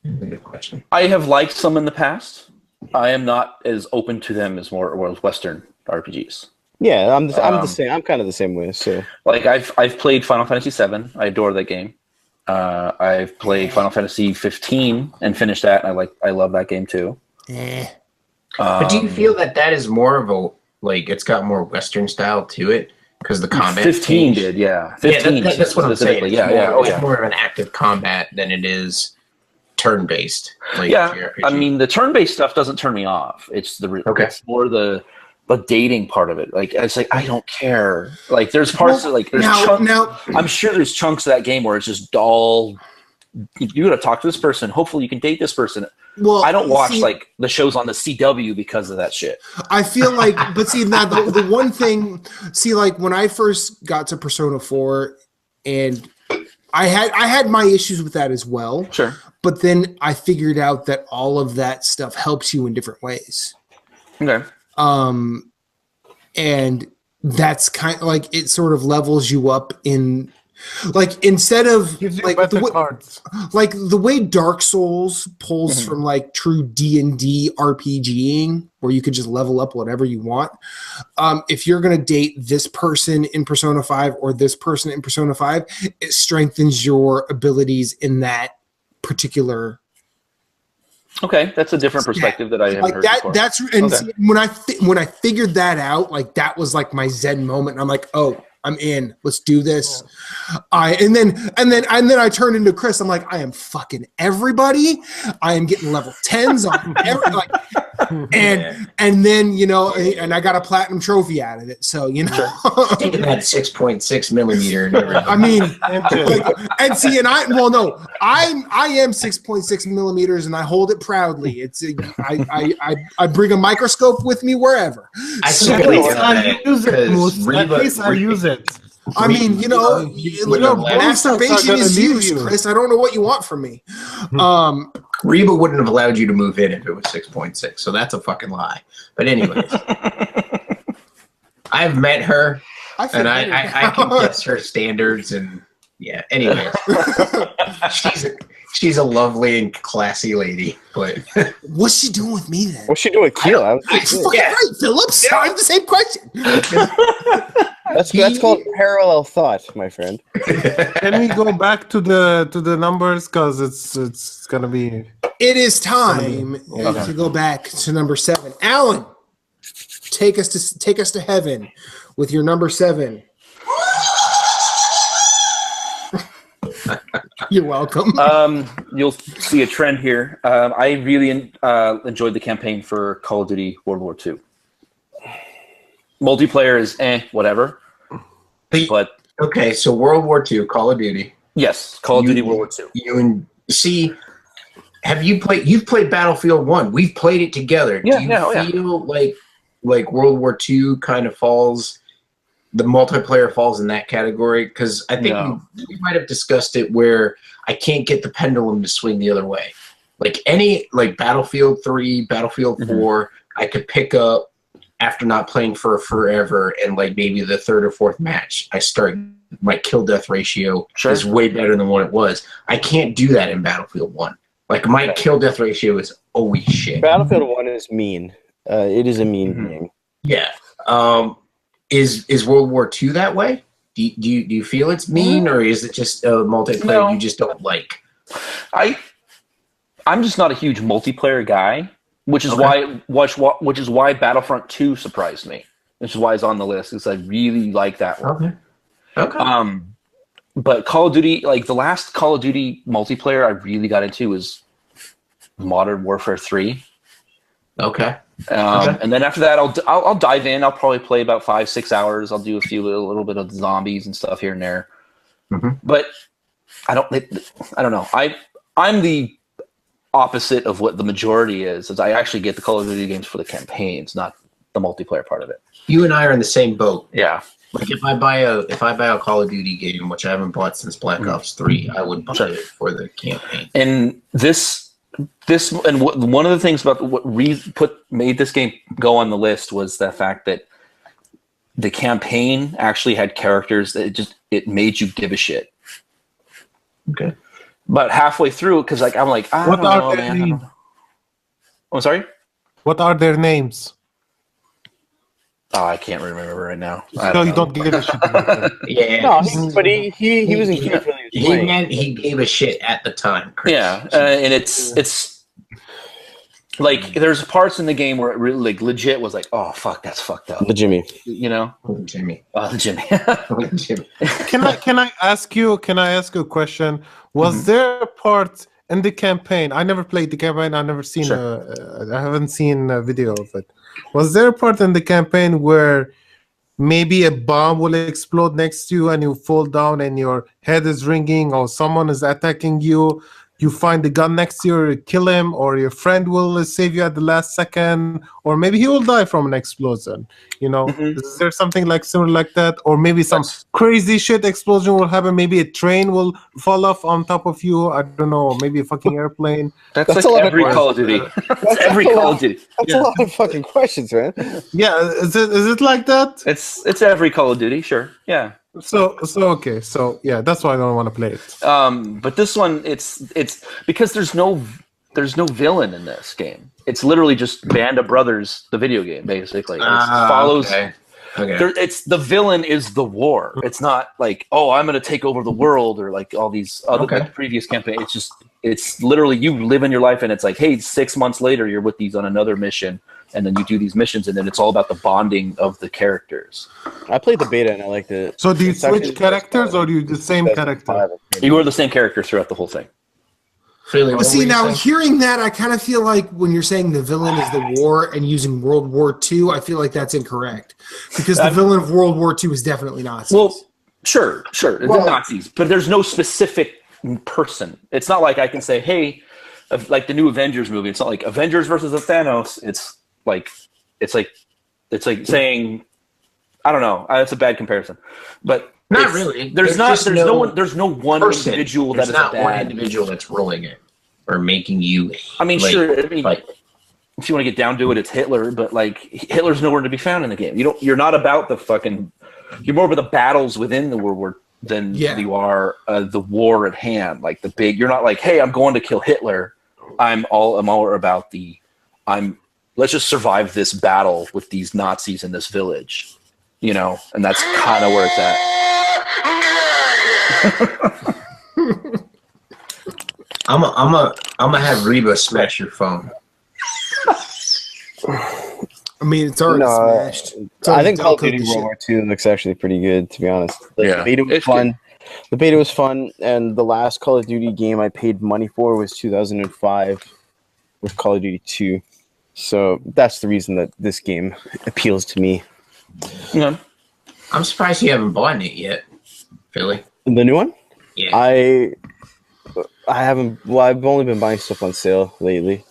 B: good question.
D: I have liked some in the past. I am not as open to them as more Western RPGs.
C: Yeah, I'm the same. I'm kind of the same way. So
D: Like I've played Final Fantasy VII. I adore that game. I've played Final Fantasy 15 and finished that. And I love that game too.
B: But do you feel that is more of a like it's got more Western style to it because the combat
D: 15
B: changed?
D: did, yeah. 15
B: that's what I'm saying.
D: specifically.
B: It's
D: Yeah,
B: more,
D: yeah. Oh,
B: it's
D: yeah.
B: more of an active combat than it is turn-based. Like
D: Yeah,
B: JRPG.
D: I mean the turn-based stuff doesn't turn me off. It's
B: Okay.
D: it's more the dating part of it. Like it's like I don't care. Like there's parts of like there's chunks.
A: Now,
D: I'm sure there's chunks of that game where it's just all you gotta talk to this person. Hopefully you can date this person.
A: well,
D: I don't watch
A: see,
D: like the shows on the CW because of that shit.
A: I feel like, but see, now the one thing, see, like when I first got to Persona 4, and I had my issues with that as well.
D: Sure.
A: But then I figured out that all of that stuff helps you in different ways.
D: Okay.
A: And that's kind of like it sort of levels you up in like instead of
E: Gives you
A: like
E: better cards.
A: like the way Dark Souls pulls from like true D&D RPGing where you could just level up whatever you want. If you're going to date this person in Persona 5 or this person in Persona 5, it strengthens your abilities in that particular
D: Okay, that's a different perspective that I haven't
A: like
D: heard
A: that
D: before.
A: that's and
D: Okay.
A: see, when I figured that out, like that was like my zen moment, and I'm like, oh, I'm in, let's do this. And then I turned into Chris. I'm like, I am fucking everybody. I am getting level 10s on every like and then and I got a platinum trophy out of it, so
B: taking that 6.6 millimeter and everything.
A: I mean, like, and see, and I am 6.6 millimeters, and I hold it proudly. It's I bring a microscope with me wherever.
B: I
A: So,
B: can't
E: At
B: believe
E: least I use it,
B: because
E: Moose. At
B: Reba-
E: least I use it.
A: I mean, masturbation
E: gonna
A: is
E: leave
A: used,
E: you.
A: Chris. I don't know what you want from me.
B: Reba wouldn't have allowed you to move in if it was 6.6, so that's a fucking lie. But anyways, I've met her,
A: I feel
B: and
A: better
B: I
A: now.
B: can guess her standards, and yeah. Anyways, she's a lovely and classy lady, but
A: What's she doing with me then?
C: what's she doing with Keel?
A: That's fucking
B: Yeah.
A: right, Phillips. I have the same question.
C: That's called parallel thought, my friend.
E: Can we go back to the numbers because it's gonna be
A: It is time to go back to number 7. Alan, take us to heaven with your number 7. You're welcome.
D: You'll see a trend here. I really enjoyed the campaign for Call of Duty World War II. Multiplayer is whatever. But
B: okay. So World War II, Call of Duty.
D: yes, Call of Duty World War II.
B: You and see, have you played? You've played Battlefield 1. We've played it together.
D: Yeah,
B: Do you
D: yeah, oh, yeah.
B: feel like World War II kind of falls? The multiplayer falls in that category because I think
D: No.
B: we might have discussed it where I can't get the pendulum to swing the other way. Like Battlefield 3, Battlefield 4, I could pick up after not playing for forever, and like maybe the third or fourth match, I start my kill death ratio
D: Sure.
B: is way better than what it was. I can't do that in Battlefield 1. Like my kill death ratio is always shit.
C: Battlefield 1 is mean. It is a mean
D: Mhm.
C: game.
B: Yeah. Is World War II that way? Do you feel it's mean, or is it just a multiplayer
D: No.
B: you just don't like?
D: I'm just not a huge multiplayer guy, which is
B: Okay.
D: which is why Battlefront 2 surprised me. Which is why it's on the list, because I really like that one.
B: Okay.
D: But Call of Duty, like the last Call of Duty multiplayer I really got into was Modern Warfare 3.
B: Okay.
D: And then after that, I'll dive in. I'll probably play about 5-6 hours. I'll do a little bit of zombies and stuff here and there.
B: Mhm.
D: But I don't know. I'm the opposite of what the majority is I actually get the Call of Duty games for the campaigns, not the multiplayer part of it.
B: You and I are in the same boat.
D: Yeah.
B: Like if I buy a Call of Duty game, which I haven't bought since Black Ops 3, I would buy
D: Sure.
B: it for the campaign.
D: And one of the things about what made this game go on the list was the fact that the campaign actually had characters that it made you give a shit.
B: Okay.
D: But halfway through, because like I'm like, I
E: What
D: don't
E: are
D: know,
E: their
D: man. I don't
E: names?
D: know. I'm sorry.
E: What are their names?
D: Oh, I can't remember right now.
E: So you don't give a shit about them.
B: Yeah.
C: No, but he was engaged when he was playing.
B: He gave a shit at the time, Chris.
D: Yeah, and it's like there's parts in the game where it really like legit was like, oh fuck, that's fucked up.
C: The Jimmy.
D: You know?
B: Oh, Jimmy.
D: Oh, the Jimmy.
B: Jimmy.
E: Can I ask you a question? Was there a part in the campaign? I never played the campaign. I never seen.
D: Sure.
E: I haven't seen a video of it. Was there a part in the campaign where maybe a bomb will explode next to you and you fall down and your head is ringing, or someone is attacking you? You find the gun next to you, you kill him, or your friend will save you at the last second, or maybe he will die from an explosion. You know, is there something like similar like that, or maybe some crazy shit explosion will happen? Maybe a train will fall off on top of you. I don't know. Maybe a fucking airplane.
D: That's
C: a
D: like
C: lot of
D: every
C: questions.
D: Call of Duty. That's every Call of Duty.
C: That's a lot of fucking questions, man.
E: Yeah, is it like that?
D: It's every Call of Duty, sure. Yeah.
E: So okay, so yeah, that's why I don't want to play it.
D: But this one, it's because there's no villain in this game. It's literally just Band of Brothers, the video game, basically. It follows.
B: Okay.
D: It's the villain is the war. It's not like, oh, I'm going to take over the world, or like all these other like previous campaigns. It's literally you live in your life, and it's like, hey, 6 months later, you're with these on another mission, and then you do these missions, and then it's all about the bonding of the characters.
C: I played the beta and I liked it.
E: So do you
C: It's actually
E: switch characters, or do you the same character?
D: You are the same character throughout the whole thing.
B: Philly,
A: But
B: what
A: see,
B: were you
A: now
B: saying?
A: hearing that, I kind of feel like when you're saying the villain is the war and using World War II, I feel like that's incorrect. Because the villain of World War II is definitely Nazis.
D: Well, sure, the Nazis, but there's no specific person. It's not like I can say, hey, like the new Avengers movie. It's not like Avengers versus the Thanos. It's like saying, I don't know. It's a bad comparison, but
B: Not really.
D: There's no one
B: person.
D: individual
B: There's
D: that is
B: not
D: bad.
B: one individual that's ruling it or making you.
D: I mean,
B: like,
D: sure. I mean,
B: like
D: if you want to get down to it, it's Hitler, but like Hitler's nowhere to be found in the game. You're not about the fucking. You're more about the battles within the World War than you are the war at hand. Like the big. You're not like, hey, I'm going to kill Hitler. I'm all about the. Let's just survive this battle with these Nazis in this village, you know, and that's kind of where it's at.
B: I'm gonna have Reba smash your phone.
A: I mean, it's already smashed. It's
C: I
A: already
C: think Call of
A: cooked
C: Duty
A: the
C: World War II looks actually pretty good, to be honest.
D: Yeah.
C: The beta was
D: It's
C: fun. The beta was fun, and the last Call of Duty game I paid money for was 2005 with Call of Duty 2. So that's the reason that this game appeals to me.
D: Yeah.
B: I'm surprised you haven't bought it yet, Philly.
C: The new one?
B: Yeah.
C: I haven't. Well, I've only been buying stuff on sale lately.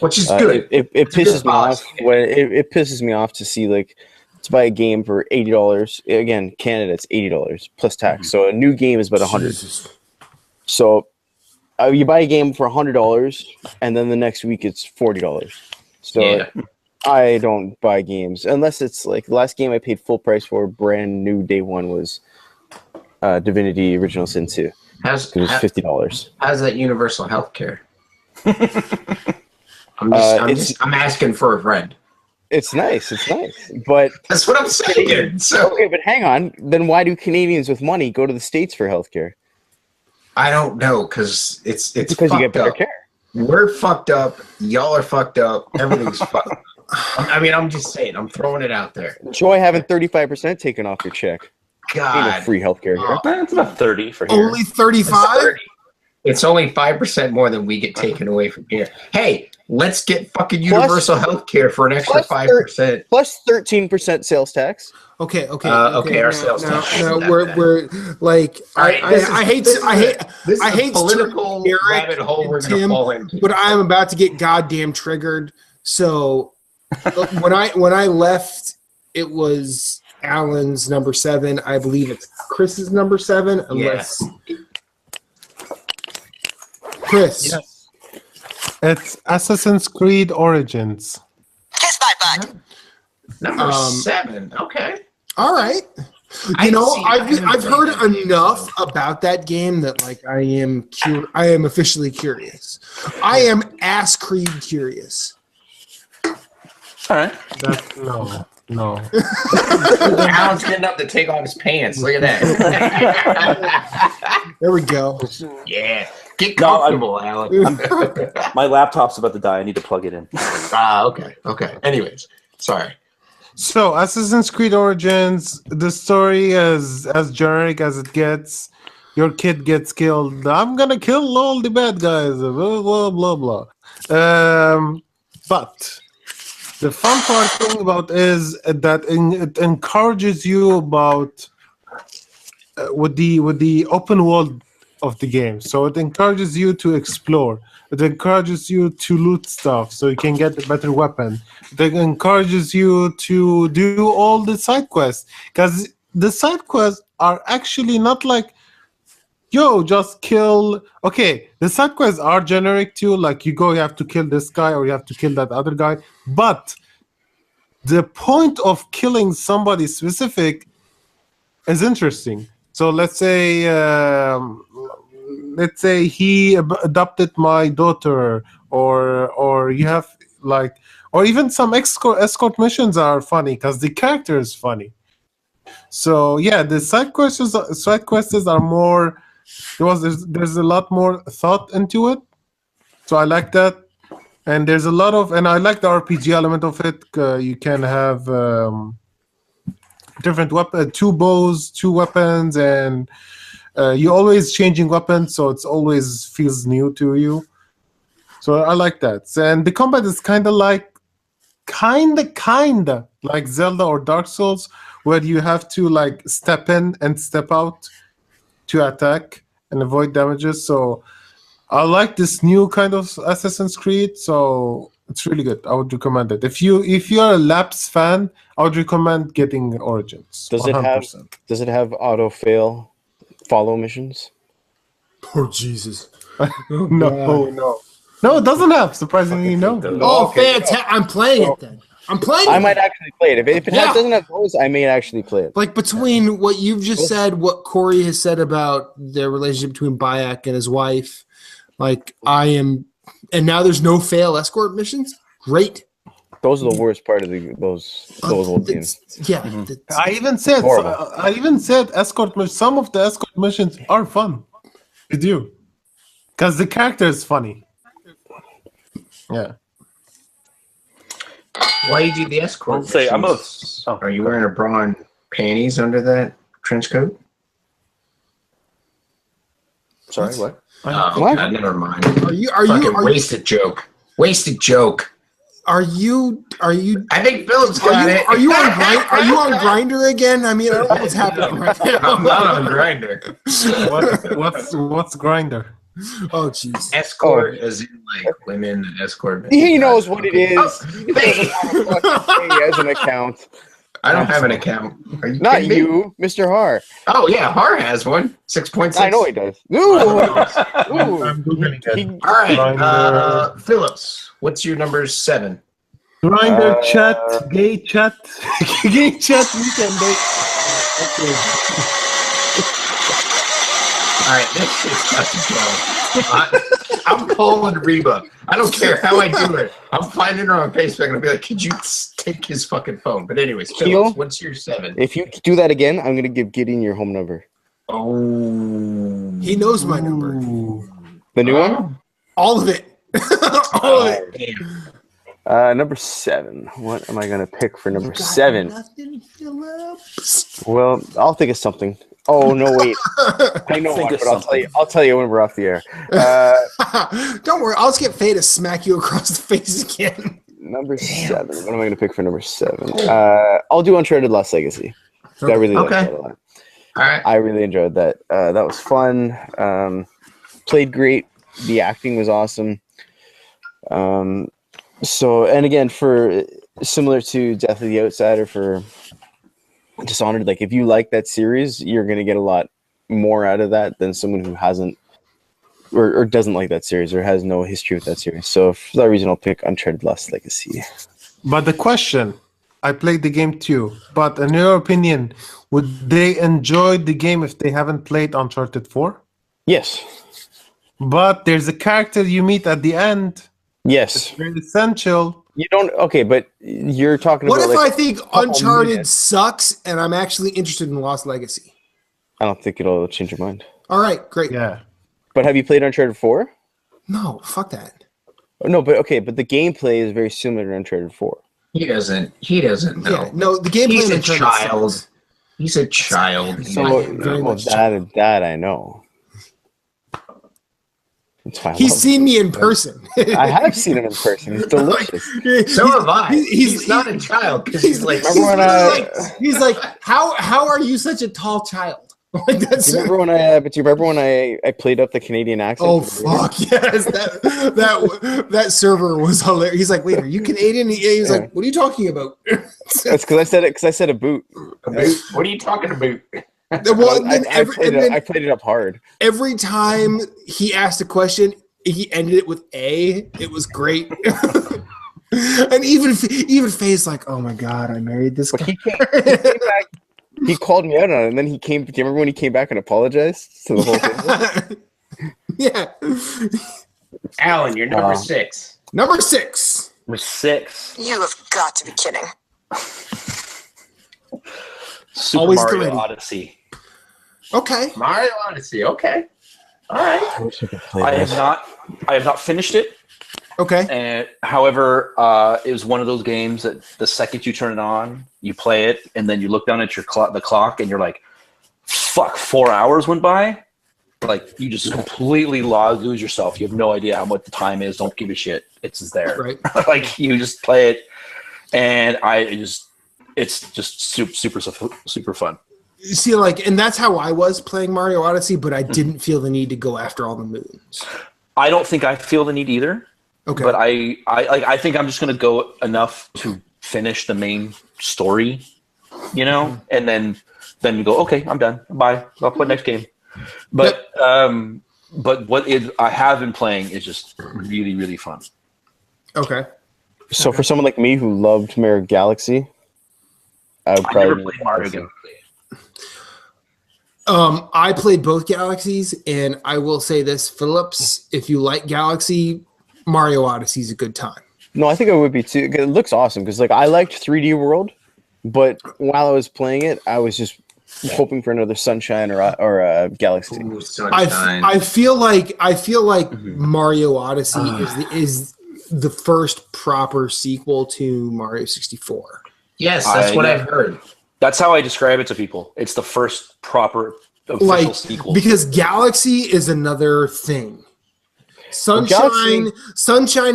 B: Which is good.
C: It
B: It's a good
C: pisses me off
B: policy.
C: when it pisses me off to see like to buy a game for $80. Again, Canada it's $80 plus tax. So a new game is about $100.
A: Jesus.
C: So you buy a game for $100, and then the next week it's $40. So
B: Yeah.
C: I don't buy games unless it's like the last game I paid full price for, brand new day one, was Divinity Original Sin 2.
B: How's
C: It was $50.
B: how's that universal health care? I'm asking for a friend.
C: It's nice, but
B: That's what I'm saying. So
C: okay, but hang on. Then why do Canadians with money go to the States for healthcare?
B: I don't know because it's
C: Because you get
B: fucked
C: better
B: up.
C: care.
B: We're fucked up. Y'all are fucked up. Everything's fucked up. I mean, I'm just saying. I'm throwing it out there.
C: Enjoy having 35% taken off your check. Ain't no
B: God,
C: free healthcare here.
D: It's about 30 for here.
A: Only 35?
B: it's only 5% more than we get taken away from here. Hey, let's get fucking universal health care for an extra
C: plus
B: 5%.
C: Plus 13% sales tax.
A: Okay.
B: Okay, our sales
A: now,
B: tax
A: now
B: isn't that
A: we're
B: bad.
A: we're like
B: All right,
A: I hate
B: this is
A: I
B: a
A: hate
B: political
A: Eric
B: rabbit hole we're
A: and
B: gonna
A: Tim,
B: fall into.
A: but I'm about to get goddamn triggered. So when I left, it was Alan's number 7. I believe it's Chris's number 7, unless Chris.
E: Yes. It's Assassin's Creed Origins.
F: Kiss my butt.
B: Number 7. Okay.
A: All right.
B: I
A: I've heard enough about that game that like I am officially curious. I am ass Creed curious.
D: All right.
E: No.
B: Alan's getting up to take off his pants. Look at that.
A: There we go.
B: Yeah. Get comfortable, Alan.
D: My laptop's about to die. I need to plug it in.
B: Okay. Anyways, sorry.
E: So, Assassin's Creed Origins, the story is as generic as it gets. Your kid gets killed. I'm gonna kill all the bad guys. Blah blah blah blah. But the fun part thing about is that it encourages you about with the open world of the game. So it encourages you to explore. It encourages you to loot stuff so you can get a better weapon. It encourages you to do all the side quests, because the side quests are actually not like, yo, just kill. Okay, the side quests are generic too. Like you have to kill this guy or you have to kill that other guy. But the point of killing somebody specific is interesting. So let's say he adopted my daughter, or you have like, or even some escort missions are funny because the character is funny. So yeah, the side quests are more. There's a lot more thought into it. So I like that, and there's a lot of, and I like the RPG element of it. You can have different weapons, 2 bows, 2 weapons, and you're always changing weapons, so it's always feels new to you. So I like that. And the combat is kind of like Zelda or Dark Souls, where you have to like step in and step out to attack and avoid damages. So I like this new kind of Assassin's Creed, so it's really good. I would recommend it. If you're a Laps fan, I would recommend getting Origins.
C: Does
E: 100%.
C: it have auto fail follow missions?
A: Poor Jesus.
E: No, it doesn't have. Surprisingly, no.
A: Oh, fantastic! I'm playing it then. I'm playing.
C: I might actually play it. If it
A: Yeah.
C: doesn't have those, I may actually play it.
A: Like between what you've just said, what Corey has said about their relationship between Bayek and his wife, like and now there's no fail escort missions. Great.
C: Those are the worst part of those old games.
A: Yeah.
E: I even said some of the escort missions are fun to do because the character is funny. Yeah.
B: Why you do the escort?
D: I'll say, I'm
B: missions? Are you wearing a bra and panties under that trench coat?
D: Sorry, what?
B: Oh,
C: What?
B: God, never mind.
A: Are you
B: Wasted joke. Wasted joke.
A: Are you
B: I think Phillips got it.
A: Are you on Grinder again? I mean, I don't know what's happening right now.
B: I'm not on Grindr.
E: What's Grinder?
A: Oh jeez.
B: Escort, as in like women that escort.
C: He knows what it is. He
B: Hey,
C: has an account.
B: I don't have an account. Are you
C: Not
B: kidding me?
C: you, Mr. Har.
B: Oh yeah, Har has one. 6.6.
C: I know he does. Ooh,
E: I'm googling it.
B: All right,
E: Grindr.
B: Phillips. What's your number 7?
E: Grinder chat, gay chat, gay chat weekend date. Okay.
B: All right, this shit's got to go. I'm calling Reba. I don't care how I do it. I'm finding her on Facebook and I'll be like, could you take his fucking phone? But anyways,
C: Keel?
B: Phillips, what's your 7?
C: if you do that again, I'm gonna give Gideon your home number.
B: Oh.
A: He knows my number.
C: The new one?
A: All of it. All of it.
B: Damn.
C: Number 7. What am I gonna pick for number 7?
A: Nothing, Phillips.
C: Well, I'll think of something. Oh no, wait. I know
D: Think
C: one,
D: of
C: but I'll tell you when we're off the air.
A: Don't worry, I'll just get Faye to smack you across the face again.
C: Number 7. What am I gonna pick for number 7? I'll do Uncharted Lost Legacy. I really liked
B: Okay.
C: that a lot.
B: All right.
C: I really enjoyed that. That was fun. Played great. The acting was awesome. So, and again, for similar to Death of the Outsider for Dishonored. Like, if you like that series, you're gonna get a lot more out of that than someone who hasn't or doesn't like that series or has no history with that series. So for that reason, I'll pick Uncharted Lost Legacy.
E: But the question, I played the game too, but in your opinion, would they enjoy the game if they haven't played Uncharted 4?
C: Yes.
E: But there's a character you meet at the end.
C: Yes.
E: Very essential.
C: You don't. Okay, but you're talking
A: What
C: about.
A: if
C: like,
A: I think
C: couple
A: Uncharted
C: minutes.
A: sucks and I'm actually interested in Lost Legacy?
C: I don't think it'll change your mind.
A: All right, great.
E: Yeah.
C: But have you played Uncharted 4?
A: No, fuck that.
C: No, but okay, but the gameplay is very similar to Uncharted 4.
B: He doesn't know.
A: Yeah, no, the gameplay
B: He's
A: in
B: a
A: Uncharted
B: child.
A: sucks.
B: He's a child.
C: So
A: very
C: well,
A: much
C: that I know. That's why I
A: He's
C: love
A: seen me in person.
C: him. I have seen him in person. He's delicious.
B: So have I. He's
A: he-
B: not a child because he's like.
C: Remember when
A: he's like, how are you such a tall child? Like that's.
C: Do you remember when I? But do you remember when I played up the Canadian accent?
A: Oh
C: for the video?
A: fuck yes, that server was hilarious. He's like, wait, are you Canadian? He's like, what are you talking about?
C: That's because I said it. Because I said a boot.
B: What are you talking about?
A: Well, then
C: I played it up hard.
A: every time he asked a question, he ended it with A. It was great. And even Faye's like, oh my god, I married this
C: But
A: guy.
C: he came back. He called me out on it, and then he came. Do you remember when he came back and apologized to the whole thing?
A: Yeah.
B: Alan, you're number
C: Wow.
B: 6.
A: Number 6.
D: Number 6,
F: You have got to be kidding.
D: Super
A: Always
D: Mario
A: ready.
D: Odyssey.
A: Okay.
B: Mario Odyssey. Okay. All right.
C: I wish I could play
D: I
C: this.
D: have not finished it.
A: Okay.
D: And however, it was one of those games that the second you turn it on, you play it, and then you look down at your the clock, and you're like, "Fuck!" 4 hours went by. Like you just completely lose yourself. You have no idea how much the time is. Don't give a shit. It's just there.
A: Right.
D: Like you just play it, and it's just super fun.
A: You see, like, and that's how I was playing Mario Odyssey, but I didn't feel the need to go after all the moons.
D: I don't think I feel the need either.
A: Okay.
D: But I think I'm just gonna go enough to finish the main story, and then go, okay, I'm done. Bye. I'll play next game. But what I have been playing is just really, really fun.
A: Okay.
C: So for someone like me who loved Mario Galaxy, I would
D: I
C: probably
D: never played Mario Galaxy.
A: I played both Galaxies, and I will say this, Phillips, if you like Galaxy, Mario Odyssey is a good time.
C: No, I think I would be too. 'Cause it looks awesome because like I liked 3D World, but while I was playing it, I was just hoping for another Sunshine or Galaxy.
B: Ooh, Sunshine.
A: I feel like Mario Odyssey is the first proper sequel to Mario 64.
B: Yes, that's what I've heard.
D: That's how I describe it to people. It's the first proper official
A: Like
D: sequel.
A: because Galaxy is another thing. Sunshine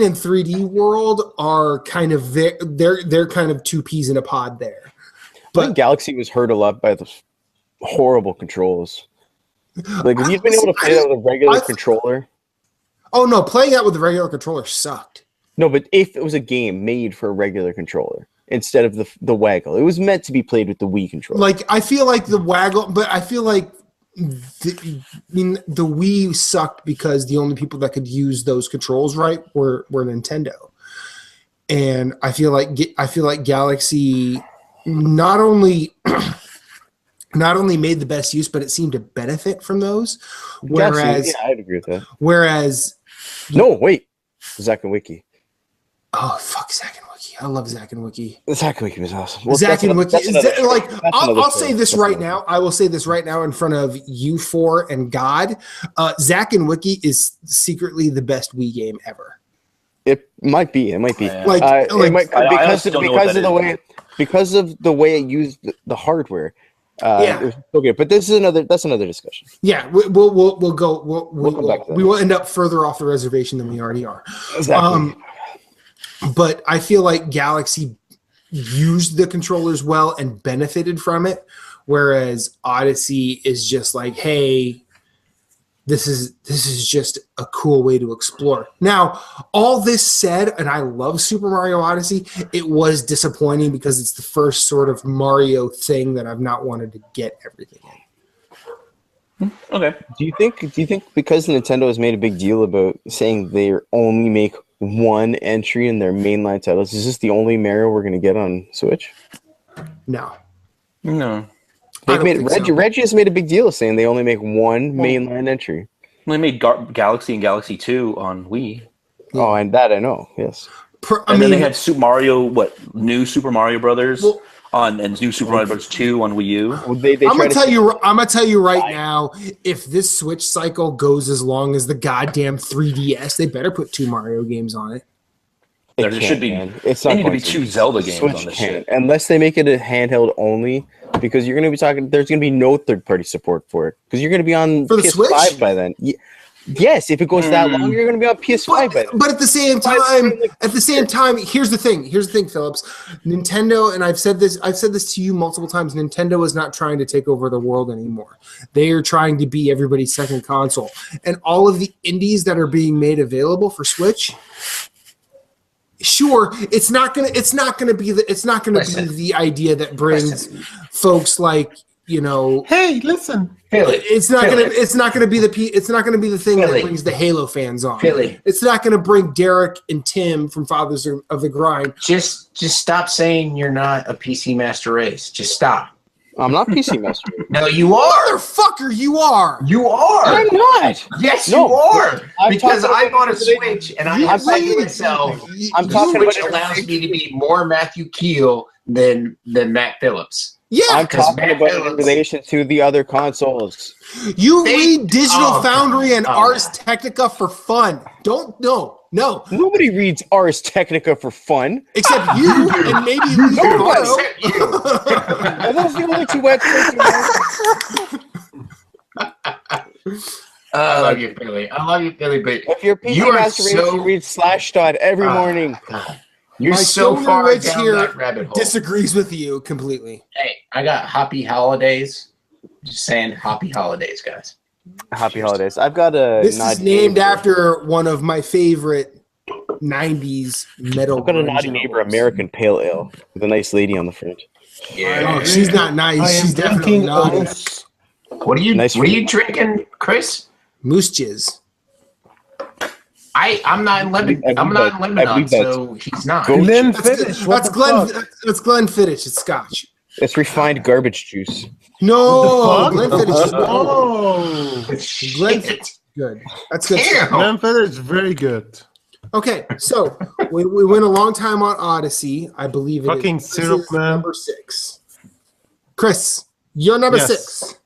A: and 3D World are kind of they're kind of two peas in a pod there.
C: I think Galaxy was hurt a lot by the horrible controls. Like if you'd been able to play that with a regular controller.
A: Oh no, playing that with the regular controller sucked.
C: No, but if it was a game made for a regular controller instead of the waggle, it was meant to be played with the Wii controller.
A: Like I feel like the waggle, but I feel like the Wii sucked because the only people that could use those controls right were Nintendo, and I feel like Galaxy not only made the best use, but it seemed to benefit from those. Whereas,
C: Galaxy, yeah, I'd agree with that.
A: whereas,
C: No, wait, Zack and Wiki.
A: oh fuck, Zack and Wiki, I love Zack and Wiki.
C: Zack and Wiki was awesome. Well,
A: Zack
C: that's
A: and
C: another-
A: Wiki,
C: that's another
A: like
C: story. That's
A: I'll
C: another
A: say
C: story.
A: this
C: That's
A: right
C: another
A: now. I will say this right now in front of you four and God. Zack and Wiki is secretly the best Wii game ever.
C: It might be. It might be.
D: Yeah.
A: Like,
C: It might,
D: I
C: because
D: honestly don't know what that is.
C: because of the way it used the hardware.
A: Yeah.
C: It was so good. But that's another discussion.
A: Yeah, we'll go.
C: We'll come back to that.
A: We will end up further off the reservation than we already are.
C: Exactly.
A: But I feel like Galaxy used the controllers well and benefited from it, whereas Odyssey is just like, hey, this is just a cool way to explore. Now, all this said, and I love Super Mario Odyssey, it was disappointing because it's the first sort of Mario thing that I've not wanted to get everything in.
D: Okay.
C: Do you think because Nintendo has made a big deal about saying they only make one entry in their mainline titles, is this the only Mario we're going to get on Switch?
A: No.
D: No.
C: They've made
A: think so.
C: Reggie has made a big deal of saying they only make one mainline entry.
D: They made Galaxy and Galaxy 2 on Wii.
C: Oh, and that I know. Yes.
D: And then they had Super Mario, new Super Mario Brothers and new Super Mario Brothers 2 on Wii U.
C: Well, they
A: I'm gonna tell you right now, if this Switch cycle goes as long as the goddamn 3DS, they better put 2 Mario games on it.
D: There should be.
C: It's
D: There
C: not
D: need to
C: going
D: be 2 Zelda games
C: Switch
D: on this
C: can't.
D: shit.
C: Unless they make it a handheld only, because you're going to be talking. There's going to be no third-party support for it, because you're going to be on
A: For the
C: PS5
A: Switch?
C: by then. Yes, if it goes that long, you're going to be on PS5 by then.
A: But at the same time, here's the thing, Phillips. Nintendo, and I've said this to you multiple times, Nintendo is not trying to take over the world anymore. They are trying to be everybody's second console. And all of the indies that are being made available for Switch, sure, it's not gonna be the idea that brings folks like,
E: Hey, listen.
A: it's not gonna be the thing that brings the Halo fans on. It's not gonna bring Derek and Tim from Fathers of the Grind.
B: Just stop saying you're not a PC Master Race. Just stop.
C: I'm not PC Master.
B: No, you are.
A: Motherfucker, you are.
B: You are.
C: I'm not.
B: Yes,
C: No,
B: you are.
C: I'm
B: Because
C: talking
B: I
C: about
B: bought a
C: today.
B: Switch and I have said to myself,
C: I'm
B: the
C: talking
B: Switch
C: about
B: allows me to be more Matthew Keel than Matt Phillips.
A: Yeah,
C: I'm talking
B: Matt
C: about it in
B: Phillips-
C: relation to the other consoles.
A: you read Digital Foundry and
B: oh.
A: Ars Technica for fun. No.
C: Nobody reads Ars Technica for fun.
A: Except you and maybe Leonardo.
C: Are those the only 2 websites?
B: I love you, Philly. But
C: If you're PC
B: You are
C: Master Race,
B: so-
C: you read Slashdot every morning.
B: God, you're
A: My
B: so
A: Silver
B: far
A: Ridge
B: down
A: here
B: that rabbit hole.
A: disagrees with you completely.
B: Hey, I got happy holidays. Just saying, happy holidays, guys.
C: Happy holidays. I've got a.
A: This is
C: naughty
A: named
C: neighbor.
A: after one of my favorite 90s metal.
C: I've got a
A: grunge
C: naughty neighbor,
A: albums.
C: American Pale Ale, with a nice lady on the front.
B: Yeah.
A: Oh, she's not nice.
E: I am
A: She's definitely
E: drinking
A: not.
E: Oats.
B: What are you
C: Nice
B: drinking, Chris?
A: Moose jizz.
B: I'm not in Lebanon. I'm not in Lebanon, so he's not.
C: Go-
E: Glenfiddich. What
A: That's
E: the
A: Glenn.
E: fuck?
A: That's Glenfiddich. It's Scotch.
C: It's refined garbage juice.
A: No,
E: The fuck?
A: Glenfiddich is
E: Oh,
A: Glenfiddich. Good. That's good.
B: Damn.
E: Glenfiddich is very good.
A: Okay, so we went a long time on Odyssey. I believe it is.
E: Fucking
A: This
E: syrup,
A: is
E: man.
A: Number 6. Chris, you're number
E: Yes.
A: 6.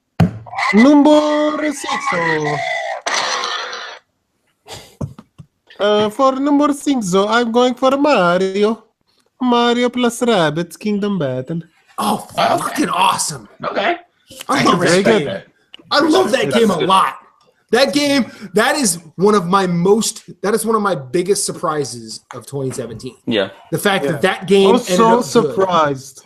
E: Number 6. For number 6, I'm going for Mario. Mario plus Rabbids Kingdom Battle.
A: Oh, fucking awesome!
B: Okay.
A: I
B: I
A: love
B: can
A: that
E: very
B: respect
A: game.
E: good.
B: that.
A: I love that game a lot. That game, that is one of my biggest surprises of 2017.
D: Yeah.
A: The fact
E: Yeah.
A: that
E: I
A: game
E: was
A: ended
E: so
A: up good.
E: surprised.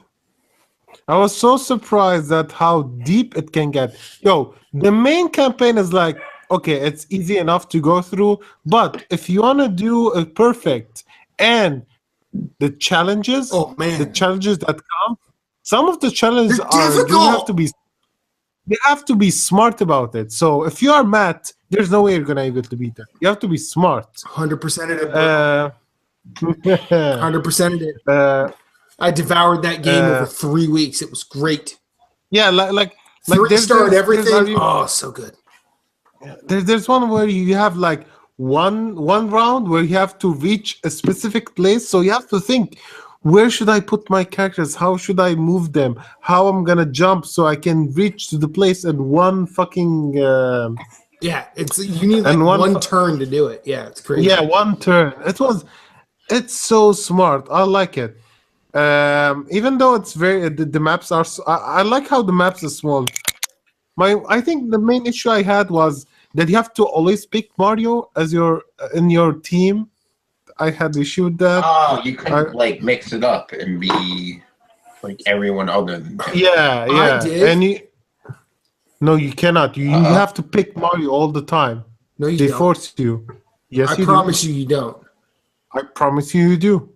E: I was so surprised at how deep it can get. Yo, the main campaign is like, okay, it's easy enough to go through, but if you want to do a perfect and the challenges,
A: Oh man,
E: the challenges that come, some of the challenges
A: They're
E: are you
A: difficult.
E: have to be smart about it. So if you are Matt, there's no way you're gonna able to beat it. You have to be smart.
A: 100% of it.
E: Uh,
A: 100% of it. I devoured that game over 3 weeks. It was great.
E: yeah, like
A: Three-starred
E: there's
A: everything. Oh, so good.
E: There's one where you have like one round where you have to reach a specific place, so you have to think, where should I put my characters? How should I move them? How I'm gonna jump so I can reach to the place in one fucking
A: Yeah, you need like
E: And
A: one
E: one-
A: turn to do it. Yeah, it's crazy.
E: one turn. It's so smart. I like it. Even though it's very the maps are I like how the maps are small. I think the main issue I had was that you have to always pick Mario as in your team. I had issue with that.
B: Oh, you couldn't like mix it up and be like everyone other than him.
E: Yeah.
A: I did.
E: And No, you cannot. You have to pick Mario all the time.
A: No, you
E: They
A: don't.
E: force you. Yes,
A: I
E: you
A: promise
E: do.
A: you don't.
E: I promise you do.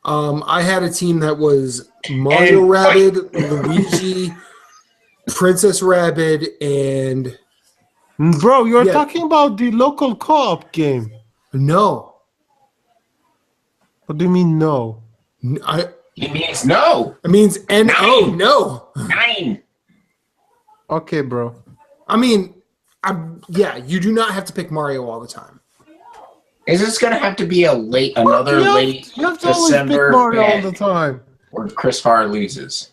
A: I had a team that was Mario Rabbids, Luigi, Princess Rabbids, and
E: Bro, you're
A: Yeah.
E: talking about the local co-op game.
A: no.
E: What do you mean no?
B: He means no.
A: It means N-O, no.
B: 9.
E: Okay, bro.
A: I mean, you do not have to pick Mario all the time.
B: Is this gonna have to be another late
E: You have to always pick
B: December
E: Mario all
B: bet
E: the time.
B: where Chris Farr loses?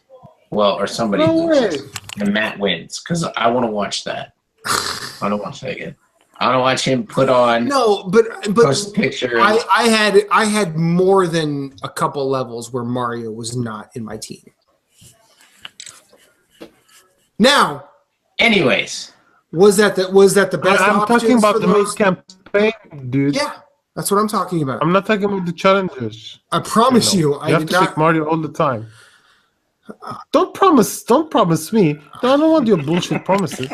B: Well, or somebody
E: No
B: loses
E: way.
B: and Matt wins because I want to watch that. I want to watch that again. I want to watch him put on
A: No, but
B: post a picture.
A: I had more than a couple levels where Mario was not in my team. Now,
B: Anyways,
A: was that the best?
E: I'm talking
A: options
E: about
A: for
E: the main
A: those?
E: campaign, dude.
A: Yeah, that's what I'm talking about.
E: I'm not talking about the challenges.
A: I promise you,
E: You
A: I
E: have
A: did
E: to
A: not.
E: pick Mario all the time. Don't promise me. I don't want your bullshit promises.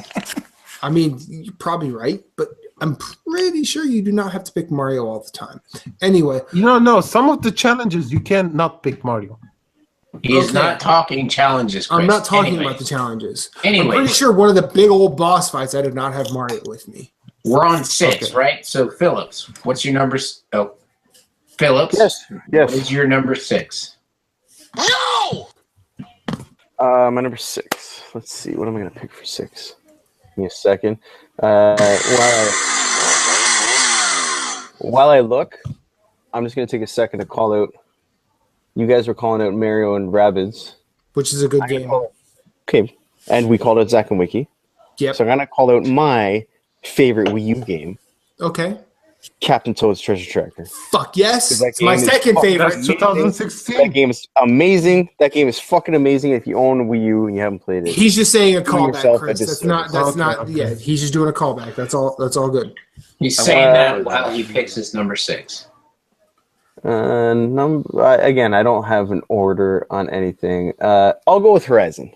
A: I mean, you're probably right, but I'm pretty sure you do not have to pick Mario all the time. Anyway,
E: No. Some of the challenges you can't not pick Mario.
B: he's
A: Okay.
B: not talking challenges, Chris.
A: I'm not talking
B: Anyways,
A: about the challenges. I'm
B: Anyways.
A: pretty sure one of the big old boss fights, I did not have Mario with me.
B: We're on 6,
E: Okay.
B: right? So, Phillips, what's your number? Phillips?
C: Yes.
B: What is your number 6?
F: No!
C: My number 6. Let's see. What am I going to pick for 6? Give me a second. While I look, I'm just going to take a second to call out. You guys were calling out Mario and Rabbids.
A: Which is a good game.
C: Okay. And we called out Zack and Wiki.
A: Yep.
C: So I'm going to call out my favorite Wii U game,
A: Okay.
C: Captain Toad's Treasure Tracker.
A: Fuck yes.
C: That
A: It's my
C: game is
A: second
C: fucking
A: favorite.
E: That's
C: That
E: 2016.
C: game is amazing. That game is fucking amazing. If you own a Wii U and you haven't played it,
A: He's just saying a
C: Doing
A: callback,
C: yourself
A: Chris.
C: a
A: That's not. That's
E: disservice.
A: not.
E: Okay.
A: Yeah, he's just doing a callback. That's all. That's all good.
B: He's saying that while he picks his number 6.
C: again, I don't have an order on anything. I'll go with Horizon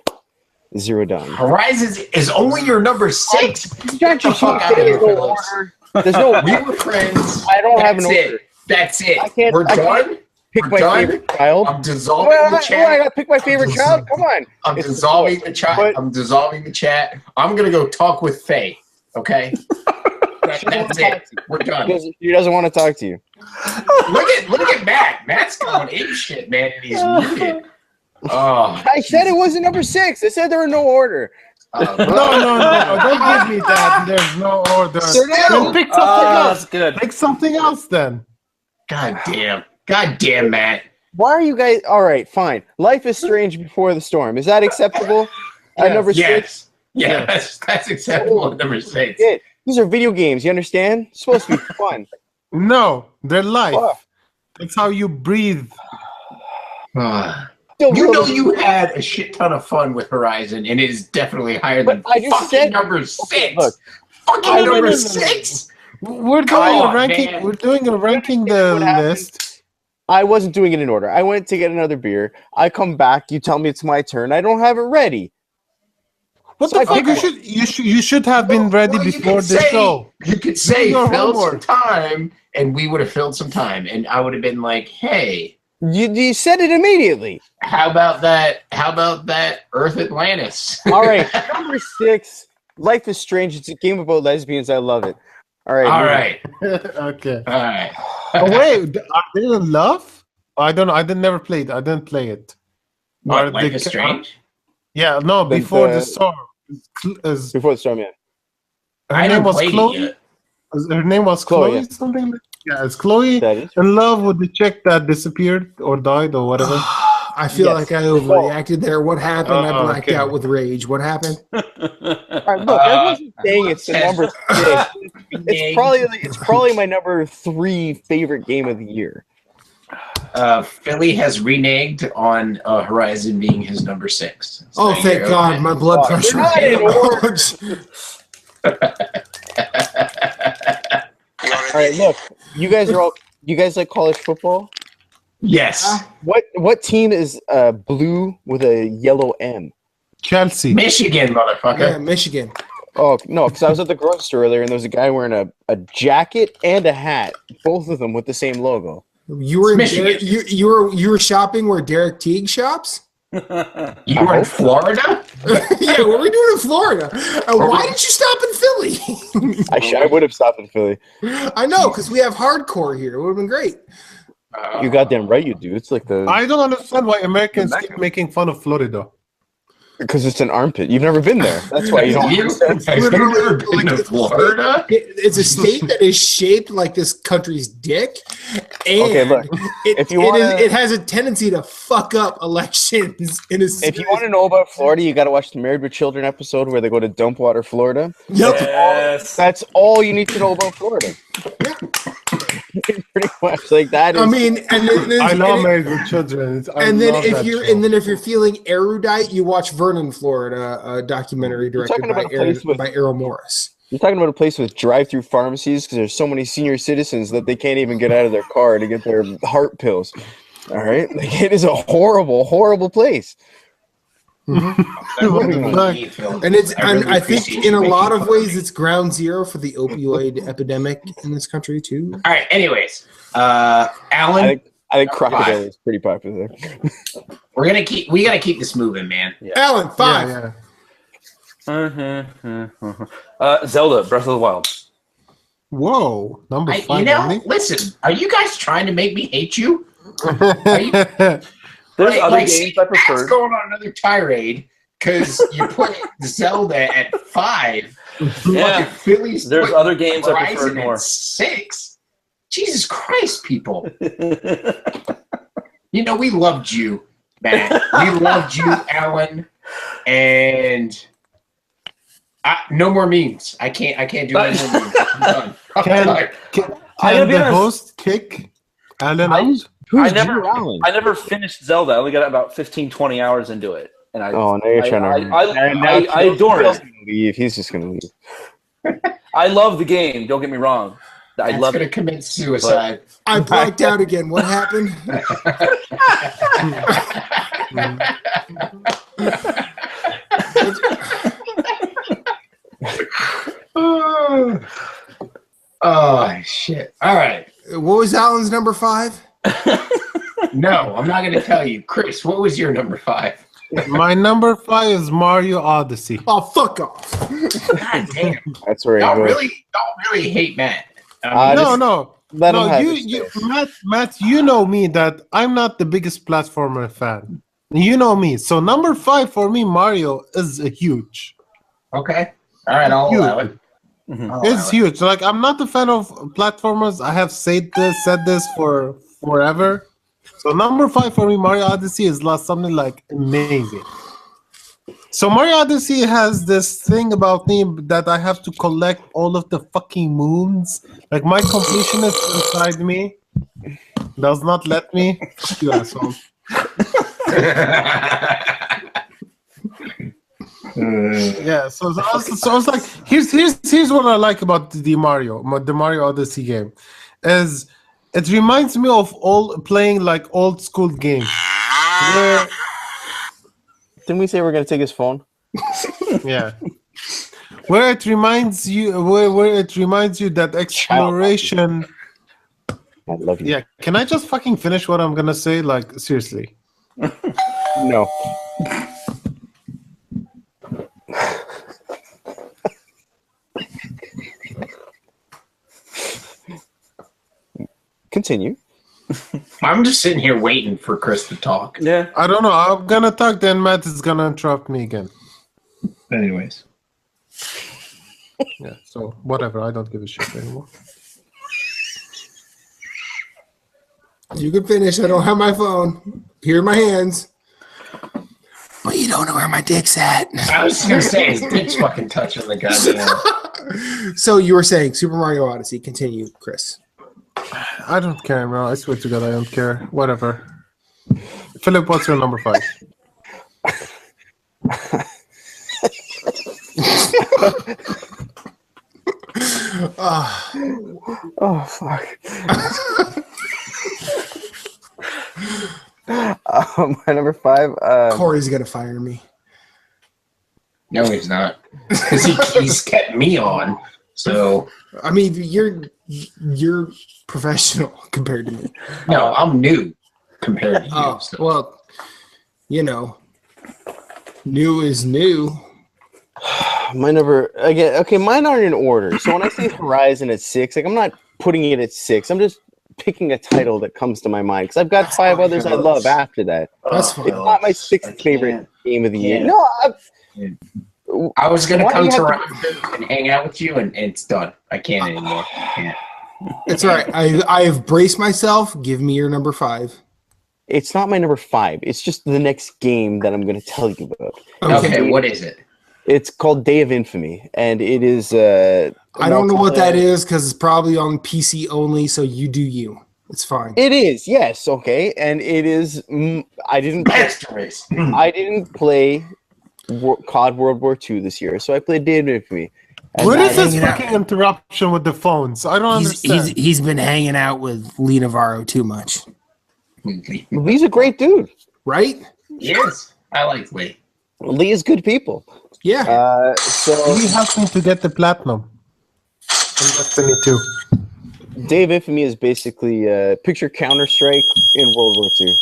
C: Zero Dawn.
B: Horizon is only your number 6.
C: Can't you
B: the fuck
C: see
B: out of here,
C: there's no
B: Phillips.
C: order? There's no.
B: We were friends.
C: I don't have an
B: That's
C: order.
B: it. That's it.
C: I can't-
B: We're
C: I can't
B: done.
C: Pick
B: We're
C: my
B: done.
C: favorite child.
B: I'm dissolving
C: Well,
B: the
C: I
B: chat.
C: gotta pick my favorite child. Come on.
B: I'm
C: It's-
B: dissolving the chat.
C: but-
B: I'm dissolving the chat. I'm gonna go talk with Faye. Okay. That's it. We're done.
C: He doesn't want to talk to you.
B: Look at Matt. Matt's going ape shit, man, and he's muted. Oh,
C: I said it wasn't number 6. I said there were no order.
E: No. Don't give me that. There's no order.
C: They're not-
E: Then pick something else.
D: That's good.
E: Pick something else then.
B: God damn, Matt.
C: Why are you guys? All right, fine. Life is Strange Before the Storm. Is that acceptable? At number 6.
B: Yes. Yeah, that's acceptable at number 6.
C: Yeah, these are video games. You understand? It's supposed to be fun.
E: No, they're life.
C: What?
E: That's how you breathe.
C: Still
B: You know
C: really-
B: you had a shit ton of fun with Horizon, and it is definitely higher than
C: But I just
B: fucking
C: said-
B: number 6.
C: look.
B: Fucking
E: No,
B: number
E: no.
B: 6.
E: We're
B: Come
E: doing
B: on,
E: a ranking.
B: man.
E: We're doing a ranking the
C: What happened?
E: list.
C: I wasn't doing it in order. I went to get another beer. I come back. You tell me it's my turn. I don't have it ready.
E: What
C: So
E: the
C: I
E: fuck?
C: pick
E: You should have been ready
B: Well, you
E: before
B: could
E: the
B: say-
E: show.
B: You could say
E: your
B: fill some
E: homework.
B: time, and we would have filled some time, and I would have been like, "Hey,
C: You said it immediately.
B: how about that? How about that Earth Atlantis?"
C: All right, number 6. Life is Strange. It's a game about lesbians. I love it. All right.
B: All right,
E: Okay.
B: all right.
E: Oh, wait, are they in love? I don't know. I didn't never play it. I didn't play it.
B: What,
E: Are
B: Life
E: they-
B: is Strange?
E: Yeah, no,
C: But,
E: before the
C: uh,
E: storm.
C: Before the storm, yeah.
E: Her
B: I
E: name
B: haven't
E: was
B: played
E: Chloe.
B: it yet.
E: Her name was
C: Chloe,
E: Chloe,
C: yeah.
E: something like yeah, it's Chloe
C: That is.
E: in love with the chick that disappeared or died or whatever.
A: I feel
C: Yes.
A: like I overreacted there. What happened? I
E: Oh,
A: blacked
E: okay.
A: out with rage. What happened?
C: All right, look, I wasn't saying it's the number 6. It's probably my number 3 favorite game of the year.
B: Philly has reneged on Horizon being his number 6. So
A: Oh, thank
B: you're
A: God!
B: okay.
A: My blood pressure.
C: You're not in order.
F: You're an
C: All right,
F: idiot.
C: look, you guys like college football?
B: Yes,
C: What team is blue with a yellow M?
E: Chelsea.
B: Michigan,
A: Yeah,
B: motherfucker.
A: Michigan.
C: Oh no, because I was at the grocery store earlier and there was a guy wearing a jacket and a hat, both of them with the same logo.
A: You were in
B: Michigan.
A: you were shopping where Derek Teague shops?
B: You were in Florida?
A: Yeah, what were we doing in Florida? Why did you stop in Philly?
C: I would have stopped in Philly.
A: I know, because we have hardcore here. It would have been great.
C: You goddamn right you do. It's like
E: I don't understand why Americans keep making fun of Florida.
C: because it's an armpit. You've never been there. That's why you don't understand.
B: Have you ever been to
A: Like,
B: Florida?
A: It's a state that is shaped like this country's dick, and
C: Okay, look, if you wanna-
A: it has a tendency to fuck up elections. In a
C: If you want to know about Florida, you got to watch the Married with Children episode where they go to Dumpwater, Florida.
A: Yep.
D: Yes.
C: That's all you need to know about Florida. Pretty much like that. Is,
A: I mean, and then,
E: I love
A: and,
E: Married with Children.
A: and then if you're feeling erudite, you watch Vernon, Florida, a documentary directed
C: talking
A: by
C: about a place with-
A: Errol Morris.
C: You're talking about a place with drive-through pharmacies because there's so many senior citizens that they can't even get out of their car to get their heart pills. All right, like, it is a horrible, horrible place.
A: And I think in a lot of ways it's ground zero for the opioid epidemic in this country too.
B: All right. Anyways,
C: I
B: Alan,
C: think crocodile is pretty popular.
B: we gotta keep this moving, man.
A: Alan, 5.
E: Yeah.
D: Zelda, Breath of the Wild.
E: Whoa, number 5. only?
B: Listen, are you guys trying to make me hate you?
D: There's other
B: Like,
D: games
B: see,
D: I
B: Matt's
D: prefer.
B: going on another tirade because you put Zelda at 5.
D: Yeah.
B: Fucking Phillies.
D: There's
B: put
D: other games I
B: Horizon
D: preferred
B: at
D: more.
B: 6. Jesus Christ, people! You know we loved you, Matt. We loved you, Alan, and no more memes. I can't do no more memes. I'm done. I'm
E: Can,
B: done.
E: can,
D: I'm gonna
E: can
D: be
E: the
D: honest.
E: host kick Alan
D: I-
E: out?
C: Who's
D: I never-
C: Drew Allen?
D: I never finished Zelda. I only got about 15, 20 hours into it. And I,
C: Oh, now you're trying to.
D: I adore
C: Phil's
D: it.
C: gonna leave. He's just gonna leave.
D: I love the game. Don't get me wrong. I
B: That's
D: love
B: gonna
D: it.
B: commit suicide.
A: I blacked out again. What happened?
B: Oh shit! All right.
A: What was Alan's number 5?
B: No, I'm not gonna tell you, Chris. What was your number 5?
E: My number 5 is Mario Odyssey.
A: Oh, fuck off.
B: God damn!
C: That's where
B: Y'all
C: he goes.
B: really hate Matt. I mean,
E: No.
C: Let him
E: No,
C: have
E: you,
C: his
E: you,
C: space.
E: Matt, you know me that I'm not the biggest platformer fan. You know me. So number 5 for me, Mario, is a huge.
B: okay. All right, I'll allow it. I'll
E: It's
B: allow it.
E: huge. Like, I'm not a fan of platformers. I have said this for forever. So number 5 for me, Mario Odyssey, is something like amazing. So Mario Odyssey has this thing about me that I have to collect all of the fucking moons. Like, my completionist inside me does not let me. Fuck you, asshole. Yeah, so I was like, here's what I like about the Mario Odyssey game, is it reminds me of playing like old school games. Where,
C: Didn't we say we're gonna take his phone?
E: yeah, where it reminds you that exploration.
C: I love you.
E: Yeah, can I just fucking finish what I'm gonna say? Like, seriously.
C: No. Continue.
B: I'm just sitting here waiting for Chris to talk.
D: Yeah.
E: I don't know. I'm gonna talk, then Matt is gonna interrupt me again.
B: Anyways.
E: Yeah, so whatever. I don't give a shit anymore.
A: You can finish. I don't have my phone. Here are my hands. But you don't know where my dick's at.
B: I was just gonna say his dick's fucking touching the goddamn.
A: So you were saying Super Mario Odyssey. Continue, Chris.
E: I don't care, bro. I swear to God, I don't care. Whatever. Philip, what's your number 5?
C: Oh fuck. My number 5.
A: Corey's gonna fire me.
B: No, he's not. Because he's kept me on. So
A: I mean, you're professional compared to me.
B: no, I'm new compared to you.
A: Oh,
B: So.
A: well, you know, new is new.
C: My number again. Okay, mine aren't in order. So when I say Horizon at 6, like I'm not putting it at 6. I'm just picking a title that comes to my mind because I've got 5 others I love after that.
A: That's fine.
C: It's not my
B: I
C: 6th favorite
B: can't.
C: game of the year.
B: Yeah.
C: No,
B: I was gonna
C: Why
B: come
C: do you
B: to
C: have
B: Toronto and hang out with you, and it's done. I can't anymore. I can't.
A: It's all right. I have braced myself. Give me your number 5.
C: it's not my number 5. It's just the next game that I'm going to tell you about.
B: Okay, what is it?
C: It's called Day of Infamy, and it is.
A: I don't know what that is because it's probably on PC only. So you do you. It's fine.
C: It is, yes, okay, and it is. I didn't.
B: Master Race.
C: I didn't play COD World War II this year, so I played Day of Infamy. And
E: What is this
A: hanging out.
E: fucking interruption with the phones? I don't understand.
A: He's been hanging out with Lee Navarro too much,
C: Lee's a great dude.
A: right?
B: Yes, I like Lee.
C: Lee is good people.
A: Yeah.
C: So
E: Lee helped me to get the platinum in Destiny 2.
C: Day of Infamy is basically picture Counter-Strike in World War II.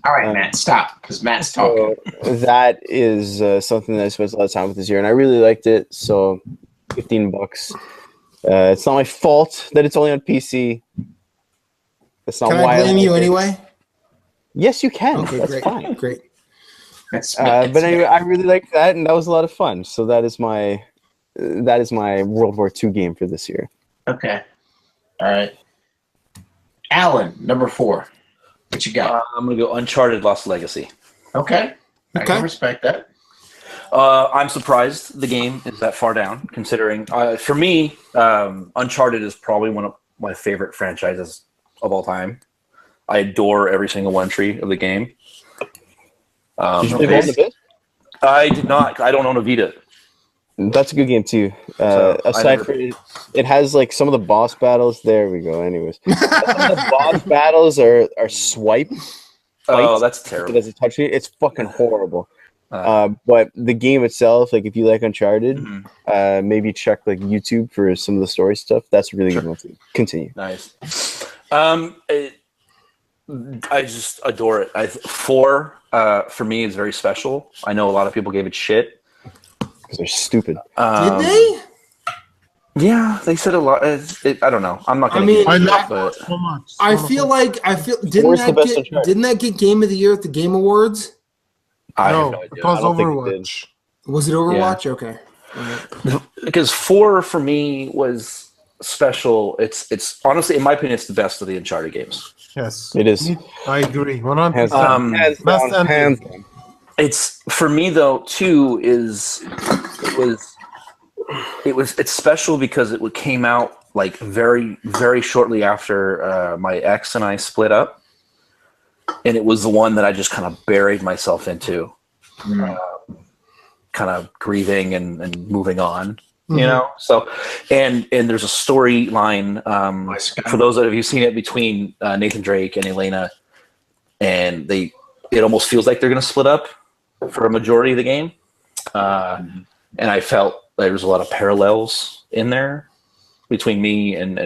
B: All right, Matt, stop, because Matt's talking.
C: So that is something that I spent a lot of time with this year, and I really liked it. So, $15. It's not my fault that it's only on PC. That's not
A: Can
C: why
A: I blame you
C: like it.
A: anyway?
C: Yes, you can.
A: Okay,
C: That's
A: great.
C: fine.
A: Great.
B: That's
C: But anyway, I really liked that, and that was a lot of fun. So that is my World War II game for this year.
B: okay. All right. Alan, number 4. What you got?
D: I'm gonna go Uncharted Lost Legacy.
B: Okay. I
A: Okay.
B: can respect that.
D: I'm surprised the game is that far down, considering for me, Uncharted is probably one of my favorite franchises of all time. I adore every single entry of the game.
C: Did you play Golden Abyss?
D: I did not. I don't own a Vita.
C: That's a good game too.
D: So, I
C: Aside
D: never-
C: from it has like some of the boss battles. There we go. Anyways, some of the boss battles are swipe.
D: Oh,
C: Fights.
D: that's
C: It
D: terrible.
C: doesn't touch you. It's fucking horrible. But the game itself, like if you like Uncharted,
D: Mhm.
C: maybe check like YouTube for some of the story stuff. That's a really good one too. Continue.
D: Nice. I just adore it. 4 for me is very special. I know a lot of people gave it shit.
C: Because they're stupid.
A: Did they?
D: Yeah, they said a lot. I don't know. I'm not
A: I
D: going to
A: mean,
D: get
E: I
D: into
E: love
D: it, but
E: so much.
A: I feel like
C: Where's the best Uncharted?
A: didn't that get Game of the Year at the Game Awards?
D: I have
E: No,
D: no
E: it
D: idea.
E: was
C: I don't think it
E: Overwatch.
A: Was it Overwatch? Okay.
D: Because 4 for me was special. It's honestly, in my opinion, it's the best of the Uncharted games.
E: Yes.
C: It is.
E: I agree. 100%.
C: Hands down. Hands
E: Best
C: down.
E: ending.
C: Hands down.
D: It's for me though too. It's special because it came out like very very shortly after my ex and I split up, and it was the one that I just kind of buried myself into, kind of grieving and moving on. You know, so and there's a storyline for those that have you seen it between Nathan Drake and Elena, and it almost feels like they're going to split up for a majority of the game, and I felt there was a lot of parallels in there between me and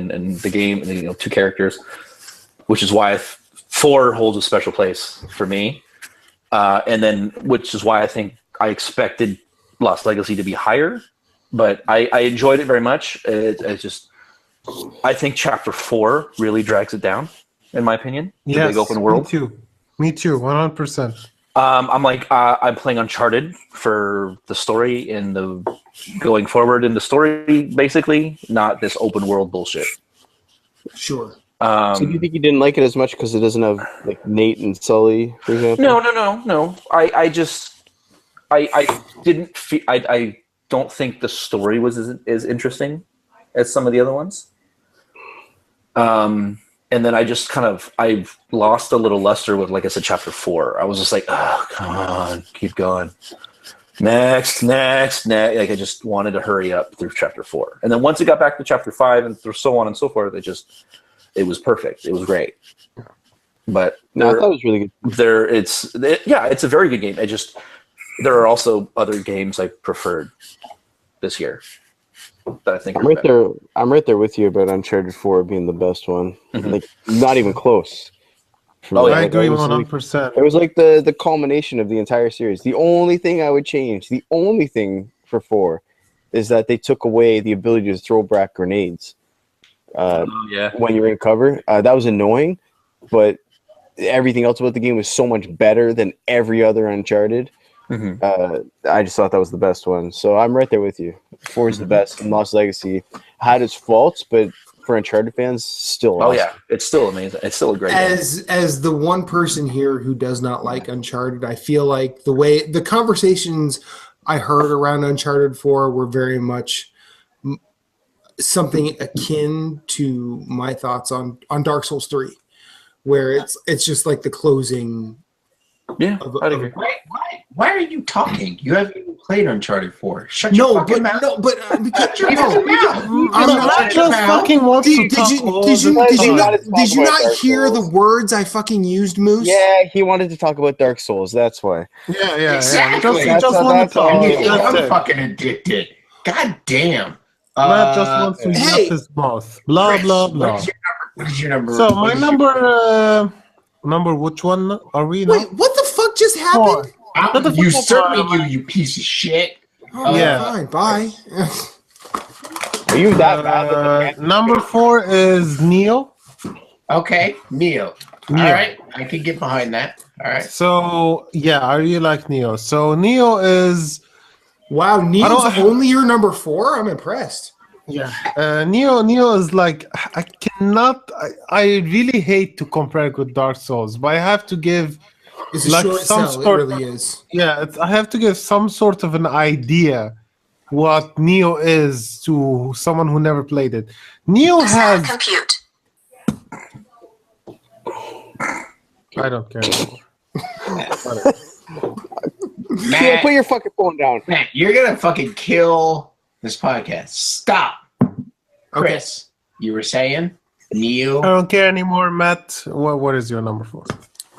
D: the game, and 2 characters, which is why 4 holds a special place for me, and then which is why I think I expected Lost Legacy to be higher. But I enjoyed it very much. I think Chapter 4 really drags it down, in my opinion. The
E: Yes,
D: big open world.
E: Me too. 100%.
D: I'm playing Uncharted for the story and the going forward in the story, basically, not this open world bullshit.
A: Sure.
C: So do you think you didn't like it as much because it doesn't have like Nate and Sully, for example?
D: No. I didn't feel. I don't think the story was as interesting as some of the other ones. And then I've lost a little luster with, like I said, Chapter 4. I was just like, oh, come on, keep going. Next. Like I just wanted to hurry up through Chapter 4. And then once it got back to Chapter 5 and so on and so forth, it was perfect. It was great. But
C: No, I thought it was really good.
D: it's a very good game. there are also other games I preferred this year that I think
C: I'm
D: are
C: right
D: better.
C: there. I'm right there with you about Uncharted 4 being the best one.
D: Mhm.
C: Like, not even close. For
D: Oh,
C: me.
D: yeah.
E: I
C: Like,
E: agree
C: it was like-
E: 100%.
C: It was like the culmination of the entire series. The only thing I would change, the only thing for 4, is that they took away the ability to throw back grenades
D: Oh, yeah.
C: when you're in cover. That was annoying, but everything else about the game was so much better than every other Uncharted.
D: Mhm.
C: I just thought that was the best one. So I'm right there with you. 4 is the best. And Lost Legacy had its faults, but for Uncharted fans, still
D: Oh
C: awesome.
D: yeah, it's still amazing. It's still a great game.
A: As the one person here who does not like Uncharted, I feel like the conversations I heard around Uncharted 4 were very much something akin to my thoughts on Dark Souls 3, where it's just like the closing.
D: Yeah, I'd agree.
B: Why are you talking? You haven't even played Uncharted 4. Shut your
A: No,
B: fucking
A: but
B: mouth. Shut your
A: no,
B: fucking mouth.
A: I'm not-
E: Matt just fucking wants to
A: Did
E: talk
A: you
E: all
A: did you
E: the
A: did you
E: time.
A: not
C: Talk
A: did you
C: about
A: not
C: Dark
A: hear the
C: Souls.
A: words I fucking used, Moose?
C: Yeah, he wanted to talk about Dark Souls. That's why.
E: Yeah.
B: Exactly.
E: He
C: That's-
E: just want
C: that's
E: to
C: all
E: talk.
B: And you
C: it
B: think
C: was.
B: I'm
E: That's it.
B: fucking addicted. God damn.
E: Matt just wants to
A: Hey.
E: yap his mouth. Blah,
B: Chris,
E: blah, blah.
B: What is your number?
E: So
B: what
E: my
B: is your-
E: number, which one are we now?
A: Wait, what the fuck just happened?
E: 4.
B: I'm
E: What the fuck
B: usurping
E: am I-
B: you piece of shit.
A: Oh,
E: Yeah.
A: fine, bye.
C: Are you that bad?
E: Number 4 is Neo.
B: Okay, Neo.
E: Neo.
B: All right, I can get behind that. All right.
E: So yeah, I really like Neo. So Neo is
A: Wow, Neil's
E: don't-
A: only your number 4? I'm impressed.
E: Neo is like I cannot. I really hate to compare it with Dark Souls, but I have to give.
A: It's a
E: Like
A: short
E: some
A: sell, it
E: sort
A: really
E: of-
A: is.
E: Yeah, I have to give some sort of an idea what Neo is to someone who never played it. Neo has.
F: compute.
E: I don't care anymore.
C: Yeah,
B: Matt,
C: put your fucking phone down.
B: Matt, you're gonna fucking kill this podcast. Stop. Chris, you were saying Neo.
E: I don't care anymore, Matt. What is your number 4?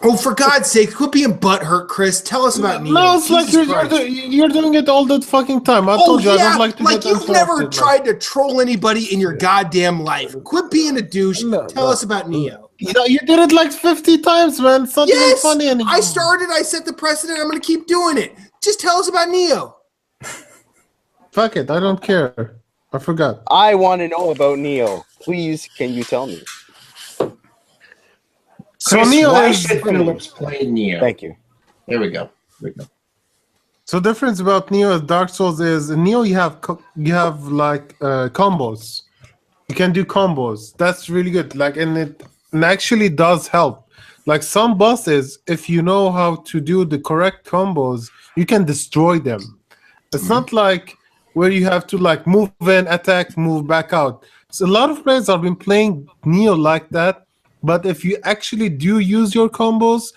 A: Oh, for God's sake, quit being butthurt, Chris. Tell us about Neo.
E: No, it's like
A: Jesus
E: you're,
A: Christ.
E: you're doing it all the fucking time. I
A: Oh,
E: told you I
A: yeah,
E: don't like to
A: like
E: get
A: you've never
E: interrupted,
A: tried to troll anybody in your goddamn life. Quit being a douche.
E: No,
A: Tell
E: no.
A: us about Neo.
E: You know, you did it like 50 times, man. It's not even
A: Yes,
E: funny anymore.
A: I started. I set the precedent. I'm going to keep doing it. Just tell us about Neo.
E: Fuck it. I don't care. I forgot.
C: I want to know about Neo. Please, can you tell me?
E: So
B: Chris,
E: Neo
B: why
E: is.
B: should Phillips play Neo?
C: Thank you.
B: There we go.
E: So difference about Neo and Dark Souls is in Neo you have like combos. You can do combos. That's really good. Like and it actually does help. Like some bosses, if you know how to do the correct combos, you can destroy them. It's not like where you have to like move in, attack, move back out. So a lot of players have been playing Neo like that. But if you actually do use your combos,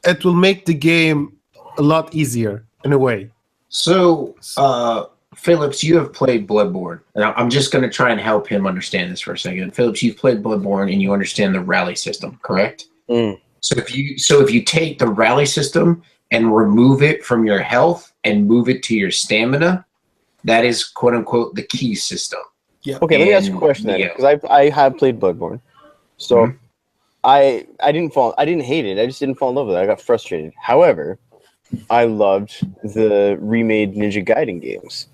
E: it will make the game a lot easier in a way.
B: So, Phillips, you have played Bloodborne, and I'm just going to try and help him understand this for a second. Phillips, you've played Bloodborne, and you understand the rally system, correct?
C: Mm.
B: So if you take the rally system and remove it from your health and move it to your stamina, that is quote unquote the key system.
C: Okay, let me ask you a
B: And
C: question then,
B: Neo.
C: because I have played Bloodborne, so
B: Mhm.
C: I didn't hate it. I just didn't fall in love with it. I got frustrated. However, I loved the remade Ninja Gaiden games.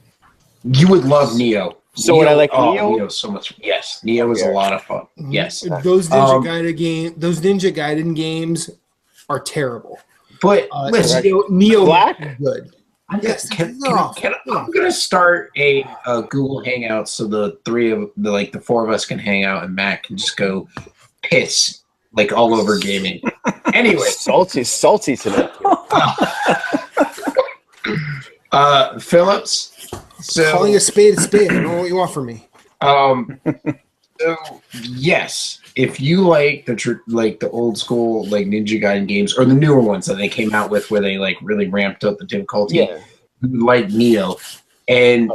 B: You would love Neo.
C: So would I like
B: oh,
C: Neo?
B: Neo so much. Yes, Neo is a lot of fun. Yes,
A: Those
B: Um,
A: Those Ninja Gaiden games are terrible.
B: but listen,
A: Neo
C: Black?
A: is good. Yes,
B: I'm
A: they're
B: gonna start a Google Hangout so the four of us can hang out and Matt can just go piss like all over gaming. Anyway,
C: salty tonight.
B: Phillips. So
A: Calling a spade. I don't know what you want from me.
B: so yes, if you like the old school like Ninja Gaiden games or the newer ones that they came out with where they like really ramped up the difficulty,
C: Yeah.
B: like Neo, and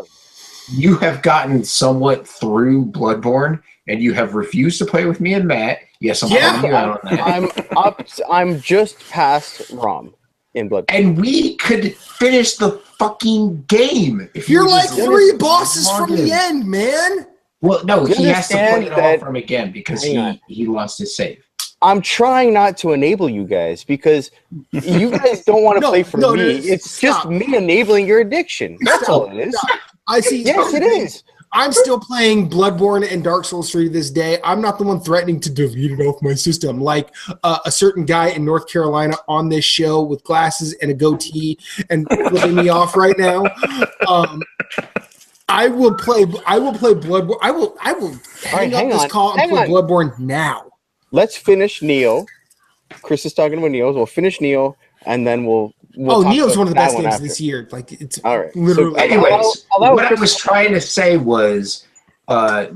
B: you have gotten somewhat through Bloodborne and you have refused to play with me and Matt. Yes, I'm calling you out on that.
C: I'm up. I'm just past Rom. in Blood.
B: And we could finish the fucking game. If
A: You're
B: you
A: like
B: just
A: 3 bosses
B: log
A: from
B: in.
A: the end, man.
B: Well, no,
C: You
B: he has to play
C: understand
B: it all
C: that-
B: from again because
C: Hang on.
B: he lost his save.
C: I'm trying not to enable you guys because you guys don't want to
A: No,
C: play for
A: no,
C: me.
A: no,
C: It's
A: stop.
C: just me enabling your addiction. That's all it is.
A: I see.
C: Yes, it is.
A: I'm still playing Bloodborne and Dark Souls 3 to this day. I'm not the one threatening to delete it off my system, like a certain guy in North Carolina on this show with glasses and a goatee and flipping me off right now. I will play Bloodborne. I will hang up this call and play Bloodborne now.
C: Let's finish Neo. Chris is talking about Neo. So we'll finish Neo, and then we'll talk
A: Neo's
C: about
A: one of the
C: that
A: best games
C: after.
A: this year. Like it's
C: All right.
A: literally.
C: So,
B: Anyways,
C: allow
B: what I
C: Chris-
B: was trying to say was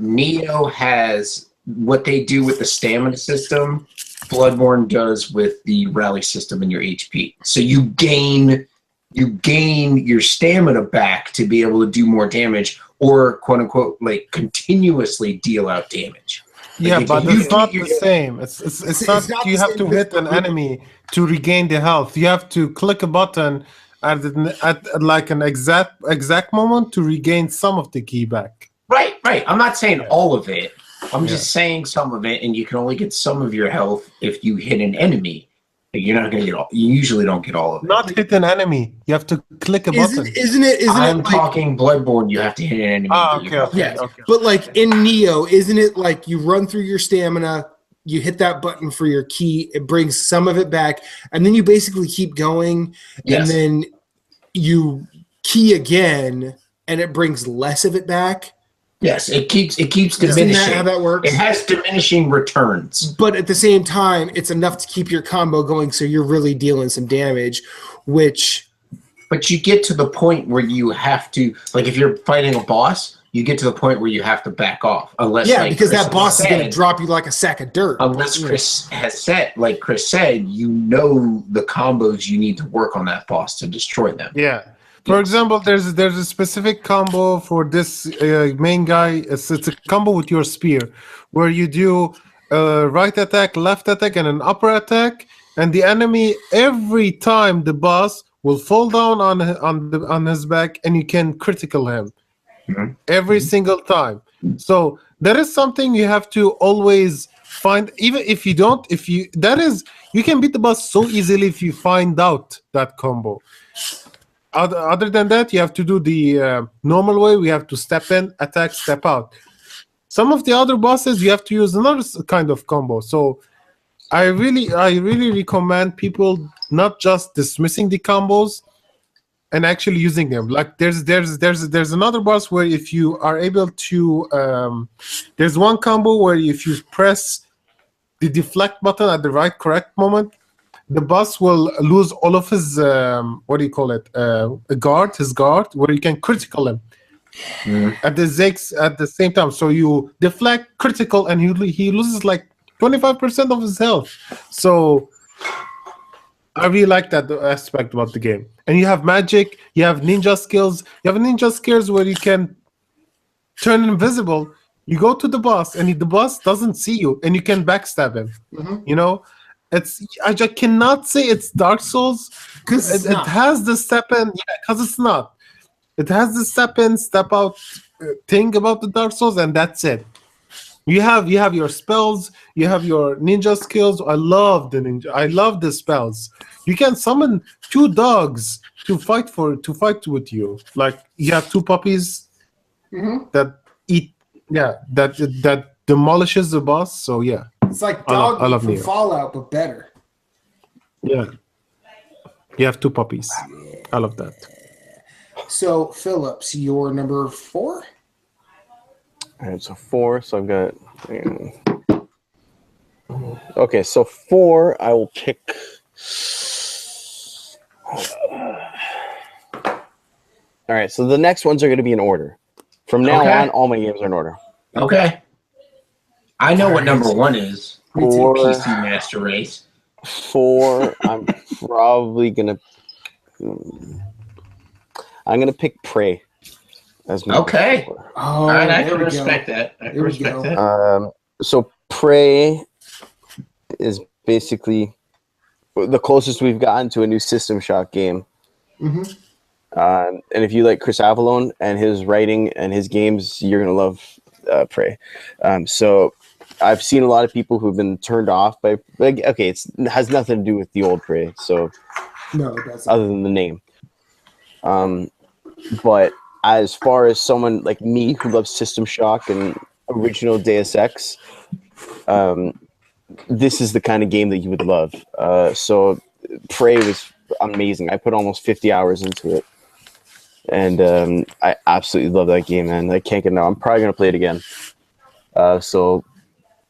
B: Neo has what they do with the stamina system, Bloodborne does with the rally system in your HP. So you gain your stamina back to be able to do more damage or quote unquote like continuously deal out damage.
E: Yeah,
B: Like,
E: but
B: if you
E: it's not
B: keep
E: the
B: your-
E: same. It's not.
A: not
E: You
A: the
E: have
A: same
E: to
A: because-
E: hit an enemy to regain the health. You have to click a button at like an exact moment to regain some of the key back.
B: Right. I'm not saying all of it. I'm just saying some of it, and you can only get some of your health if you hit an enemy. You're not going to get all. You usually don't get all of it.
E: Not hit an enemy. You have to click a button.
A: Isn't it
B: I'm
A: like,
B: talking Bloodborne. You have to hit an enemy.
E: Ah,
B: to
E: okay,
B: get your
E: okay.
A: yeah,
B: health.
A: but like in Neo, isn't it like you run through your stamina, you hit that button for your key, it brings some of it back, and then you basically keep going,
B: Yes.
A: and then you key again, and it brings less of it back.
B: Yes, it keeps
A: Isn't
B: diminishing.
A: that how that works?
B: It has diminishing returns.
A: But at the same time, it's enough to keep your combo going, so you're really dealing some damage, which
B: But you get to the point where you have to, like, if you're fighting a boss, you get to the point where you have to back off, unless
A: because
B: Chris
A: that boss is
B: has
A: going to
B: said-
A: drop you like a sack of dirt.
B: Unless Chris has said, like Chris said, you know the combos you need to work on that boss to destroy them.
E: Yeah. For example, there's a specific combo for this main guy. It's a combo with your spear, where you do right attack, left attack, and an upper attack, and the enemy every time the boss will fall down on his back, and you can critical him every single time. So that is something you have to always find. Even if you don't, you can beat the boss so easily if you find out that combo. Other than that, you have to do the normal way. We have to step in, attack, step out. Some of the other bosses, you have to use another kind of combo. So I really recommend people not just dismissing the combos and actually using them. Like there's another boss where if you are able to, there's one combo where if you press the deflect button at the correct moment, the boss will lose all of his his guard, where you can critical him at the same time. So you deflect, critical, and he loses like 25% of his health. So I really like that aspect about the game. And you have magic, you have ninja skills. You have ninja skills where you can turn invisible. You go to the boss, and the boss doesn't see you, and you can backstab him. You know. I just cannot say it's Dark Souls because it has the step in. Yeah, because it's not. It has the step in, step out thing about the Dark Souls, and that's it. You have your spells. You have your ninja skills. I love the ninja. I love the spells. You can summon 2 dogs to fight with you. Like you have 2 puppies that eat. Yeah, that demolishes the boss. So yeah.
A: It's like
E: I love
A: Dog from
E: Neo.
A: Fallout, but better.
E: Yeah. You have 2 puppies. I love that.
A: So, Phillips, you're number 4?
C: All right, so 4. So I've got. Okay, so 4. I will pick. All right, so the next ones are going to be in order. From now
B: Okay.
C: on, all my games are in order.
B: Okay. I know what number 1 is.
C: Four.
B: PC Master Race.
C: 4. I'm probably gonna. I'm gonna pick Prey as my
B: Okay.
C: four.
A: Oh,
B: All right, I
A: there
B: can
A: we
B: respect
A: go.
B: that. I can
A: There we
B: respect
A: go.
B: that.
C: So Prey is basically the closest we've gotten to a new System Shock game.
A: Mhm.
C: And if you like Chris Avallone and his writing and his games, you're gonna love Prey. So I've seen a lot of people who've been turned off by, like, okay, it has nothing to do with the old Prey, so
A: No, that's
C: other than the name. But as far as someone like me who loves System Shock and original Deus Ex, this is the kind of game that you would love. So Prey was amazing. I put almost 50 hours into it. And I absolutely love that game, man. I can't get enough. I'm probably going to play it again. So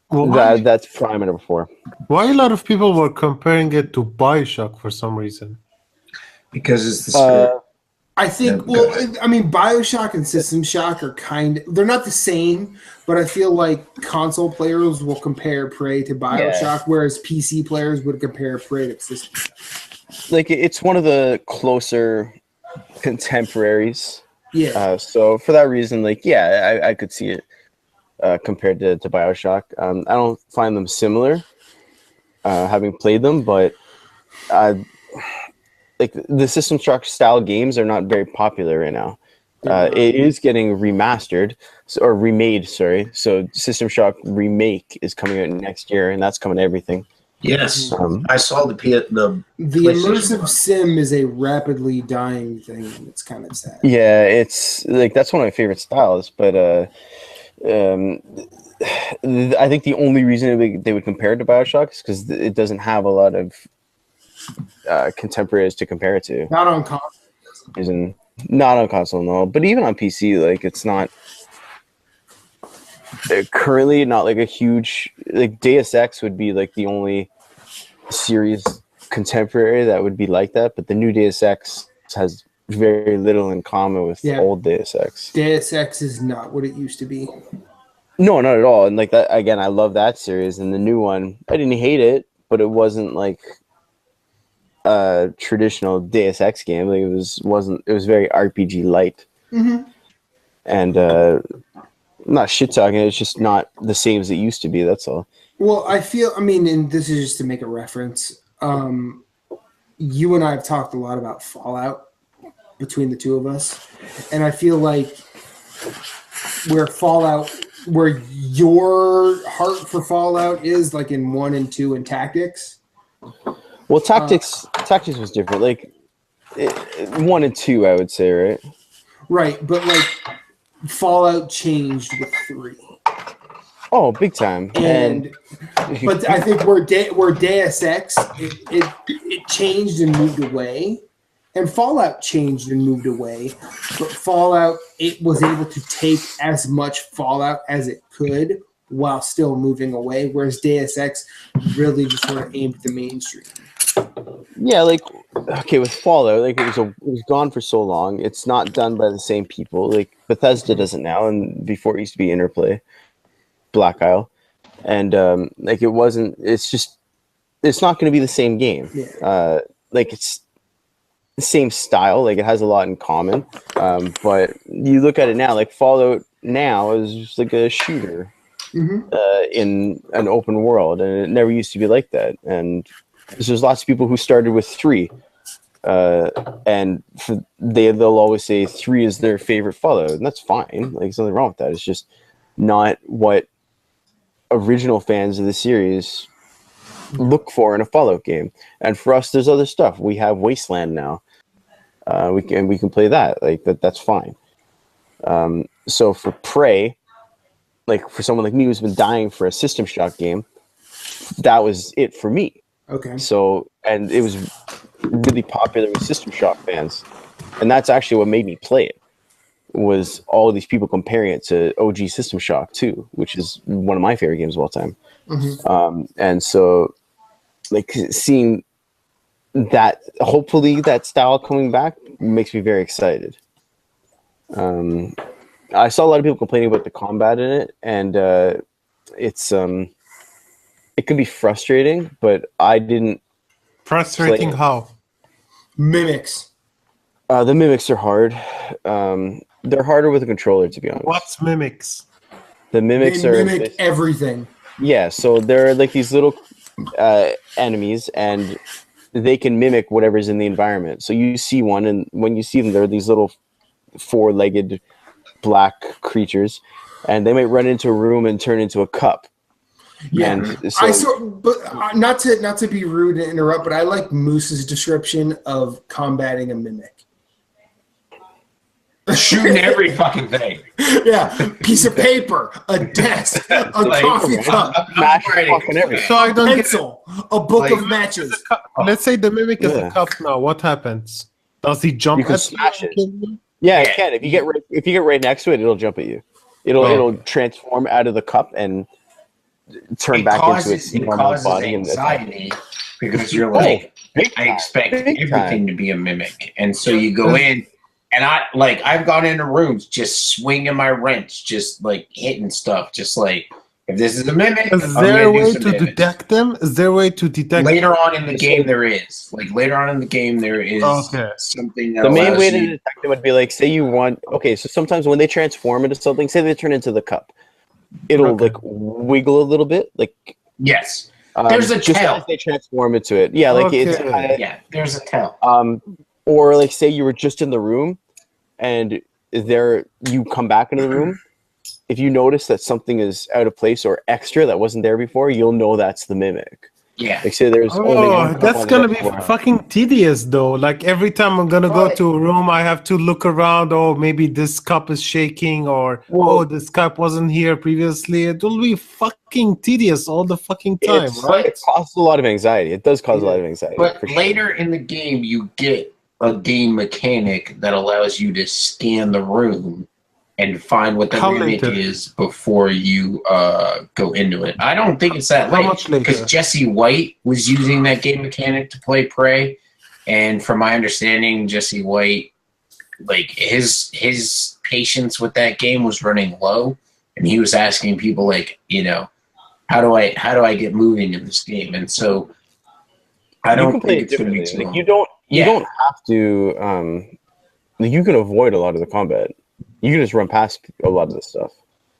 E: Why,
C: that's prime number 4.
E: why a lot of people were comparing it to Bioshock for some reason?
B: Because it's the spirit.
A: I think,
B: Yeah, go
A: well, I mean, Bioshock and System Shock are they're not the same, but I feel like console players will compare Prey to Bioshock, whereas PC players would compare Prey to System Shock.
C: Like, it's one of the closer contemporaries.
A: Yeah.
C: So for that reason, like, yeah, I could see it compared to Bioshock. I don't find them having played them, but like the System Shock style games are not very popular right now. It is getting remade. Sorry, so System Shock Remake is coming out next year, and that's coming to everything.
B: Yes, I saw the
A: The
B: PlayStation
A: immersive
B: one.
A: sim is a rapidly dying thing. It's kind of sad.
C: Yeah, it's like that's one of my favorite styles, but I think the only reason they would compare it to Bioshock is because it doesn't have a lot of contemporaries to compare it to.
A: Not on console.
C: Not on console, no. But even on PC, like, it's not currently not like a huge, like, Deus Ex would be like the only series contemporary that would be like that. But the new Deus Ex has very little in common with old Deus Ex.
A: Deus Ex is not what it used to be.
C: No, not at all. And like that again, I love that series. And the new one, I didn't hate it, but it wasn't like a traditional Deus Ex game. Like, it was very RPG light.
A: Mm-hmm.
C: And I'm not shit talking, it's just not the same as it used to be, that's all.
A: Well, I mean, and this is just to make a reference. You and I have talked a lot about Fallout between the two of us. And I feel like where your heart for Fallout is, like in 1 and 2 and Tactics.
C: Well, Tactics was different. Like 1 and 2, I would say, right?
A: Right, but like Fallout changed with 3.
C: Oh, big time.
A: But I think where Deus Ex it changed and moved away, and Fallout changed and moved away. But Fallout, it was able to take as much Fallout as it could while still moving away, whereas Deus Ex really just sort of aimed at the mainstream.
C: Yeah, like, okay, with Fallout, like, it was gone for so long. It's not done by the same people. Like, Bethesda does it now, and before it used to be Interplay, Black Isle, and like, it's not going to be the same game.
A: Yeah.
C: Like, it's the same style. Like, it has a lot in common. But you look at it now, like, Fallout now is just like a shooter in an open world, and it never used to be like that. And there's lots of people who started with 3, and they'll always say 3 is their favorite Fallout, and that's fine. Like, there's nothing wrong with that. It's just not what original fans of the series look for in a Fallout game. And for us, there's other stuff. We have Wasteland now. We can play that. Like, that's fine. So for Prey, like, for someone like me who's been dying for a System Shock game, that was it for me.
A: Okay.
C: So, and it was really popular with System Shock fans, and that's actually what made me play it, was all of these people comparing it to OG System Shock 2, which is one of my favorite games of all time. And so, like, seeing that, hopefully that style coming back makes me very excited. I saw a lot of people complaining about the combat in it, and it's it can be frustrating, but I didn't.
E: Frustrating how?
A: Mimics.
C: The mimics are hard. They're harder with a controller, to be honest.
E: What's mimics?
C: The mimics
A: They
C: are
A: mimic everything.
C: Yeah, so they're like these little enemies, and they can mimic whatever's in the environment. So you see one, and when you see them, they're these little four-legged black creatures, and they might run into a room and turn into a cup.
A: Yeah,
C: And so,
A: but not to be rude and interrupt, but I like Moose's description of combating a mimic.
B: Shooting every fucking thing.
A: Yeah, piece of paper, a desk, a coffee cup,
C: smash fucking everything.
E: So I don't get
A: pencil, a book of matches.
E: Let's say the mimic is
C: Yeah.
E: a cup now. What happens? Does he jump
C: You can
E: at
C: smash
E: you
C: it.
E: and kill you?
C: Yeah, it can. If you get right next to it, it'll jump at you. It'll transform out of the cup and turn back into its
B: it
C: normal
B: causes
C: body and attack.
B: anxiety because you're like,
C: Big
B: I
C: time.
B: expect
C: Big
B: everything
C: time.
B: to be a mimic, and so you go in, and I've gone into rooms just swinging my wrench, just like hitting stuff, just like if this is a mimic,
E: Is
B: I'm
E: there a
B: gonna do
E: way
B: some
E: to
B: damage.
E: detect them? Is there a way to detect?
B: Later on in the game, there is
E: Okay.
B: something that
C: The main
B: allows
C: way to
B: you-
C: detect them would be like, say you want. Okay, so sometimes when they transform into something, say they turn into the cup, it'll
E: Okay.
C: like wiggle a little bit, like
B: Yes, there's a
C: just
B: tell.
C: as they transform into it. Yeah, like it's
E: Okay.
B: Yeah, there's a tell.
C: or like say you were just in the room, and you come back into the room. If you notice that something is out of place or extra that wasn't there before, you'll know that's the mimic.
B: Yeah,
C: Like say there's only
E: Oh,
C: one cup
E: that's
C: on
E: gonna
C: the
E: be
C: floor.
E: fucking tedious though. Like every time I'm gonna go
B: Right.
E: to a room, I have to look around. Oh, maybe this cup is shaking, or
C: Well-
E: this cup wasn't here previously. It will be fucking tedious all the fucking time,
C: It's-
E: right?
C: It causes a lot of anxiety. It does cause a lot of anxiety.
B: but
C: for sure.
B: later in the game, you get a game mechanic that allows you to scan the room and find what the
E: How
B: mimic
E: later?
B: is before you go into it. I don't think it's that
E: How
B: late
E: much later?
B: because Jesse White was using that game mechanic to play Prey, and from my understanding, Jesse White, like his patience with that game was running low, and he was asking people like, how do I get moving in this game? And so I
C: you
B: don't
C: can play
B: think
C: it
B: it's going to be
C: differently.
B: too
C: Like,
B: long.
C: you
B: Yeah.
C: don't have to. Like, you can avoid a lot of the combat. You can just run past a lot of the stuff.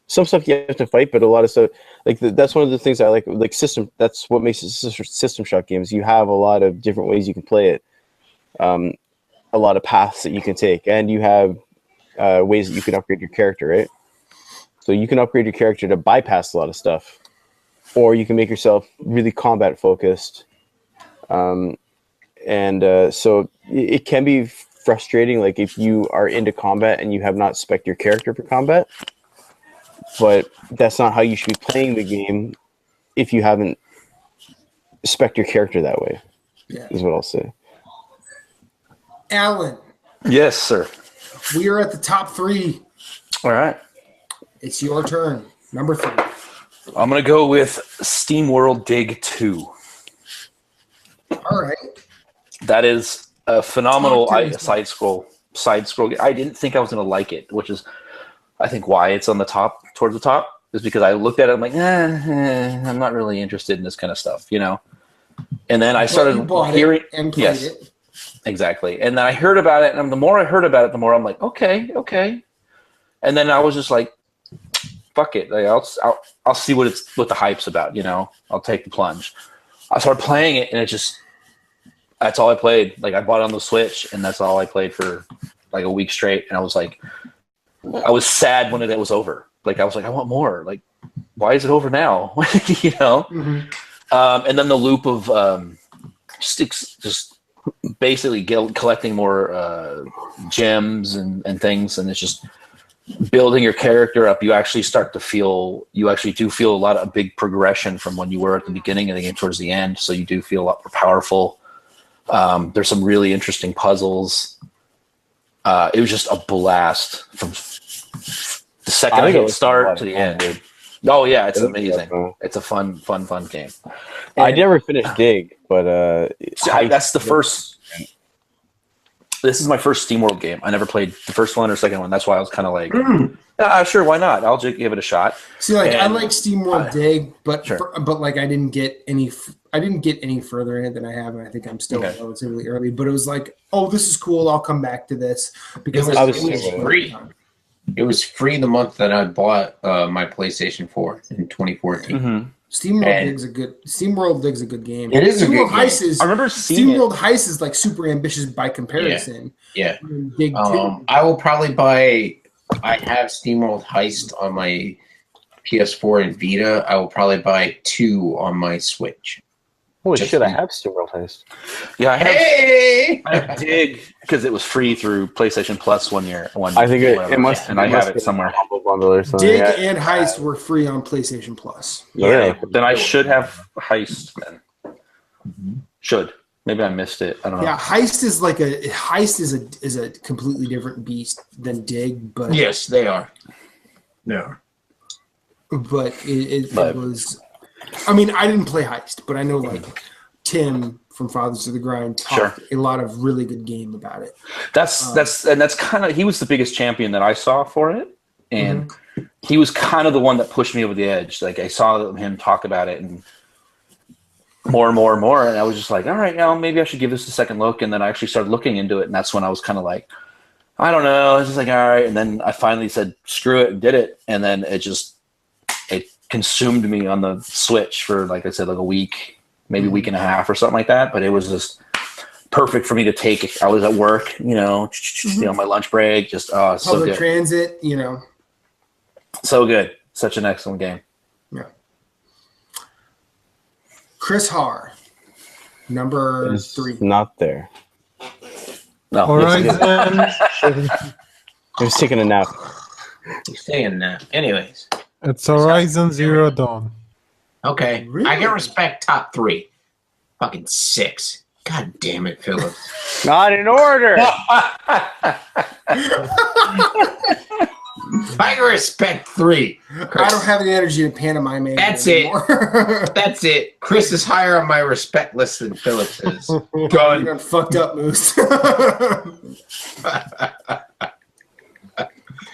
C: Some stuff you have to fight, but a lot of stuff that's one of the things I like. Like system, that's what makes it System Shock games. You have a lot of different ways you can play it. A lot of paths that you can take, and you have ways that you can upgrade your character, right? So you can upgrade your character to bypass a lot of stuff, or you can make yourself really combat focused. So it can be frustrating, like if you are into combat and you have not spec'd your character for combat, but that's not how you should be playing the game if you haven't spec'd your character that way.
A: Yeah.
C: Is what I'll say.
A: Alan,
D: Yes, sir.
A: we are at the top 3.
D: All right.
A: It's your turn. Number 3.
D: I'm going to go with SteamWorld Dig 2.
A: All right.
D: That is a phenomenal
A: Talk to me.
D: side scroll. I didn't think I was going to like it, which is, I think, why it's on the top, towards the top, is because I looked at it. I'm like, I'm not really interested in this kind of stuff, And then I
A: You
D: started
A: bought
D: hearing,
A: it and played
D: yes,
A: it.
D: exactly. And then I heard about it, and the more I heard about it, the more I'm like, okay. And then I was just like, fuck it. Like, I'll see what the hype's about. I'll take the plunge. I started playing it, and it just. That's all I played. Like I bought it on the Switch, and that's all I played for like a week straight. And I was like, I was sad when it was over. Like I was like, I want more. Like, why is it over now?
A: Mm-hmm.
D: And then the loop of just basically collecting more gems and things, and it's just building your character up. You actually do feel a lot of big progression from when you were at the beginning of the game towards the end. So you do feel a lot more powerful. There's some really interesting puzzles. It was just a blast from the second I hit start to the end. Dude. Oh yeah, it's amazing. It's a fun game.
C: I never finished Dig, but
D: that's the first. This is my first SteamWorld game. I never played the first one or second one. That's why I was kind of like, sure, why not? I'll just give it a shot.
A: See, like I like SteamWorld Dig, but
D: Sure.
A: but like I didn't get any further in it than I have, and I think I'm still relatively early. But it was like, oh, this is cool. I'll come back to this because
B: It was
A: it
B: free. It was free the month that I bought my PlayStation 4 in 2014.
D: Mm-hmm.
A: SteamWorld Dig's a good game.
B: It is a good
A: SteamWorld
B: game.
A: Heist is
D: I remember seeing
A: SteamWorld
D: it.
A: Heist is like super ambitious by comparison.
B: Yeah.
A: Dig 2.
B: I will probably buy. I have SteamWorld Heist on my PS4 and Vita. I will probably buy 2 on my Switch.
C: Holy
B: Just
C: shit! I
B: me.
C: have SteamWorld Heist.
D: Yeah, I have,
B: Hey!
D: I have Dig because it was free through PlayStation Plus one year.
C: I think it must.
D: and I
C: it
D: have
C: must
D: it
C: be
D: somewhere.
C: a Humble Bundle or something.
A: Dig
C: Yeah.
A: and Heist were free on PlayStation Plus.
C: Yeah.
D: Then I should have Heist then. Should. Maybe I missed it. I don't know.
A: Yeah, Heist is a completely different beast than Dig, but
B: Yes, they are. No.
A: but it
D: But-
A: was. I mean, I didn't play Heist, but I know like Tim from Fathers of the Grind talked a lot of really good game about it.
D: That's kind of, he was the biggest champion that I saw for it, and he was kind of the one that pushed me over the edge. Like I saw him talk about it and more and more and more, and I was just like, all right, now maybe I should give this a second look. And then I actually started looking into it, and that's when I was kind of like, I don't know. I was just like, all right, and then I finally said screw it and did it, and then it consumed me on the Switch for, like I said, like a week, maybe a week and a half or something like that. But it was just perfect for me to take. I was at work, on my lunch break, just so
A: Public
D: good.
A: transit,
D: So good. Such an excellent game.
A: Yeah. Chris Har, number
C: It's
A: 3.
C: not there.
D: No,
E: Horizon.
C: I was taking a nap.
B: You're saying that. Anyways.
E: It's Horizon Zero Dawn.
B: Okay.
A: Really?
B: I can respect top 3. Fucking 6. God damn it, Philip.
C: Not in order.
B: I can respect 3.
A: I don't have the energy to pantomime it
B: That's it.
A: anymore.
B: That's it. Chris is higher on my respect list than Phillips is.
A: You
B: Done.
A: done fucked up, Moose.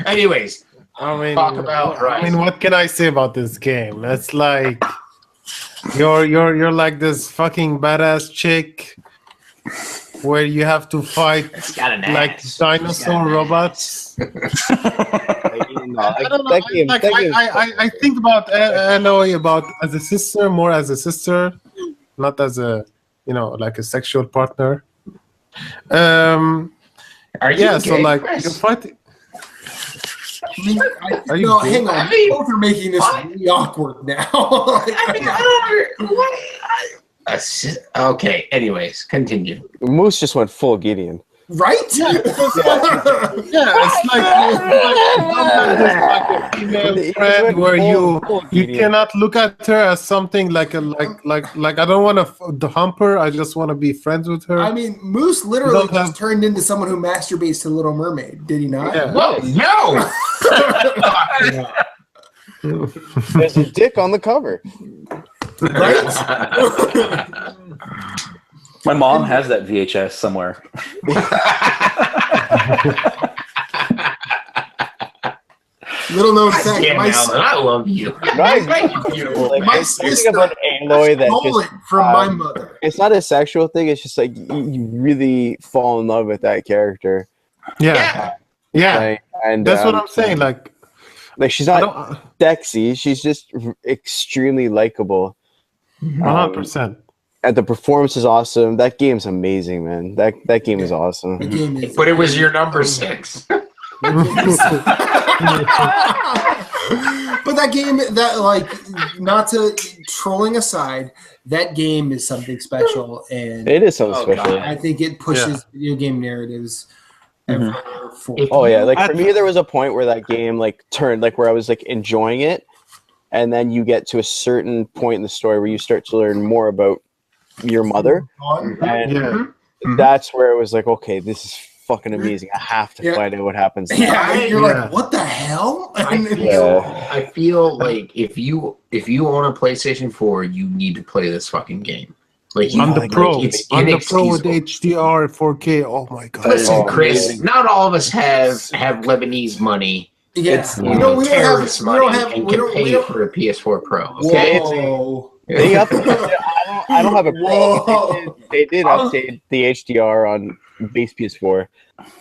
B: Anyways,
E: I mean,
B: talk about Horizon.
E: what can I say about this game? It's like you're like this fucking badass chick where you have to fight
B: It's got an
E: like
B: ass.
E: dinosaur robots. I don't know.
C: That game,
E: Like,
C: that game-
E: I think about Eloy about as a sister, more as a sister, not as a like a sexual partner.
B: Are you
E: Yeah,
B: gay,
E: so like
B: Chris?
E: you're fighting. Are you
A: no,
E: gay?
A: hang on.
B: I mean,
A: Both are making this
B: what?
A: really awkward now.
B: I mean, I don't under- what? Okay, anyways, continue.
C: Moose just went full Gideon.
A: Right?
E: Yeah, it's like a female friend where you cannot look at her as something like I don't want to hump her. I just want to be friends with her.
A: I mean, Moose literally
E: Don't
A: just
E: have-
A: turned into someone who masturbates to Little Mermaid. Did he not?
E: Yeah.
B: Whoa, no!
C: There's a dick on the cover.
A: Right?
D: My mom has that VHS somewhere.
A: Little known fact,
B: Damn,
A: my,
B: Alan, I love you.
C: Right.
B: Thank you, beautiful.
C: Like,
A: My
C: there's something
A: sister
C: about Aloy that
A: stole
C: just
A: it from my mother.
C: it's not a sexual thing. It's just like you really fall in love with that character.
E: yeah.
C: Like, and
E: That's what I'm saying. Like
C: she's
E: I
C: not
E: don't.
C: sexy. She's just extremely likable.
E: 100%.
C: And the performance is awesome. That game's amazing, man. That game is awesome.
A: The game is.
B: But it was your number 6.
A: But that game, not to trolling aside, that game is something special, and
C: It is so
B: Oh,
C: special.
B: God.
A: I think it pushes video game narratives ever forward.
C: Oh yeah, like for me, there was a point where that game like turned, like where I was like enjoying it, and then you get to a certain point in the story where you start to learn more about your mother, and
E: Yeah.
C: that's where it was like, okay, this is fucking amazing. I have to
A: Yeah.
C: find out what happens.
A: Yeah, and you're
E: Yeah.
A: like, what the hell?
B: I
A: And then-
C: Yeah.
B: I feel like if you own a PlayStation 4, you need to play this fucking game. Like you,
E: On the
B: like,
E: Pro,
B: it's
E: on the Pro with
B: inexcusable.
E: HDR 4K. Oh my god!
B: Listen,
C: Oh,
B: Chris,
C: amazing.
B: not all of us have Lebanese money.
A: Yeah,
B: It's
A: we don't have,
B: terrorist
A: we
B: money
A: don't have,
B: and
A: we
B: can
A: don't,
B: pay
A: we don't,
B: for a PS4 Pro. Okay,
A: whoa.
C: They I don't have a Pro.
A: Whoa.
C: They did update the HDR on base PS4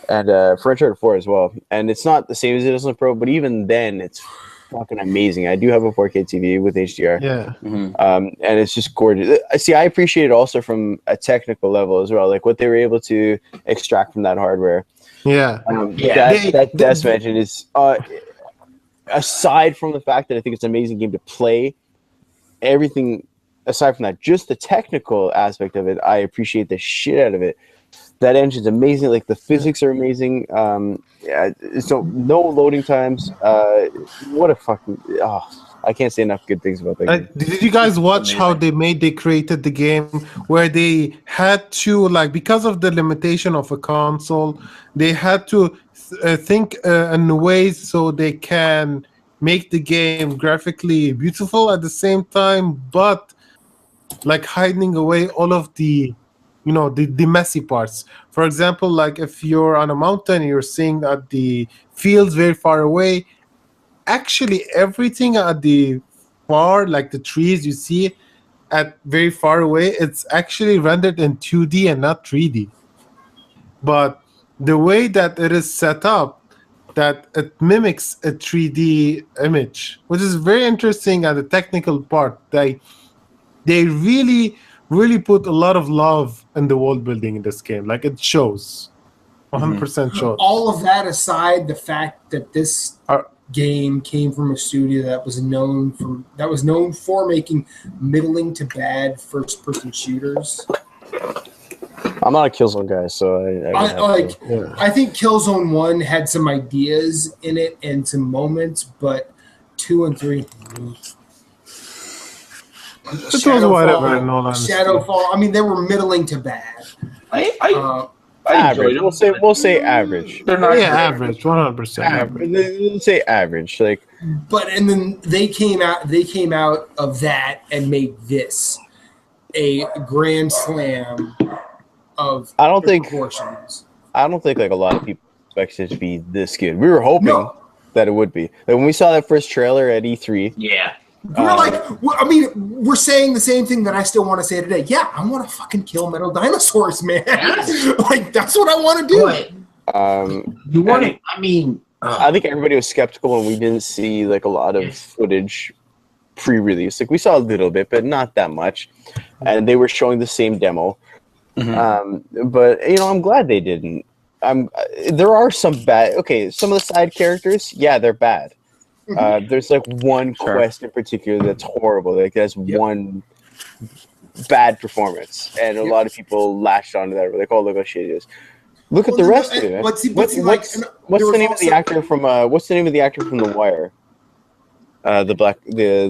C: and for Uncharted 4 as well. And it's not the same as it is on the Pro, but even then, it's fucking amazing. I do have a 4K TV with HDR.
E: Yeah.
C: And it's just gorgeous. See, I appreciate it also from a technical level as well, like what they were able to extract from that hardware.
E: Yeah.
C: That Des mentioned is aside from the fact that I think it's an amazing game to play, everything aside from that, just the technical aspect of it, I appreciate the shit out of it. That engine's amazing. Like the physics are amazing. So no loading times. What a fucking I can't say enough good things about that game.
E: Did you guys watch how they created the game where they had to, like, because of the limitation of a console, they had to think in ways so they can make the game graphically beautiful at the same time, but like hiding away all of the, you know, the messy parts. For example, like if you're on a mountain, you're seeing that the fields very far away. Actually, everything at the far, like the trees you see at very far away, it's actually rendered in 2D and not 3D. But the way that it is set up, that it mimics a 3D image, which is very interesting at the technical part. They really put a lot of love in the world building in this game. Like it shows, 100% shows.
A: All of that aside, the fact that this game came from a studio that was known for making middling to bad first-person shooters.
C: I'm not a Killzone guy, so
A: I think Killzone 1 had some ideas in it and some moments, but 2 and 3. Shadowfall. I mean, they were middling to bad.
D: I
C: average.
D: enjoyed them.
C: We'll say average.
D: They're not
E: average, 100% average.
C: We'll say average. Like,
A: and then they came out of that and made this a grand slam of proportions.
C: I don't think like a lot of people expected it to be this good. We were hoping that it would be. Like, when we saw that first trailer at E3,
A: we're saying the same thing that I still want to say today. Yeah, I want to fucking kill metal dinosaurs, man. Like, that's what I want to do.
B: You want it? I mean,
C: I think everybody was skeptical when we didn't see like a lot of footage pre-release. Like, we saw a little bit, but not that much. And they were showing the same demo. But you know, I'm glad they didn't. There are some bad. Okay, some of the side characters, yeah, they're bad. There's like one quest in particular that's horrible. Like, that's one bad performance, and a lot of people latched onto that. We're like, "Oh, look how shitty it is." Look at the rest of it. What's the name of the actor from? What's the name of the actor from The Wire? The black guy.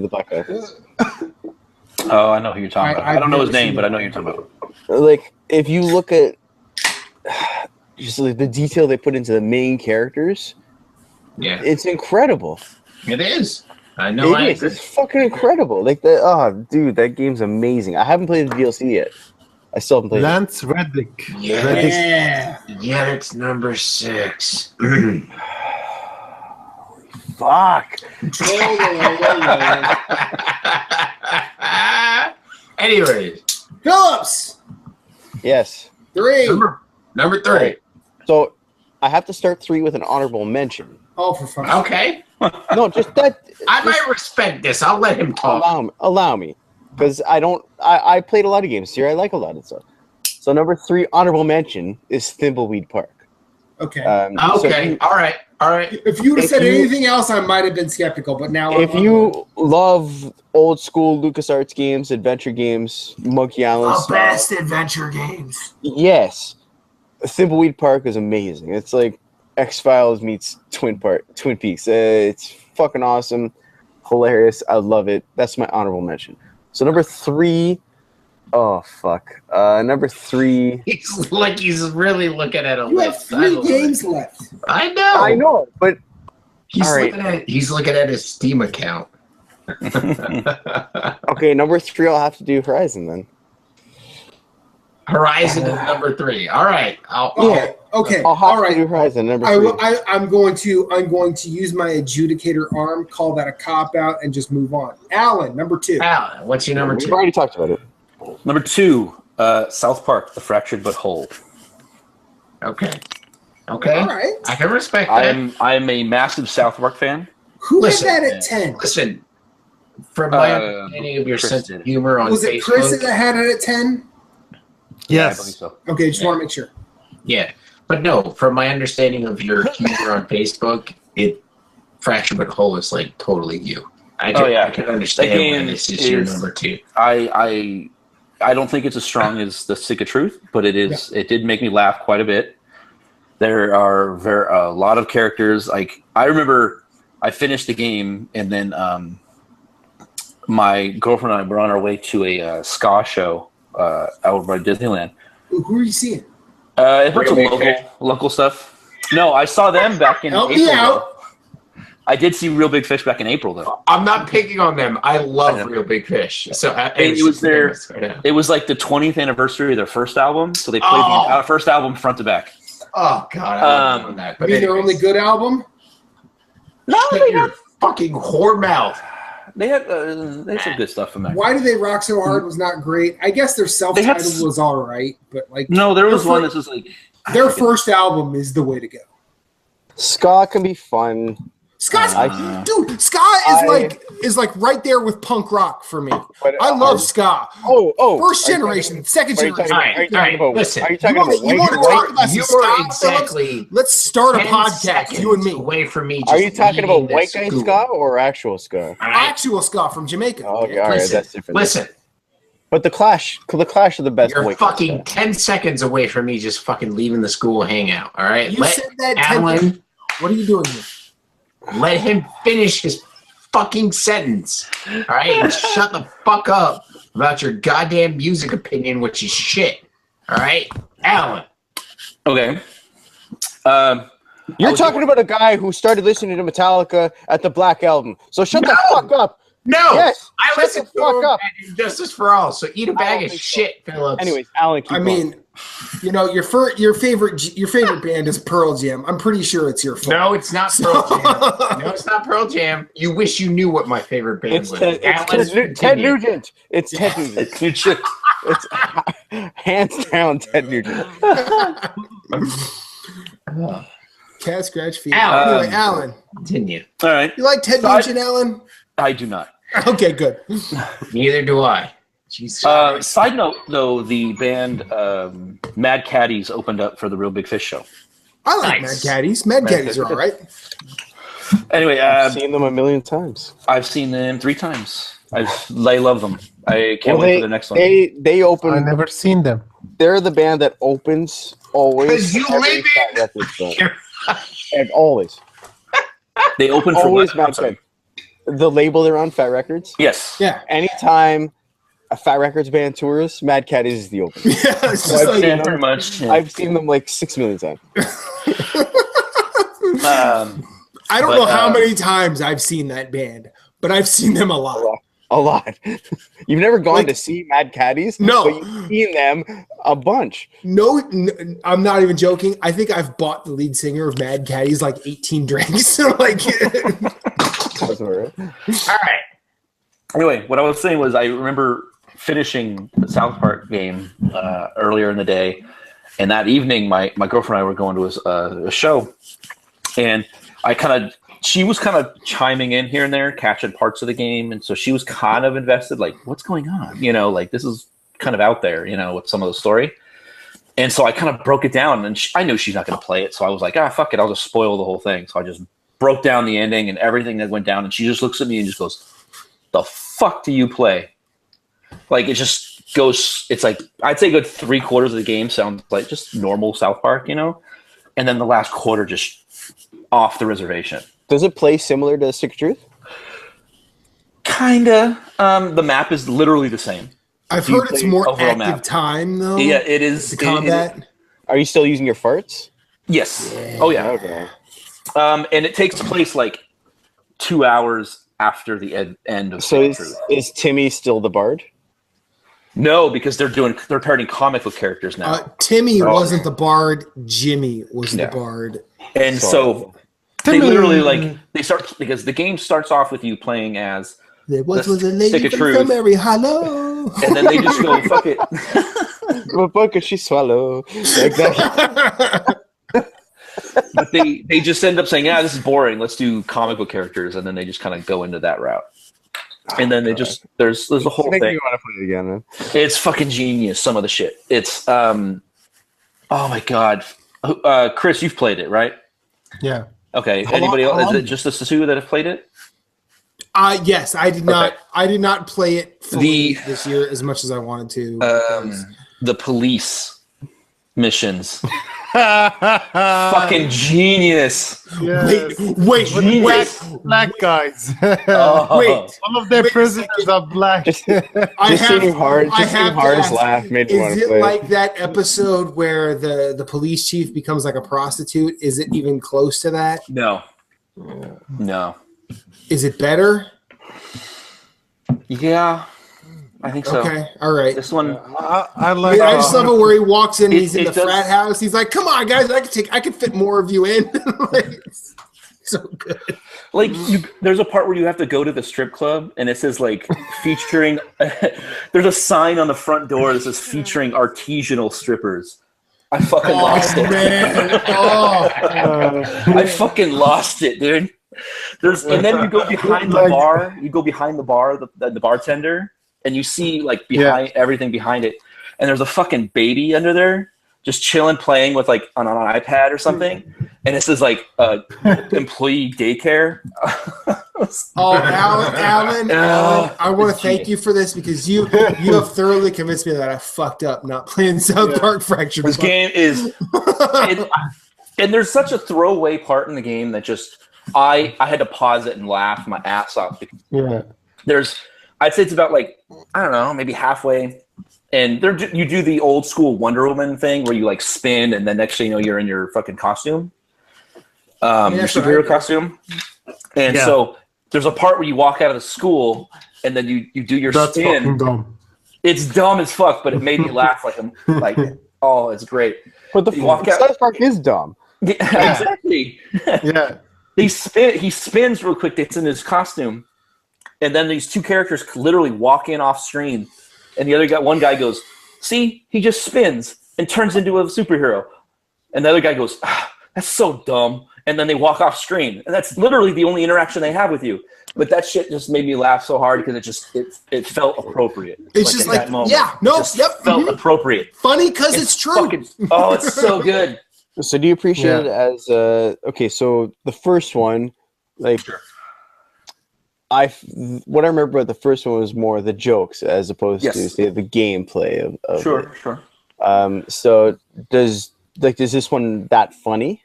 D: Oh, I know who you're talking about. I don't know his name, but I know who you're talking about.
C: Like, if you look at just like the detail they put into the main characters, it's incredible.
B: It is. I know.
C: It's fucking incredible. Like dude, that game's amazing. I haven't played the DLC yet. I still haven't played
E: Lance Reddick.
B: Yeah, it's number 6.
C: Fuck.
B: Anyways,
A: Phillips.
C: Yes.
A: 3.
B: Number 3.
C: Right. So I have to start 3 with an honorable mention.
A: Oh, for fuck's
B: sake. Okay.
C: No, just that.
B: I might respect this. I'll let him talk.
C: Allow me. Because I played a lot of games here. I like a lot of stuff. So number 3 honorable mention is Thimbleweed Park.
A: Okay.
B: Okay. All right.
A: If you would have said anything else, I might have been skeptical. But now,
C: if you love old school LucasArts games, adventure games, Monkey Island,
A: the best adventure games.
C: Yes, Thimbleweed Park is amazing. It's like X-Files meets Twin Peaks. It's fucking awesome, hilarious. I love it. That's my honorable mention. So number 3. Oh fuck. Number 3.
B: He's really looking at a list.
A: You have 3 games left.
B: I know,
C: but
B: he's looking at his Steam account.
C: Okay, number 3. I'll have to do Horizon then.
B: Horizon is number 3. All right.
A: Okay.
C: I'll have to do Horizon number 3.
A: I'm going to use my adjudicator arm, call that a cop out, and just move on. Alan, number 2.
B: Alan, what's your number 2?
C: We already talked about it.
D: Number 2, South Park: The Fractured But Whole.
B: Okay.
A: All right.
B: I can respect that.
D: I am a massive South Park fan.
A: Who
B: Listen,
A: had that at 10?
B: Listen, from my
D: Uh,
B: understanding of your
D: Chris
B: sense
D: did.
B: of humor on
A: Was it Chris
B: Facebook,
A: that had it at 10?
D: Yeah, I believe
E: Yes.
D: so.
A: Okay, just want to make sure.
B: yeah. But no, from my understanding of your humor on Facebook, Fracture But Whole is like totally you. I can understand
D: That
B: why
D: game
B: this is your
D: is-
B: number 2.
D: I don't think it's as strong as the Stick of Truth, but it is. It did make me laugh quite a bit. There are a lot of characters. Like I remember, I finished the game, and then my girlfriend and I were on our way to a ska show out by Disneyland.
A: Who are you seeing?
D: A bunch of
B: Real Big Fish?
D: local stuff. No, I saw them back in
A: Help
D: April.
A: me out.
D: though. I did see Real Big Fish back in April, though.
B: I'm not picking on them. I
D: I
B: love
D: know.
B: Real Big Fish. So
D: it was their-
B: Right now.
D: It was like the 20th anniversary of their first album, so they played
B: Oh.
D: the first album front to back.
B: Oh God, I love that.
A: I
B: But
A: mean, their only good album?
D: No,
B: Shut your fucking whore mouth.
D: they had some good stuff from that.
A: Why Do They Rock So Hard was not great. I guess their
D: They had
A: self-titled was all right, but like
D: No, there was
A: their
D: one
A: fir-
D: that's just like
A: their first album is the way to go.
C: Ska can be fun.
A: Scott's
D: Uh,
A: dude, ska
C: I-
A: is like right there with punk rock for me.
C: But,
A: I love ska.
C: Oh,
A: First
C: are you
A: generation, second
C: Are you
A: generation.
C: talking, are you talking about?
B: listen,
C: Are you talking
A: you wanna-
C: about?
A: you wanna
C: white-
A: talk about some
B: You
A: ska,
B: are
A: Phillips?
B: exactly
A: Let's start a
B: 10
A: podcast, you and me.
B: away from me.
C: Are
B: just
C: you talking about
B: leaving
C: white
B: this
C: guy
B: school.
C: ska or actual ska?
B: All right?
A: Actual ska from Jamaica.
C: Oh, okay, all right,
B: Listen,
C: that's different.
B: listen,
C: But the Clash are the best.
B: you're
C: white guy
B: fucking
C: ska.
B: 10 seconds away from me just fucking leaving the school hangout. All right,
A: You said that 10
B: Alan,
A: What are you doing here?
B: let him finish his fucking sentence. All right, and shut the fuck up about your goddamn music opinion, which is shit. All right, Alan.
D: okay.
C: You're
D: was-
C: talking about a guy who started listening to Metallica at the Black Album. So shut the
B: No!
C: fuck up.
B: No,
C: Yes,
B: I
C: shut
B: listen
C: the
B: to
C: fuck
B: him
C: up.
B: at Justice for All. So eat a
C: I
B: bag
C: don't
B: of
C: think so.
B: shit, Phillips.
C: Anyways, Alan, keep
A: I mean, you know, your favorite band is Pearl Jam. I'm pretty sure it's your fault.
B: no, it's not Pearl Jam. No, it's not Pearl Jam. You wish you knew what my favorite band
C: it's
B: was.
C: Ted,
B: Alan,
C: Ted
B: continue.
C: Nugent. It's Ted Nugent. It's hands down Ted Nugent.
A: Cat scratch feet.
B: Alan.
A: Anyway, Alan,
B: Continue.
D: All right.
A: you like Ted
D: So
A: Nugent, Alan?
D: I do not.
A: Okay, good.
B: Neither do I. Jesus.
D: Side note, though, the band Mad Caddies opened up for the Real Big Fish show.
A: I like
B: Nice.
A: Mad Caddies. Mad Caddies are all right.
D: Anyway,
C: I've seen them a million times.
D: I've seen them 3 times. I love them. I can't
C: Well,
D: wait for the next one.
C: They
E: I
C: open.
E: never seen them.
C: They're the band that opens always.
B: 'Cause you
C: every
B: live
C: Fat
B: in-
C: Records show. And always.
D: They opened for
C: Always
D: what?
C: Mad
D: I'm sorry.
C: Caddies. The label they're on, Fat Records.
D: Yes.
A: Yeah.
C: Anytime a Fat Records band tours, Mad Caddies is the opener.
A: Yeah, it's
C: So
A: just
C: I've
A: like,
C: seen
D: Pretty much. Yeah.
C: I've seen them like 6 million times.
A: I don't
D: but,
A: know how many times I've seen that band, but I've seen them a lot.
C: A lot. You've never gone
A: Like-
C: to see Mad Caddies?
A: No.
C: But you've seen them a bunch.
A: No, I'm not even joking. I think I've bought the lead singer of Mad Caddies like 18 drinks. Like,
C: That's all right.
B: All right.
D: Anyway, what I was saying was I remember finishing the South Park game earlier in the day, and that evening my girlfriend and I were going to a show, and she was kind of chiming in here and there, catching parts of the game, and so she was kind of invested, like, what's going on? You know, like this is kind of out there, you know, with some of the story. And so I kind of broke it down, and I knew she's not going to play it, so I was like, fuck it, I'll just spoil the whole thing. So I just broke down the ending and everything that went down, and she just looks at me and just goes, the fuck do you play? Like, it just goes, it's like, I'd say a good 3/4 of the game sounds like just normal South Park, you know? And then the last quarter just off the reservation.
C: Does it play similar to Stick of Truth?
D: Kinda. The map is literally the same.
A: I've
D: Do you
A: heard it's
D: play
A: more
D: overall
A: active
D: map?
A: time though.
D: Yeah, it is.
A: The combat.
C: Are you still using your farts?
D: Yes. Oh, yeah.
C: Okay.
D: And it takes place like 2 hours after the end of
C: So
D: Stick of Truth.
C: is Timmy still the bard?
D: No, because they're turning comic book characters now.
A: Timmy
D: Oh.
A: wasn't the bard. Jimmy was
D: Yeah.
A: the bard.
D: And so they literally they start, because the game starts off with you playing as,
A: There was
D: The
A: a lady
D: Stick of
A: from
D: Truth.
A: Mary Hello.
D: and then they just go, fuck it.
C: What book could she swallow? Like that.
D: But they just end up saying, "Yeah, this is boring. Let's do comic book characters," and then they just kind of go into that route. And then they just there's a whole
C: Make
D: thing.
C: me want to play it again, man.
D: It's fucking genius. Some of the shit. It's oh my god, Chris, you've played it, right?
A: Yeah.
D: Okay.
A: How
D: Anybody
A: long-
D: else?
A: how
D: Is
A: long-
D: it just the two that have played it?
A: Yes, I did not. I did not play it fully
D: The-
A: this year as much as I wanted to. because-
D: The police missions. Fucking genius.
E: Yes.
A: wait,
D: Genius.
E: Black guys.
D: Oh.
A: wait.
E: All of their
A: Wait a
E: prisoners
A: second.
E: are black.
C: Just
A: I have-
C: seeing hard,
A: I
C: just seeing
A: have to
C: hardest
A: ask,
C: laugh made me want
A: Is
C: to
A: it
C: play.
A: like that episode where the police chief becomes like a prostitute? Is it even close to that?
D: No. No.
A: Is it better?
D: Yeah, I think so.
A: Okay, all right.
D: This one,
E: I like.
A: I just love it where he walks in. He's in
D: It
A: the
D: does-
A: frat house. He's like, "Come on, guys! I could fit more of you in." Like, it's so good.
D: like, there's a part where you have to go to the strip club, and it says like featuring. There's a sign on the front door that says featuring artisanal strippers. I fucking lost it.
A: Man. Oh,
D: I fucking lost it, dude. And then you go behind the bar. You go behind the bar, the bartender, and you see like behind everything behind it. And there's a fucking baby under there, just chilling, playing with like on an iPad or something. And it says like employee daycare.
A: Alan, I want to thank you for this because you have thoroughly convinced me that I fucked up not playing South Park Fractured.
D: This game is, and there's such a throwaway part in the game that just I had to pause it and laugh my ass off.
E: Yeah.
D: I'd say it's about like, I don't know, maybe halfway. And you do the old school Wonder Woman thing where you like spin and then next thing you know, you're in your fucking costume, your superhero costume. And so there's a part where you walk out of the school and then you do your
E: That's
D: spin.
E: fucking dumb.
D: It's dumb as fuck, but it made me laugh like, oh, it's great.
C: But the
D: You walk out-
C: South Park is dumb.
D: Yeah, exactly.
E: Yeah.
D: He spins real quick. It's in his costume, and then these two characters literally walk in off screen, and one guy goes, "See, he just spins and turns into a superhero," and the other guy goes, "That's so dumb," and then they walk off screen, and that's literally the only interaction they have with you. But that shit just made me laugh so hard because it felt appropriate.
A: It's just
D: at
A: like,
D: that moment,
A: yeah, no,
D: it just
A: yep,
D: felt
A: mhm.
D: appropriate.
A: Funny because it's true.
D: It's so good.
C: So do you appreciate it as okay? So the first one, like,
D: Sure.
C: what I remember about the first one was more the jokes as opposed
D: Yes.
C: to say the gameplay of it.
D: Sure.
C: So does this one that funny?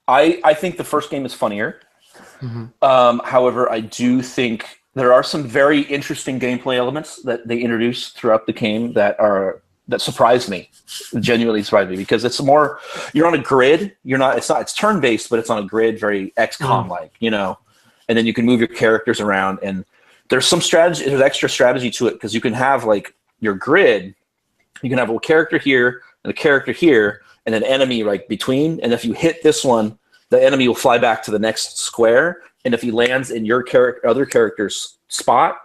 D: I think the first game is funnier. However, I do think there are some very interesting gameplay elements that they introduce throughout the game that surprised me, genuinely surprised me, because it's more, you're on a grid. It's turn-based, but it's on a grid, very XCOM-like, and then you can move your characters around, and there's some strategy, there's extra strategy to it, because you can have like your grid, you can have a character here and a character here, and an enemy like between, and if you hit this one, the enemy will fly back to the next square, and if he lands in your other character's spot,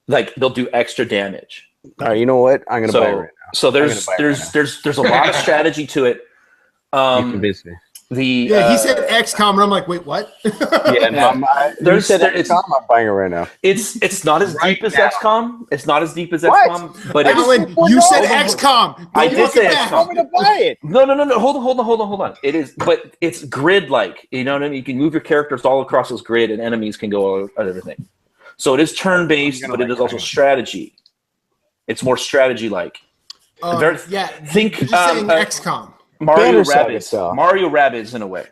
D: like they'll do extra damage.
C: All right, you know what? I'm gonna buy it right now.
D: So there's a lot of strategy to it.
C: You convinced me.
A: He said XCOM, and I'm like, wait, what?
C: Yeah, no,
D: There's-
C: said
D: there-
C: XCOM, I'm buying it right now.
D: It's not as deep as
A: now.
D: XCOM. It's not as deep as
C: What?
D: XCOM, but it's
A: Alan, you said XCOM.
D: I
A: Don't
D: did
A: look
D: say
A: it back.
D: XCOM.
C: I'm gonna buy it.
D: no. Hold on. It is, but it's grid-like. You know what I mean? You can move your characters all across this grid, and enemies can go at everything. So it is turn-based, but it is also strategy. It's more strategy-like. Think
A: You're just saying XCOM.
D: Mario
C: Banner Saga
D: Rabbids.
C: style.
D: Mario Rabbids in a way.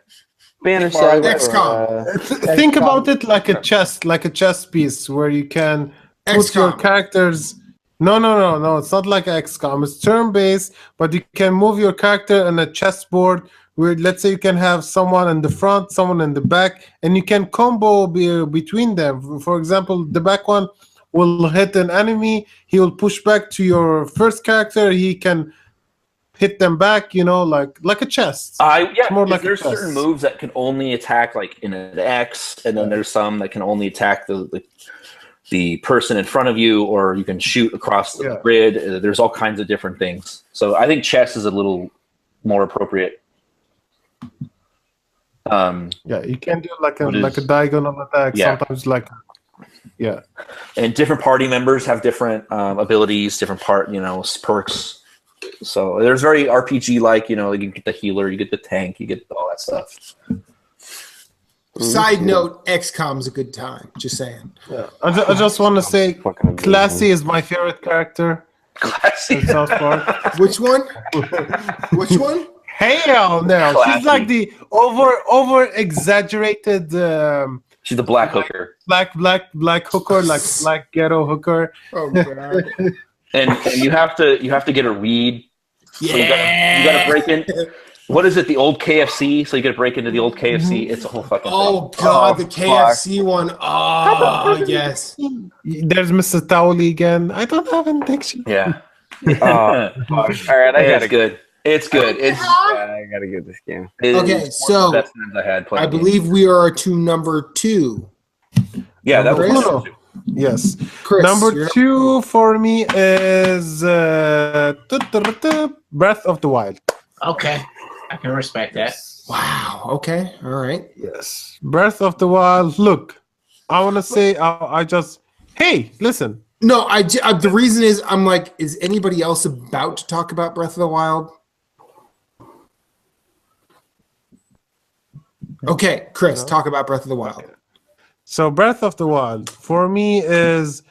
C: Banner
D: Mario
C: Saga.
A: XCOM.
E: Think about it like a chess piece where you can put your
A: XCOM.
E: characters. No. It's not like XCOM. It's turn-based, but you can move your character on a chessboard where, let's say, you can have someone in the front, someone in the back, and you can combo between them. For example, the back one will hit an enemy. He will push back to your first character. He can hit them back, like a chess. more like
D: there's
E: a chess.
D: certain moves that can only attack like in an X, and then there's some that can only attack the person in front of you, or you can shoot across the grid. There's all kinds of different things. So I think chess is a little more appropriate.
E: Yeah, you can do like a
D: What
E: like a
D: is-
E: diagonal attack.
D: Yeah.
E: Sometimes like, yeah.
D: And different party members have different abilities, different perks. So there's very RPG like. You get the healer, you get the tank, you get all that stuff.
A: Side note: XCOM's a good time. Just saying.
E: Yeah. I just want to say,
C: Fucking amazing.
E: Classy is my favorite character
D: Classy.
E: in South Park.
A: Which one? Which one?
E: Hell no!
D: Classy.
E: She's like the over exaggerated
D: She's the black hooker,
E: black hooker, like black ghetto hooker.
A: Oh god.
D: and you have to get a read. So you gotta break in. What is it? The old KFC. So you gotta break into the old KFC. It's a whole fucking
A: Oh
D: thing.
A: god, the
C: fuck.
A: KFC one. Oh yes.
E: There's Mr. Towley again. I don't have an addiction.
D: Yeah.
C: Oh, fuck. All right, I
D: It's
C: gotta
D: good. It's good. It's
C: I gotta get this game.
A: Okay,
D: it's
A: so,
D: one of the best times I had playing.
A: I believe we are to number 2.
D: Yeah, that was
A: Chris?
D: one.
E: Yes.
A: Chris,
E: Number
A: you're-
E: 2 for me is Breath of the Wild.
B: Okay, I can respect that.
A: Wow. Okay. All right.
E: Yes. Breath of the Wild. Look, I want to say, hey, listen.
A: No, the reason is I'm like, is anybody else about to talk about Breath of the Wild? Okay, Chris, talk about Breath of the Wild.
E: So Breath of the Wild for me is,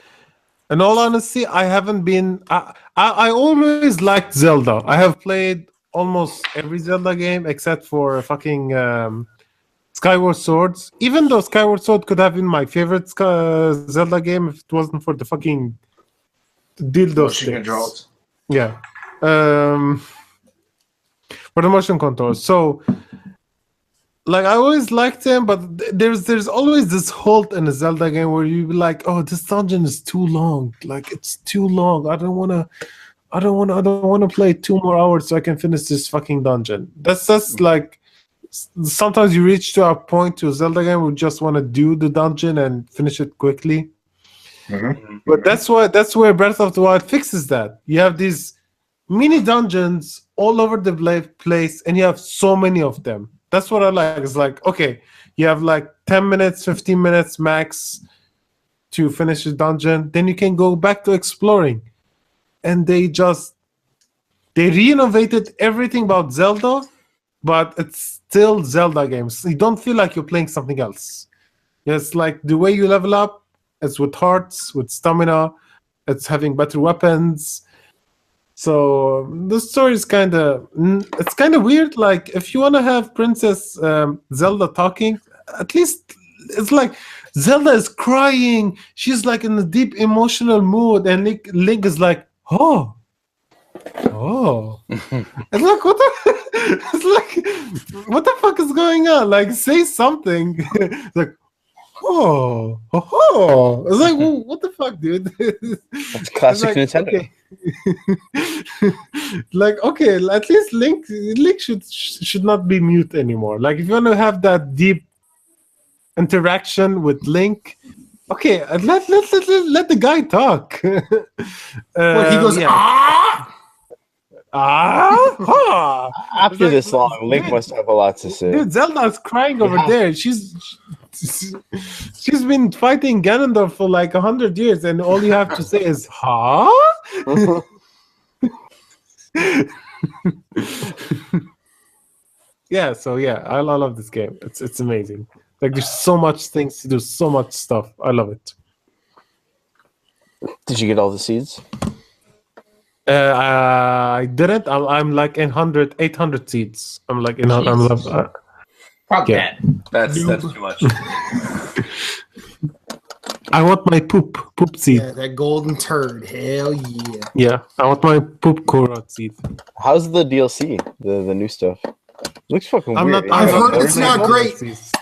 E: in all honesty, I haven't been. I always liked Zelda. I have played almost every Zelda game except for fucking Skyward Swords. Even though Skyward Sword could have been my favorite Zelda game if it wasn't for the fucking dildo
B: Motion
E: sticks.
B: controls.
E: Yeah. For the motion controls. So, like, I always liked them, but there's always this halt in a Zelda game where you be like, oh, this dungeon is too long. Like, it's too long. I don't wanna play 2 more hours so I can finish this fucking dungeon. That's like, sometimes you reach to a point to a Zelda game where you just want to do the dungeon and finish it quickly. But that's where Breath of the Wild fixes that. You have these mini dungeons all over the place, and you have so many of them. That's what I like. It's like, okay, you have like 10 minutes, 15 minutes max to finish the dungeon. Then you can go back to exploring. And they renovated everything about Zelda, but it's still Zelda games. You don't feel like you're playing something else. It's like the way you level up, it's with hearts, with stamina, it's having better weapons. So the story is kind of weird. Like, if you want to have Princess Zelda talking, at least it's like Zelda is crying. She's like in a deep emotional mood, and Link is like, oh. It's like, what the fuck is going on? Like, say something. It's like, oh. It's like, well, what the fuck, dude?
C: That's classic Nintendo.
E: Okay. Like, okay, at least Link should not be mute anymore. Like, if you want to have that deep interaction with Link, okay, let the guy talk.
A: What, he goes,
E: yeah.
C: After this long, Link must have a lot to say.
E: Dude, Zelda's crying over there. She's been fighting Ganondorf for like 100 years, and all you have to say is, huh? Yeah, so yeah, I love this game. It's amazing. Like, there's so much things to do, so much stuff. I love it.
C: Did you get all the seeds?
E: I didn't. I'm like 800 seats. I'm like,
B: Fuck
E: Yeah.
B: that.
D: That's too much.
E: I want my poop seed.
A: yeah, that golden turd. Hell yeah.
E: Yeah, I want my poop Korot seed.
C: How's the DLC? The new stuff? Looks fucking weird.
A: I've heard it's not great.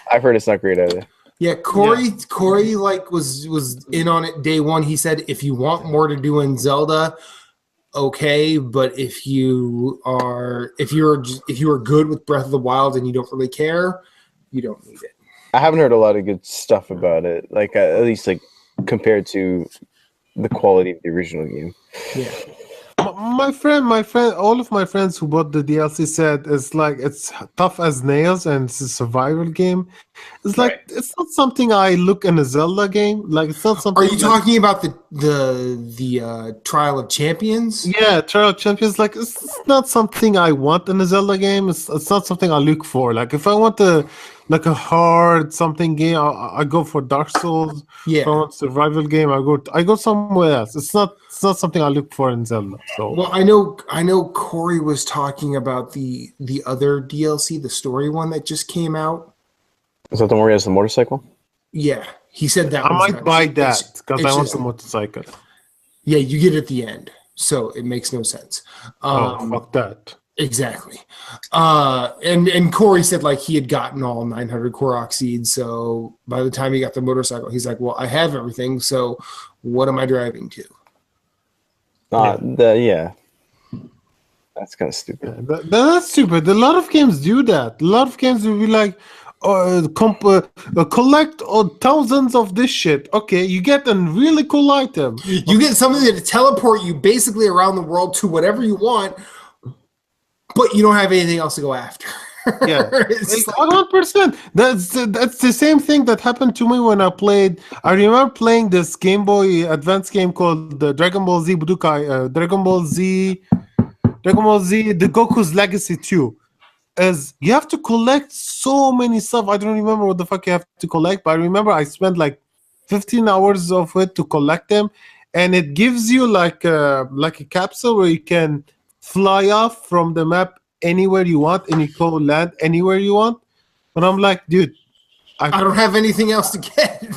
C: I've heard it's not great either.
A: Yeah, Corey like was in on it day one. He said if you want more to do in Zelda, okay, but if you are good with Breath of the Wild and you don't really care, you don't need it.
C: I haven't heard a lot of good stuff about it. Like, at least like compared to the quality of the original game.
A: Yeah.
E: My friend, all of my friends who bought the DLC said it's like it's tough as nails and it's a survival game. It's like it's not something I look in a Zelda game. Like it's not something.
A: Are you talking about the Trial of Champions?
E: Yeah, Trial of Champions. Like it's not something I want in a Zelda game. It's not something I look for. Like if I want a hard something game, I go for Dark Souls.
A: Yeah.
E: If I want a survival game, I go somewhere else. It's not something I look for in Zelda. So
A: Well, I know Corey was talking about the other DLC, the story one that just came out.
C: Is that the one where he has the motorcycle?
A: Yeah, he said that.
E: I
A: one's
E: might buy that
A: it's
E: because I want
A: just-
E: the motorcycle.
A: Yeah, you get it at the end, so it makes no sense.
E: Fuck that.
A: Exactly. And Corey said like he had gotten all 900 Korok seeds, so by the time he got the motorcycle, he's like, "Well, I have everything, so what am I driving to?"
C: That's kind of stupid.
E: Yeah, that's stupid. A lot of games do that. A lot of games will be like, collect thousands of this shit. Okay, you get a really cool item.
A: You get something that teleport you basically around the world to whatever you want, but you don't have anything else to go after.
E: Yeah,
A: It's like-
E: 100%. That's the same thing that happened to me when I played. I remember playing this Game Boy Advance game called the Dragon Ball Z Budokai, Dragon Ball Z, the Goku's Legacy 2. As you have to collect so many stuff. I don't remember what the fuck you have to collect, but I remember I spent like 15 hours of it to collect them, and it gives you like a capsule where you can fly off from the map anywhere you want, and you go land anywhere you want. But I'm like, dude,
A: I don't have anything else to get.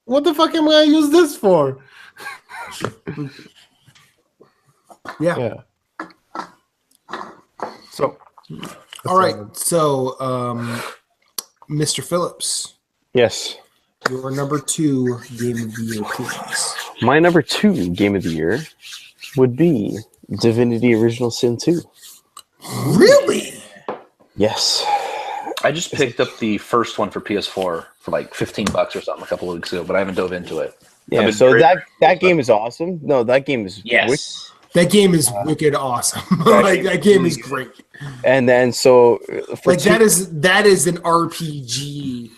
E: what the fuck am I gonna use this for?
A: Yeah.
E: So,
A: All right. So, Mr. Phillips,
C: Yes.
A: your number 2 game of the year, please.
C: My number 2 game of the year would be Divinity Original Sin 2.
A: Really?
C: Yes.
D: I just picked up the first one for PS4 for like $15 or something a couple of weeks ago, but I haven't dove into it. I've
C: Yeah,
D: been
C: so
D: very-
C: that game is awesome. No, that game is wicked.
B: Yes.
A: That game is wicked awesome. Like that game is great.
C: And then so for
A: Like that is an RPG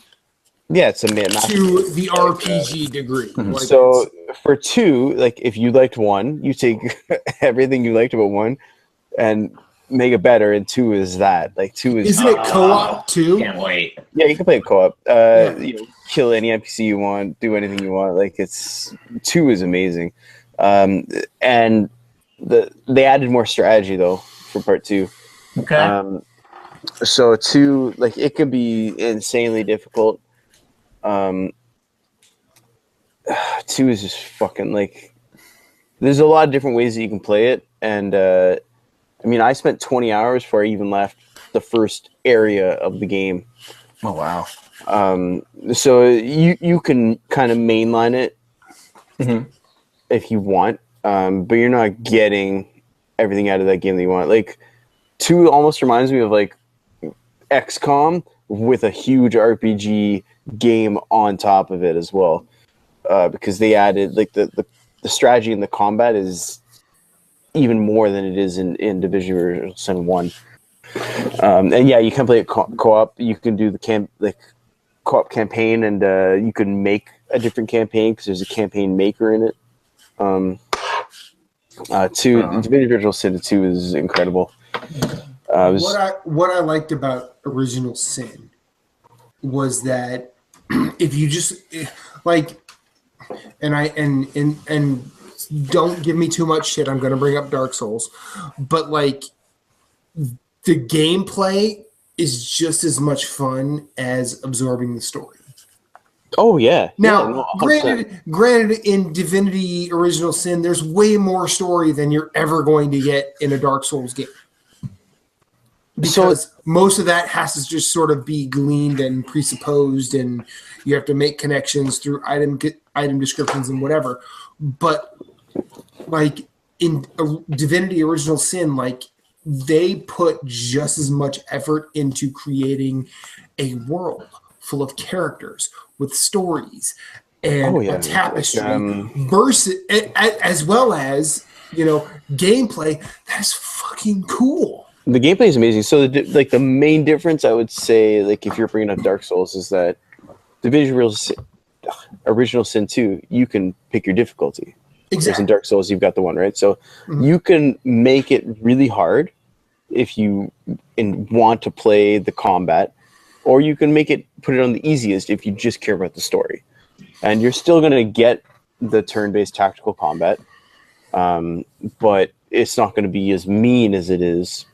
C: yeah, it's a man.
A: to the RPG degree. Like
C: So for 2, like if you liked 1, you take everything you liked about 1 and make it better, and 2 is that. Like 2 is
A: isn't it co-op too?
B: Can't wait.
C: yeah, you can play it co-op. You know, kill any NPC you want, do anything you want. Like 2 is amazing. And they added more strategy though for part 2.
B: Okay.
C: So 2, like it could be insanely difficult. 2 is just fucking like there's a lot of different ways that you can play it, and I mean I spent 20 hours before I even left the first area of the game.
D: Oh, wow.
C: So you can kind of mainline it if you want, but you're not getting everything out of that game that you want. Like 2 almost reminds me of like XCOM with a huge RPG game on top of it as well, because they added like the strategy and the combat is even more than it is in Division Original Sin 1. And yeah, you can play it co-op. You can do the co-op campaign, and you can make a different campaign because there's a campaign maker in it. Divinity Original Sin 2 is incredible.
A: What I liked about Original Sin was that if you just like, and don't give me too much shit. I'm going to bring up Dark Souls, but like the gameplay is just as much fun as absorbing the story.
C: Oh yeah.
A: Now,
C: Yeah, no, 100%.
A: granted, in Divinity Original Sin, there's way more story than you're ever going to get in a Dark Souls game. Because most of that has to just sort of be gleaned and presupposed, and you have to make connections through item descriptions and whatever. But like in Divinity Original Sin, like they put just as much effort into creating a world full of characters with stories and
C: Oh, yeah.
A: a tapestry
C: Like,
A: versus as well as gameplay. That's fucking cool.
C: the gameplay is amazing. So, the main difference I would say, like if you're bringing up Dark Souls, is that Division Original Sin 2, you can pick your difficulty. Whereas in
A: Exactly.
C: Dark Souls, you've got the one, right? So you can make it really hard if you want to play the combat, or you can put it on the easiest if you just care about the story. And you're still going to get the turn-based tactical combat, but it's not going to be as mean as it is.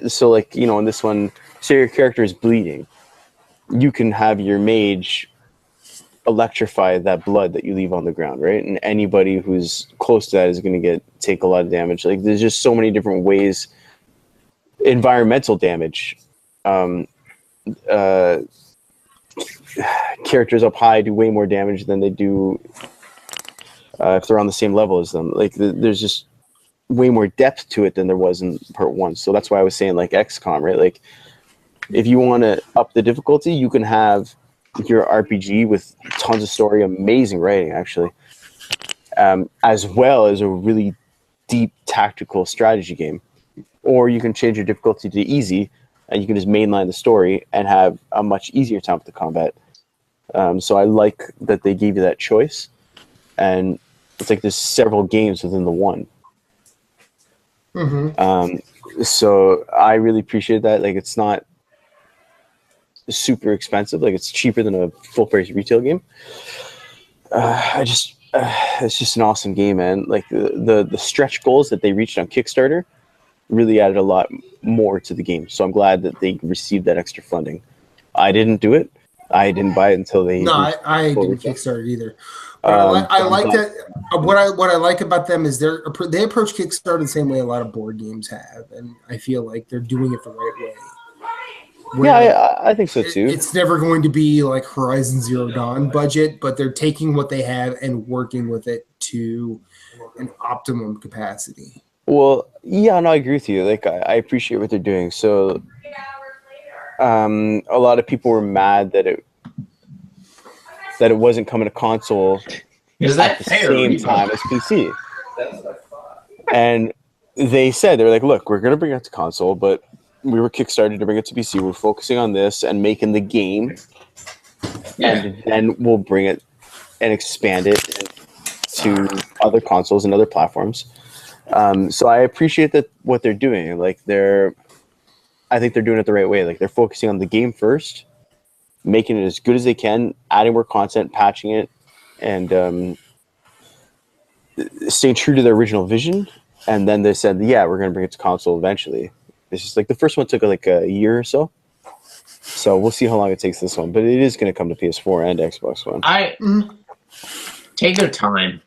C: So, like, in this one, say your character is bleeding, you can have your mage electrify that blood that you leave on the ground, right? And anybody who's close to that is going to take a lot of damage. Like, there's just so many different ways. Environmental damage. Characters up high do way more damage than they do if they're on the same level as them. Like, there's just way more depth to it than there was in part 1. So that's why I was saying, like, XCOM, right? Like, if you want to up the difficulty, you can have your RPG with tons of story, amazing writing, actually, as well as a really deep tactical strategy game. Or you can change your difficulty to easy, and you can just mainline the story and have a much easier time with the combat. So I like that they gave you that choice, and it's like there's several games within the one. So I really appreciate that. Like, it's not super expensive. Like, it's cheaper than a full price retail game. It's just an awesome game, man. Like, the stretch goals that they reached on Kickstarter really added a lot more to the game. So I'm glad that they received that extra funding. I didn't do it. I didn't buy it until they.
A: No, I didn't Kickstarter either. But I
C: I'm
A: like
C: glad-
A: that. What I like about them is they approach Kickstarter the same way a lot of board games have, and I feel like they're doing it the right way.
C: Yeah, I think so too.
A: It's never going to be like Horizon Zero Dawn budget, but they're taking what they have and working with it to an optimum capacity.
C: Well, yeah, no, I agree with you. Like, I appreciate what they're doing. So, a lot of people were mad that it wasn't coming to console
B: Is
C: at
B: that
C: the
B: fair?
C: same time as PC. And they were like, look, we're going to bring it to console, but we were kickstarted to bring it to PC. We're focusing on this and making the game, and then we'll bring it and expand it to other consoles and other platforms. So I appreciate what they're doing. Like, I think they're doing it the right way. Like, they're focusing on the game first, making it as good as they can, adding more content, patching it, and staying true to their original vision. And then they said, yeah, we're going to bring it to console eventually. It's just like the first one took like a year or so. So we'll see how long it takes this one. But it is going to come to PS4 and Xbox One.
B: Take their time.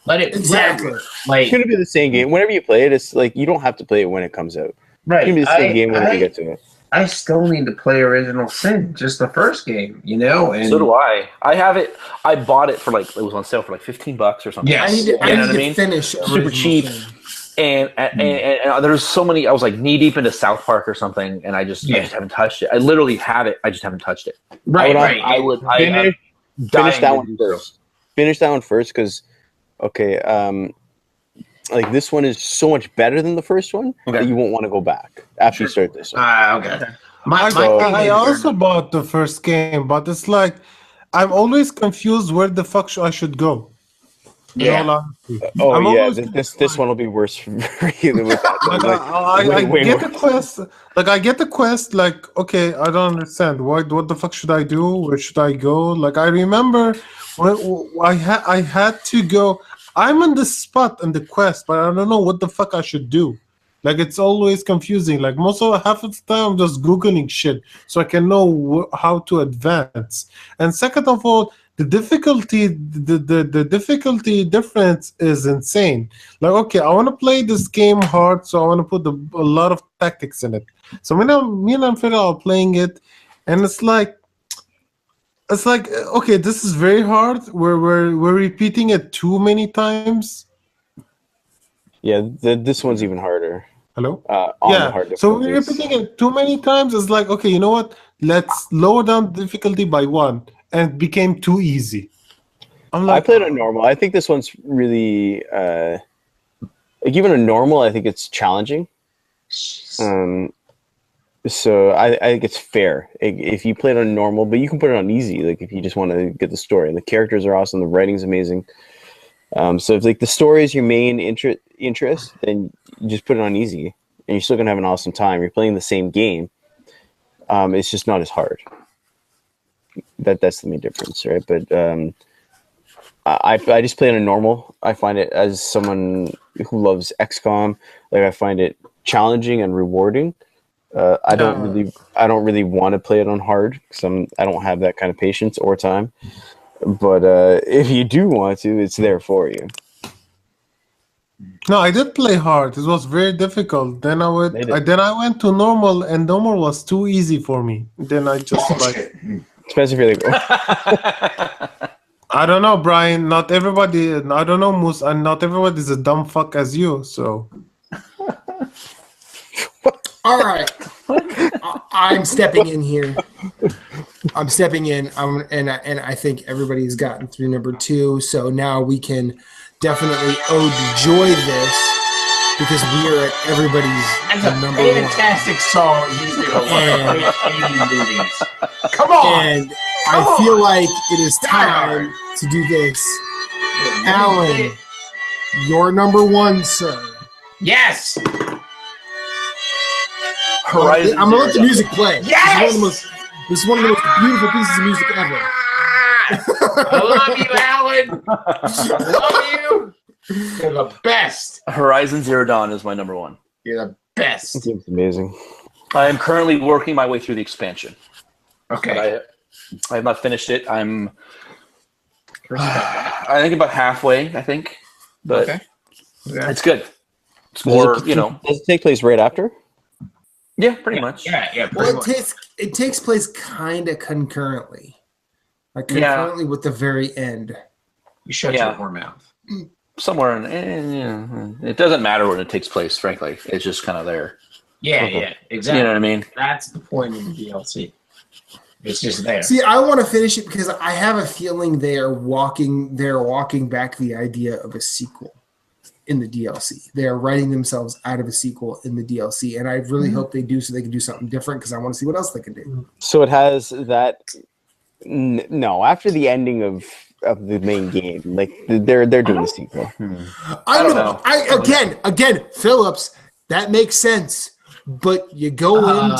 B: Let it
A: Exactly.
B: Like,
C: It's going to be the same game. Whenever you play it, it's like you don't have to play it when it comes out.
B: right.
C: It's going to be the same game when you get to it.
B: I still need to play Original Sin, just the first game, And
D: So do I. I have it. I bought it for it was on sale for like $15 or something.
B: Yes.
A: I need to,
B: You
A: I
B: know
A: need
D: what I
A: to
D: mean?
A: finish
D: Super
A: Original
D: cheap.
A: Sin.
D: And there's so many. I was like knee deep into South Park or something, and I just haven't touched it. I literally have it. I just haven't touched it.
B: right, right.
D: I would.
C: Finish
D: Finish
C: that one first. Finish that one first because, like, this one is so much better than the first one that you won't want to go back after you start this one.
B: Okay.
E: I also bought the first game, but it's like I'm always confused where the fuck I should go.
B: Yeah.
E: In all honesty.
C: Oh
E: I'm
C: yeah,
E: always
C: this one will be worse for you than with that.
E: Like,
C: Like,
E: I
C: way
E: get
C: more.
E: the quest. Like, I get the quest. Like, okay, I don't understand. What the fuck should I do? Where should I go? Like, I remember when I had to go. I'm in the spot in the quest, but I don't know what the fuck I should do. Like, it's always confusing. Like, half of the time, I'm just googling shit so I can know how to advance. And second of all, the difficulty difference is insane. Like, okay, I want to play this game hard, so I want to put a lot of tactics in it. So me and Amphira are playing it, and it's like, okay, this is very hard. We're repeating it too many times.
C: Yeah, this one's even harder.
E: Hello.
C: On the hard
E: So we're
C: difficulties.
E: repeating it too many times. It's like, okay, you know what? Let's lower down the difficulty by 1, and it became too easy. I'm
C: I
E: like,
C: played on normal. I think this one's really like even a normal. I think it's challenging. So I think it's fair if you play it on normal, but you can put it on easy. Like if you just want to get the story, and the characters are awesome, the writing's amazing. So if like the story is your main interest, then you just put it on easy, and you're still gonna have an awesome time. You're playing the same game. It's just not as hard. That's the main difference, right? But I just play on a normal. I find it, as someone who loves XCOM, like I find it challenging and rewarding. I don't really want to play it on hard because I don't have that kind of patience or time. But if you do want to, it's there for you.
E: no, I did play hard. It was very difficult. Then I went to normal, and normal was too easy for me. Then I just like,
C: Especially if you're like,
E: I don't know, Brian. Not everybody. I don't know, Moose, and not everybody is a dumb fuck as you. So
A: All right. I'm stepping in here. I'm stepping in. And I think everybody's gotten through number 2. So now we can definitely enjoy this because we are at everybody's
B: That's a
A: number 1.
B: fantastic song. He's gonna
A: And-
B: watch 80 movies. Come on!
A: And I feel like it is time to do this. Alan, you're number 1, sir.
B: Yes!
D: Horizon
A: I'm gonna let the
D: Zero
A: music play.
B: Yes!
A: This is one of the most beautiful pieces of music ever.
B: I love you, Alan. Love you. You're the best.
D: Horizon Zero Dawn is my number 1.
B: You're the best.
C: it's amazing.
D: I am currently working my way through the expansion.
B: Okay.
D: But I have not finished it. I think about halfway, I think. But
B: Okay.
D: it's good. It's more,
C: Does it take place right after?
D: Yeah, pretty much.
B: Yeah, pretty
A: Well,
B: much.
A: it takes place kind of concurrently. Like
D: Yeah.
A: concurrently with the very end.
B: You shut
D: Yeah.
B: your whore mouth.
D: Somewhere in, it doesn't matter when it takes place, frankly. It's just kind of there.
B: Yeah, exactly.
D: You know what I mean?
B: That's the point of the DLC. It's just there.
A: See, I want to finish it because I have a feeling they're walking back the idea of a sequel in the DLC. They are writing themselves out of a sequel in the DLC, and I really hope they do so they can do something different because I want to see what else they can do.
C: So it has that. No, after the ending of the main game, like they're doing the sequel.
A: I
D: don't
A: know.
D: know.
A: Again, Phillips, that makes sense. But you go like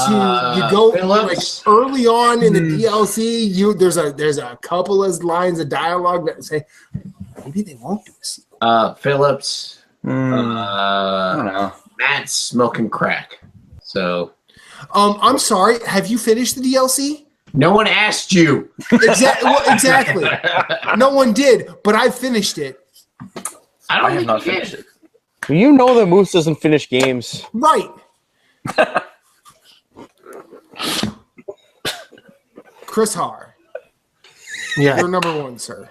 B: Phillips.
A: early on in the DLC. There's a couple of lines of dialogue that say maybe they won't do a sequel.
B: Phillips.
D: I don't know.
B: Matt's smoking crack. So
A: I'm sorry. Have you finished the DLC?
B: no one asked you.
A: Exactly. No one did, but I finished it.
B: I
D: I
B: don't
D: have
B: think
D: not
B: you
D: finished
B: did.
D: it.
C: You know that Moose doesn't finish games.
A: Right. Chris Har,
E: yeah.
A: you're number 1, sir.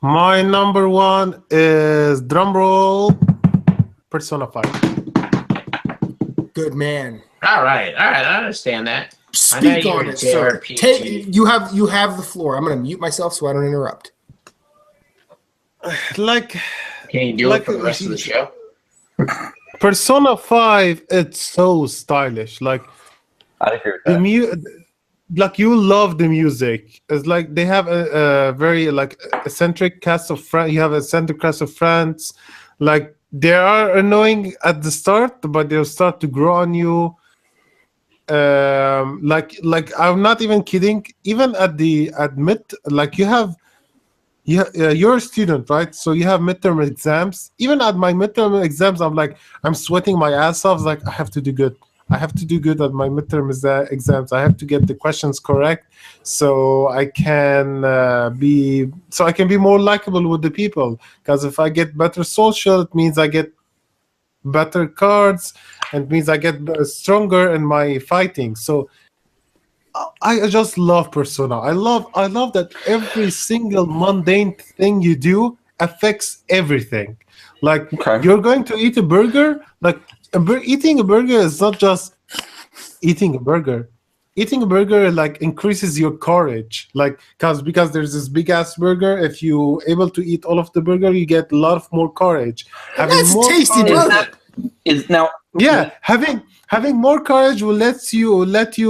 E: My number 1 is drumroll, Persona 5.
A: Good man.
B: All right. I understand that. I know
A: Speak
B: you're
A: on
B: a
A: it, sir.
B: JRPG.
A: You have the floor. I'm going to mute myself so I don't interrupt.
E: Like
B: Can you do
E: Like-
B: it for the rest of the show?
E: Persona 5, it's so stylish. Like
D: I agree with
E: the
D: that.
E: like you love the music. It's like they have a very like eccentric cast of friends. You have a eccentric cast of friends. Like they are annoying at the start, but they'll start to grow on you. Like I'm not even kidding. Even at mid, like you're a student, right? So you have midterm exams. Even at my midterm exams, I'm sweating my ass off. Like I have to do good. I have to do good at my midterm exams. I have to get the questions correct, so I can be more likable with the people. Because if I get better social, it means I get better cards, and it means I get stronger in my fighting. So I just love Persona. I love that every single mundane thing you do affects everything. Like
D: Okay.
E: you're going to eat a burger. Like eating a burger is not just eating a burger. eating a burger like increases your courage, like because there's this big ass burger. If you able to eat all of the burger, you get a lot of more courage.
A: That's
E: more
A: tasty
E: courage-
A: burger.
D: Is now
E: Yeah, having more courage will let you,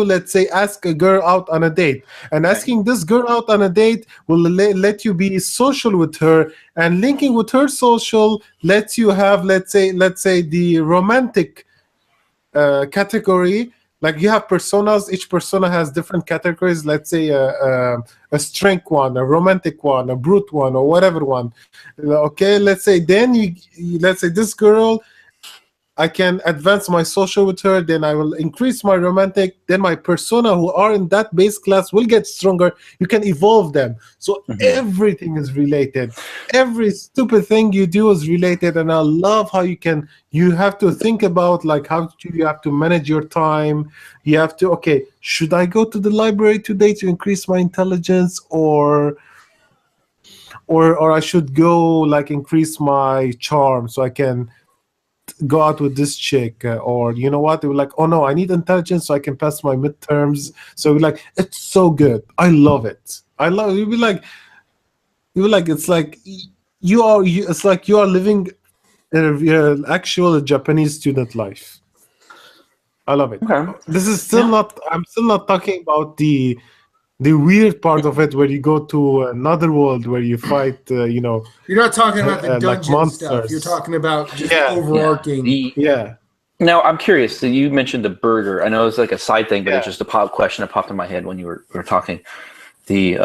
E: let's say, ask a girl out on a date, and asking this girl out on a date will let you be social with her, and linking with her social lets you have, let's say, the romantic category. Like you have personas, each persona has different categories. Let's say a strength one, a romantic one, a brute one, or whatever one. Okay, let's say then let's say this girl, I can advance my social with her, then I will increase my romantic, then my persona who are in that base class will get stronger. You can evolve them. So everything is related. Every stupid thing you do is related. And I love how you have to think about like how you have to manage your time. You have to, okay, should I go to the library today to increase my intelligence, or I should go like increase my charm so I can go out with this chick, or you know what, they were like, oh no, I need intelligence so I can pass my midterms. So we're like, it's so good, I love it. You'll be like it's like it's like you are living an actual Japanese student life. I love it.
D: Okay.
E: This is still I'm still not talking about the weird part of it where you go to another world where you fight,
A: You're not talking about the
E: like
A: dungeon
E: monsters.
A: stuff. You're talking about just
E: Yeah.
A: overarching.
E: yeah.
D: Now I'm curious. So you mentioned the burger. I know it's like a side thing, but it's
E: Yeah.
D: just a question that popped in my head when you were talking. The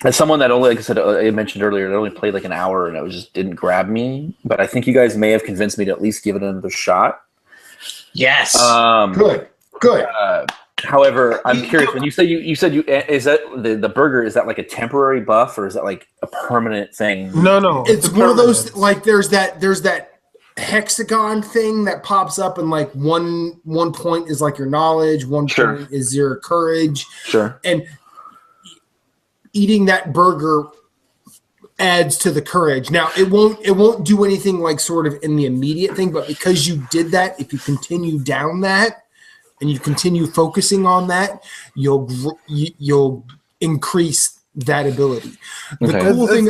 D: as someone that only, like I said, I mentioned earlier, that only played like an hour and it just didn't grab me. But I think you guys may have convinced me to at least give it another shot.
B: Yes.
A: Good.
D: However, I'm curious. When you say you said is that the burger, is that like a temporary buff or is that like a permanent thing?
E: No.
A: It's one of those,
E: permanent.
A: like there's that hexagon thing that pops up, and like one point is like your knowledge, one
D: Sure.
A: point is your courage,
D: Sure.
A: and eating that burger adds to the courage. Now it won't do anything like sort of in the immediate thing, but because you did that, if you continue down that and you continue focusing on that, you'll increase that ability. The
D: Okay.
A: cool thing,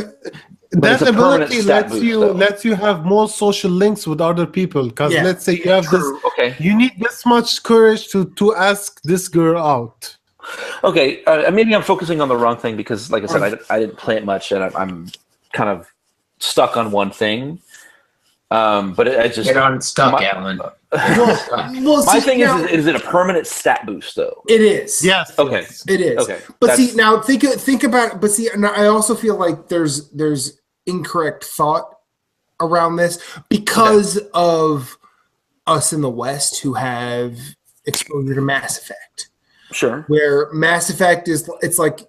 E: That
D: it's a permanent
E: ability
D: stat boost, though.
E: lets you have more social links with other people. Because
A: Yeah.
E: let's say you have
D: True. Okay.
E: you need this much courage to ask this girl out.
D: Okay. Maybe I'm focusing on the wrong thing because, like I said, I didn't play it much, and I'm kind of stuck on one thing. But I just
B: Get unstuck,
D: my-
B: Alan.
A: well,
D: my
A: see,
D: thing
A: now,
D: is it a permanent stat boost though?
A: it is.
E: Yes.
D: Okay.
A: It is.
D: Okay,
A: But see,
D: that's-
A: now think about it. But see, and I also feel like there's incorrect thought around this because of us in the West who have exposure to Mass Effect,
D: Sure.
A: where Mass Effect it's like,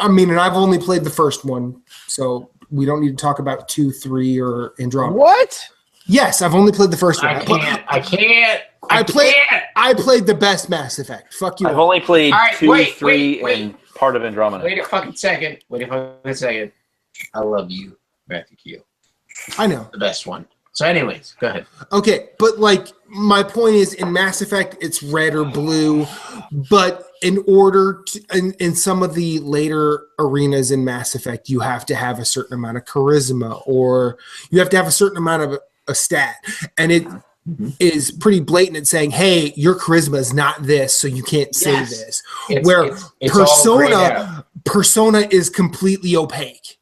A: I mean, and I've only played the first one, so we don't need to talk about 2, 3, or Andromeda.
C: What?
A: Yes, I've only played the first one. I played the best Mass Effect. Fuck you.
D: I've only played
B: All right,
D: 2,
B: wait,
D: 3,
B: wait.
D: and part of Andromeda.
B: Wait a fucking second. I love you, Matthew Keel.
A: I know.
B: The best one. So anyways, go ahead.
A: Okay, but like my point is, in Mass Effect, it's red or blue, but in order to, in some of the later arenas in Mass Effect, you have to have a certain amount of charisma, or you have to have a certain amount of a stat, and it is pretty blatant at saying, "Hey, your charisma is not this, so you can't say
B: Yes.
A: this."
B: It's-
A: Where
B: it's all grayed out.
A: Persona is completely opaque.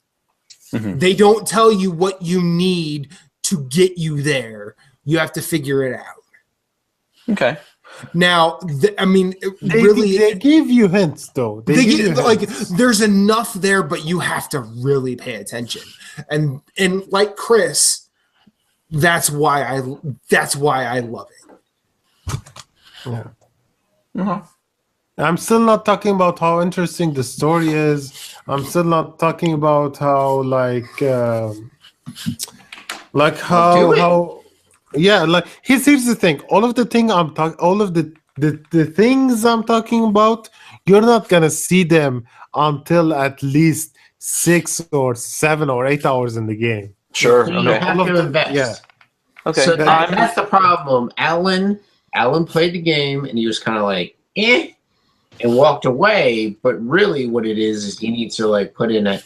D: Mhm.
A: They don't tell you what you need to get you there. You have to figure it out.
D: Okay.
A: Now, I mean,
E: They
A: really,
E: give you hints though.
A: they
E: give you
A: get, like
E: hints.
A: there's enough there, but you have to really pay attention. And like Chris, that's why I love it.
E: Yeah. I'm still not talking about how interesting the story is. I'm still not talking about how how yeah, like here's the thing. All of the thing I'm talking, all of the things I'm talking about, you're not gonna see them until at least 6 or 7 or 8 hours in the game.
D: Sure.
B: You
D: Okay.
B: have
E: All of
B: to
E: them,
B: invest.
E: yeah.
D: Okay.
B: So
D: I'm-
B: that's the problem. Alan Alan played the game and he was kind of like, eh, and walked away. But really, what it is he needs to like put in a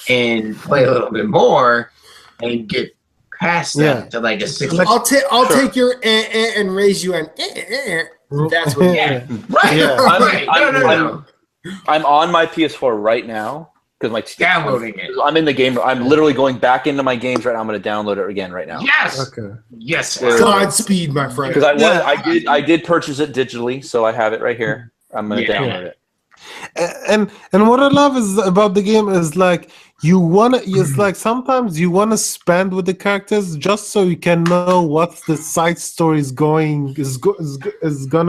B: and play a little bit more and get past that to like a 6.
A: I'll take your and raise you an. That's what.
B: Yeah. Right.
E: Yeah.
B: Right. No.
D: I'm on my PS4 right now because my
B: Downloading it.
D: I'm in the game. I'm literally going back into my games right now. I'm going to download it again right now.
B: Yes.
E: Okay.
B: Yes.
A: Godspeed, my friend.
D: Because I did purchase it digitally, so I have it right here. I'm going to download it.
E: And what I love is about the game is like it's like sometimes you wanna spend with the characters just so you can know what the side story is gonna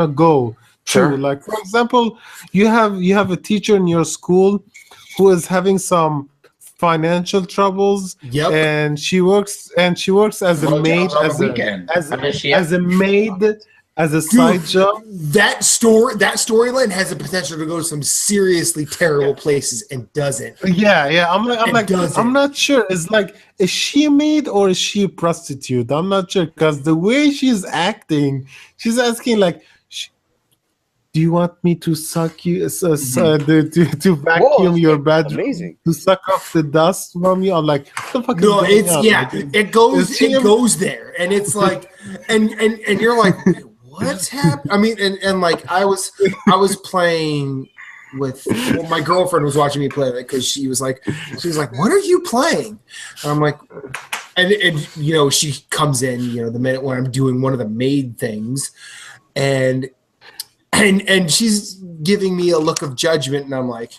E: go
D: Sure.
E: to. Like for example, you have a teacher in your school who is having some financial troubles.
A: Yep.
E: And she works as a maid
B: on the weekend. How does she have-
E: as a maid as a side job.
A: That storyline has the potential to go to some seriously terrible places and doesn't.
E: Yeah. I'm
A: doesn't.
E: not sure. It's like, is she a maid or is she a prostitute? I'm not sure because the way she's acting, she's asking like, "Do you want me to suck you to vacuum your bedroom?
C: Amazing.
E: To suck off the dust from you?" I'm like, "What the fuck?"
A: No,
E: is going on? Like,
A: it goes there, and it's like, and you're like, what's happening? I mean, and like I was playing with my girlfriend was watching me play it because she was like, "What are you playing?" And I'm like, and you know, she comes in, you know, the minute when I'm doing one of the maid things, and she's giving me a look of judgment, and I'm like,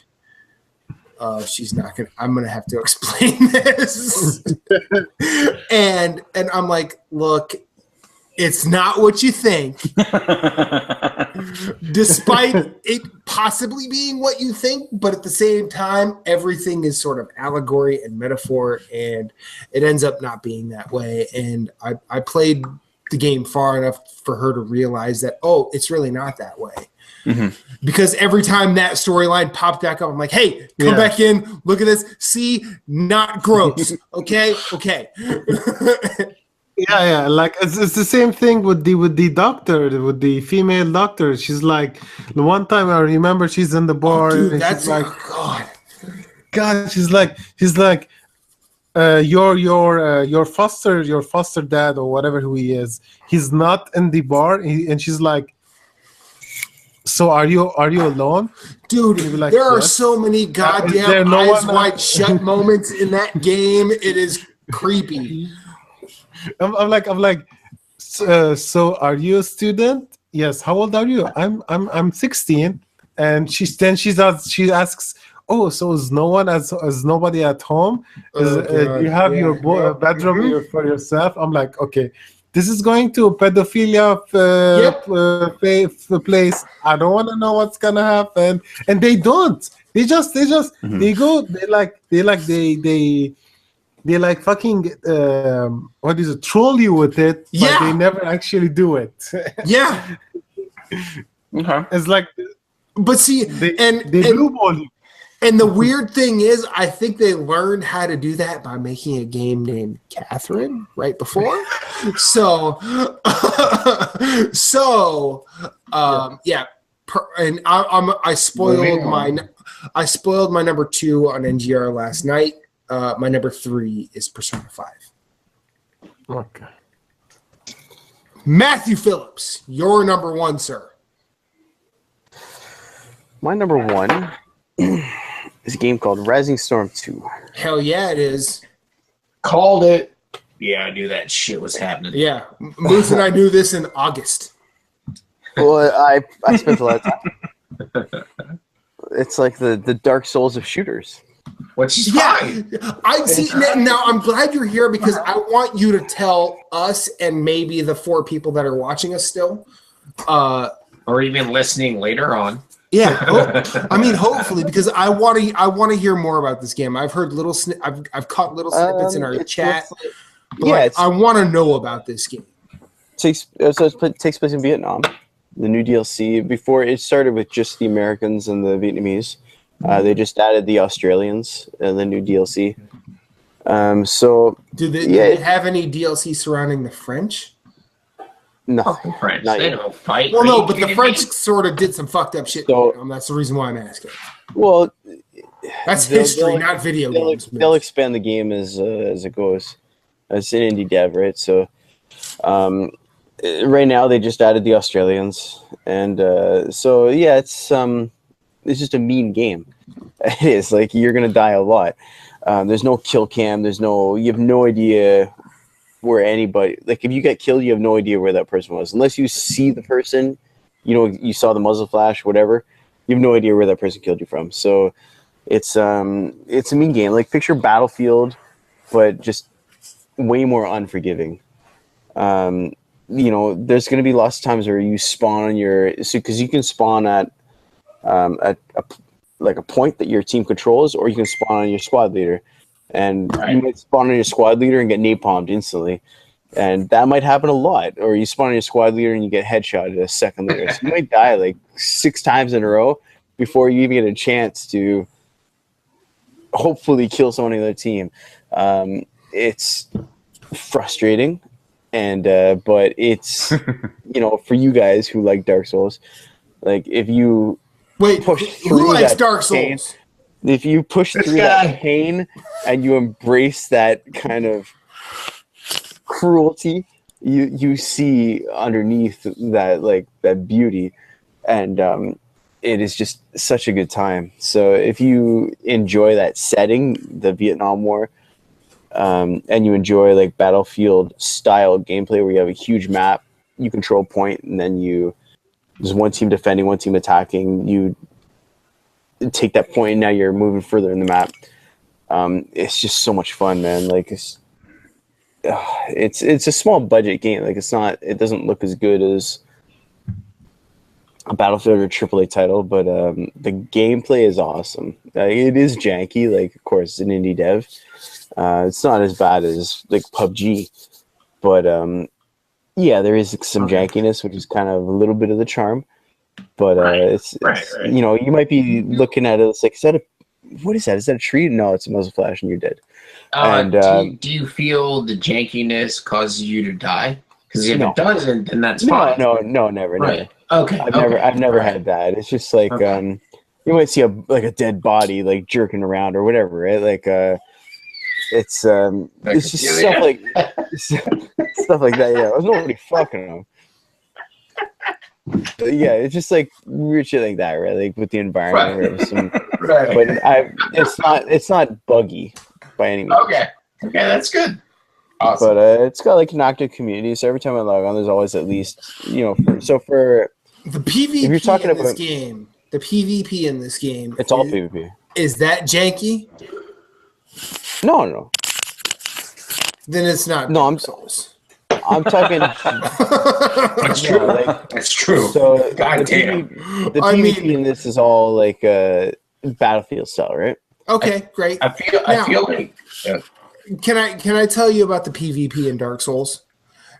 A: she's not gonna. I'm gonna have to explain this, and I'm like, look. It's not what you think, despite it possibly being what you think. But at the same time, everything is sort of allegory and metaphor, and it ends up not being that way. And I played the game far enough for her to realize that, oh, it's really not that way. Mm-hmm. Because every time that storyline popped back up, I'm like, hey, come back in, look at this. See, not gross. Okay.
E: Yeah. Like it's the same thing with the doctor, with the female doctor. She's like, the one time I remember she's in the bar.
A: Dude,
E: and
A: that's
E: she's like,
A: God.
E: She's like, your foster dad or whatever who he is. He's not in the bar, and she's like, so are you alone?
A: Dude,
E: Like,
A: there are
E: yes.
A: so many goddamn eyes wide shut moments in that game. It is creepy.
E: I'm like, so are you a student? Yes. How old are you? I'm 16. And she asks, oh, so is nobody at home? Do you have your bedroom for yourself? I'm like, okay, this is going to a pedophilia place. I don't want to know what's gonna happen. And they don't. They just they go. They like fucking what is it? Troll you with it, but they never actually do it.
A: Yeah.
D: Okay.
E: It's like,
A: but see,
E: they
A: and
E: blue ball you.
A: And the weird thing is, I think they learned how to do that by making a game named Catherine right before. And I spoiled my number 2 on NGR last night. My number 3 is Persona 5.
E: Okay.
A: Matthew Phillips, your number 1, sir.
C: My number 1 is a game called Rising Storm 2.
A: Hell yeah, it is.
B: Called it. Yeah, I knew that shit was happening.
A: Yeah, Moose and I knew this in August.
C: Well, I spent a lot of time. It's like the Dark Souls of shooters.
B: Which is fine.
A: I see. Now I'm glad you're here because I want you to tell us and maybe the 4 people that are watching us still,
B: or even listening later on.
A: Yeah, hopefully, because I want to hear more about this game. I've heard I've caught little snippets in our chat. I want to know about this game.
C: It takes place in Vietnam. The new DLC. Before it started with just the Americans and the Vietnamese. They just added the Australians in the new DLC.
A: Did they have any DLC surrounding the French?
C: Nothing.
B: Fucking French.
C: Not
B: They
C: yet.
B: don't fight.
A: Well,
B: Are
A: no,
B: you
A: but the
B: kidding
A: French
B: me?
A: sort of did some fucked up shit.
C: So-
A: That's the reason why I'm asking.
C: Well,
A: That's
C: They'll-
A: history,
C: they'll-
A: not video
C: they'll,
A: games.
C: they'll expand the game as it goes. It's an indie dev, right? So, right now they just added the Australians, and so yeah, it's just a mean game. It is like you're gonna die a lot. There's no kill cam. You have no idea where anybody. Like if you get killed, you have no idea where that person was unless you see the person. You saw the muzzle flash, whatever. You have no idea where that person killed you from. So it's a mean game. Like picture Battlefield, but just way more unforgiving. There's going to be lots of times where you spawn on because you can spawn at a point that your team controls, or you can spawn on your squad leader, and you might spawn on your squad leader and get napalmed instantly, and that might happen a lot. Or you spawn on your squad leader and you get headshotted a second later. So you might die like 6 times in a row before you even get a chance to hopefully kill someone on the other team. It's frustrating, and but it's for you guys who like Dark Souls, like if you
A: Wait,
C: push
A: who
C: through
A: likes
C: that
A: Dark
C: pain,
A: Souls?
C: if you push
B: This
C: through
B: guy.
C: that pain and you embrace that kind of cruelty, you see underneath that beauty, and it is just such a good time. So if you enjoy that setting, the Vietnam War, and you enjoy like Battlefield style gameplay where you have a huge map, you control point, and then there's one team defending, one team attacking, you take that point and now you're moving further in the map. It's just so much fun, man. Like it's a small budget game. Like it doesn't look as good as a Battlefield or AAA title, but the gameplay is awesome. It is janky, like of course it's an indie dev. It's not as bad as like PUBG, but yeah, there is some jankiness, which is kind of a little bit of the charm. But it's
B: Right.
C: you might be looking at it. It's like, what is that? Is that a tree? No, it's a muzzle flash, and you're dead. And,
B: do you feel the jankiness causes you to die? Because if
C: No.
B: it doesn't, then that's
C: No,
B: fine.
C: never.
B: Right. Okay.
C: I've never
B: Right.
C: had that. It's just like
B: Okay.
C: you might see a dead body like jerking around or whatever, right? Like it's just stuff like stuff like that. Yeah, there's nobody fucking them. But yeah, it's just like weird shit like that, right? Like with the environment,
B: Right.
C: but it's not buggy by any means.
B: Okay. Okay, that's good. Awesome.
C: But it's got like an active community, so every time I log on, there's always at least for
A: The PvP
C: If you're talking
A: in this
C: about-
A: game, the PvP in this game,
C: it's all PvP.
A: is that janky?
C: No,
A: Then it's not.
C: No,
A: Dark Souls.
C: I'm talking.
B: That's
C: Yeah,
B: true.
C: like-
B: That's true.
C: So
B: God
C: the
B: damn.
C: the
A: I
C: PvP
A: mean-
C: in this is all like Battlefield style, right?
A: Okay, great.
B: I feel like
A: Can I tell you about the PvP in Dark Souls?